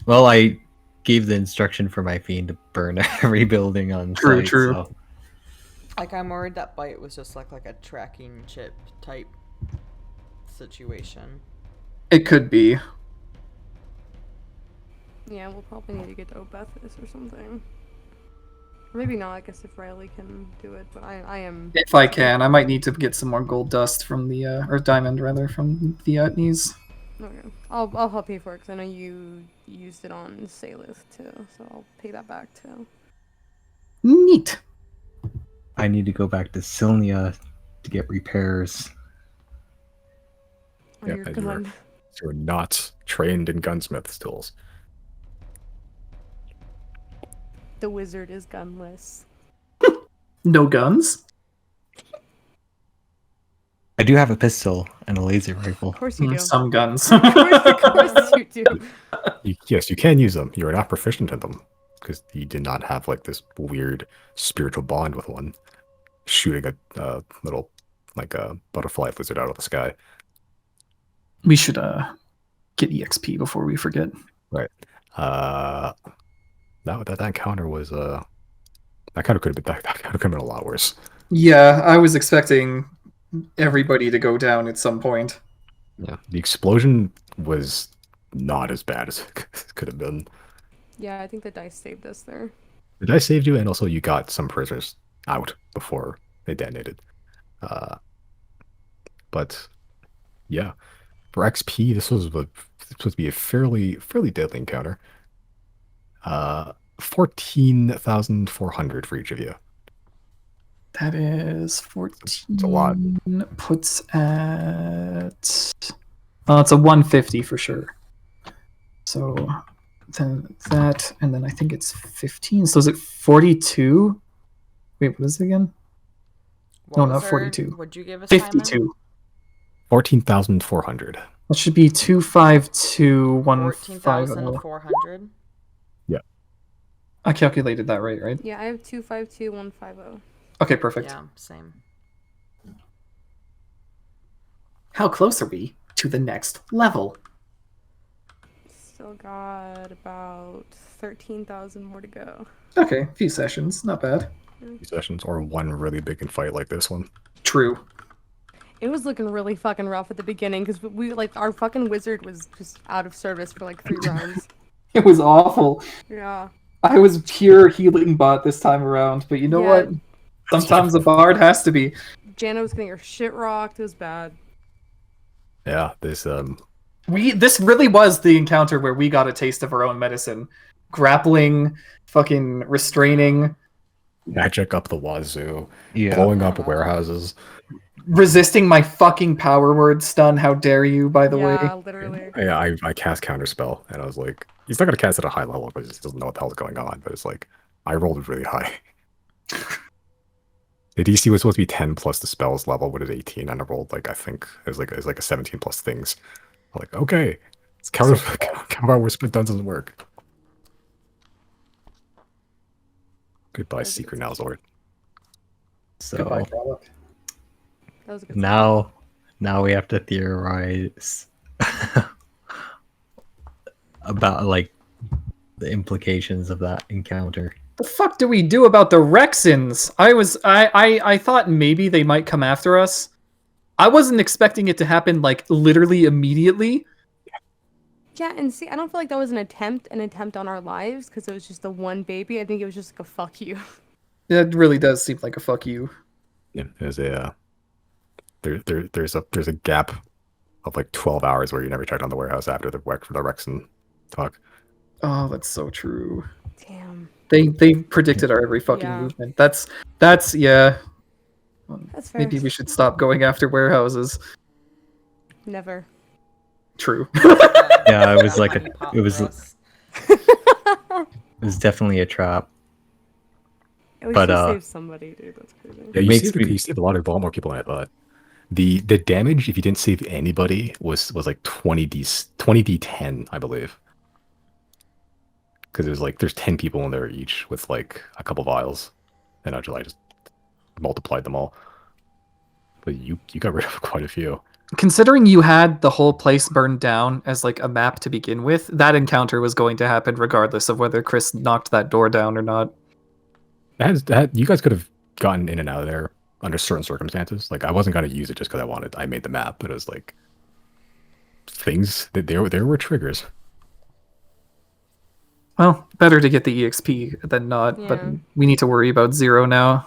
Well, I gave the instruction for my fiend to burn every building on True, site, true. so- Like, I'm worried that bite was just like a tracking chip type situation. It could be. Yeah, we'll probably need to get to Obethus or something. Or maybe not, I guess if Riley can do it, but I am... If I can, I might need to get some more gold dust from the, or diamond rather, from the Utnies. Okay. I'll help you for it, because I know you used it on Salith too, so I'll pay that back too. Neat. I need to go back to Silnia to get repairs. Oh, Yeah, you're and good. You're not trained in gunsmith's tools. The wizard is gunless. No guns? I do have a pistol and a laser rifle. Of course you do. Some guns. Of course you do. Yes, you can use them. You are not proficient in them because you did not have like this weird spiritual bond with one, shooting a little like a butterfly lizard out of the sky. We should get EXP before we forget. Right. That encounter was that kind of could have been that kind of could have been a lot worse. Yeah, I was expecting everybody to go down at some point. Yeah, the explosion was not as bad as it could have been. Yeah, I think the dice saved us there. The dice saved you, and also you got some prisoners out before they detonated. But yeah, For XP, this was supposed to be a fairly deadly encounter. 14,400 for each of you. That is 14. It's a lot. Puts at. Oh, it's a 150 for sure. So then that, and then I think it's 15. So is it 42? Wait, what is it again? What No, was not her- 42. What'd you give us, Simon? 52. 14,400. That should be 252 14,400. I calculated that right? Yeah, I have 252,150. Okay, perfect. Yeah, same. How close are we to the next level? Still got about 13,000 more to go. Okay, a few sessions, not bad. Sessions or one really big fight like this one. True. It was looking really fucking rough at the beginning because we like our fucking wizard was just out of service for like 3 rounds. It was awful. Yeah. I was pure healing bot this time around, but you know Yeah. what? Sometimes a bard has to be. Jana was getting her shit rocked. It was bad. Yeah, this This really was the encounter where we got a taste of our own medicine. Grappling, fucking restraining, magic up the wazoo, Yeah. blowing up warehouses. resisting my fucking power word stun. How dare you, by the way. Yeah, literally. Yeah, I cast counterspell, and I was like, he's not gonna cast it at a high level because he doesn't know what the hell's going on. But it's like, I rolled it really high. The DC was supposed to be 10 plus the spell's level, but it's 18, and I rolled like I think it was like a 17 plus things. I'm like, okay, it's counter where split done doesn't work. Goodbye, Secret Nalzord. So Goodbye, Frolic. That was a good now we have to theorize about like the implications of that encounter. The fuck do we do about the Rexons? I thought maybe they might come after us. I wasn't expecting it to happen like literally immediately. Yeah, and see, I don't feel like that was an attempt on our lives because it was just the one baby. I think it was just like a fuck you. It really does seem like a fuck you. Yeah, there's a there's a gap of like 12 hours where you never checked on the warehouse after the Rexon talk. Oh, that's so true. Damn. They predicted our every fucking Yeah. movement. That's yeah. That's fair. Maybe we should stop going after warehouses. Never. True. Yeah, it was like Honey pot it was for us. definitely a trap. At least But, you uh, saved somebody, dude. That's crazy. Yeah, you Makes saved, me- you saved a lot more people than I thought. The damage if you didn't save anybody was like 20d10, I believe. Because there's like there's 10 people in there each with like a couple vials, and I just multiplied them all. But you got rid of quite a few. Considering you had the whole place burned down as like a map to begin with, that encounter was going to happen regardless of whether Chris knocked that door down or not. That you guys could have gotten in and out of there under certain circumstances. Like I wasn't gonna use it just because I made the map, but it was like things that there were triggers. Well, better to get the EXP than not, but Yeah. we need to worry about Zero now.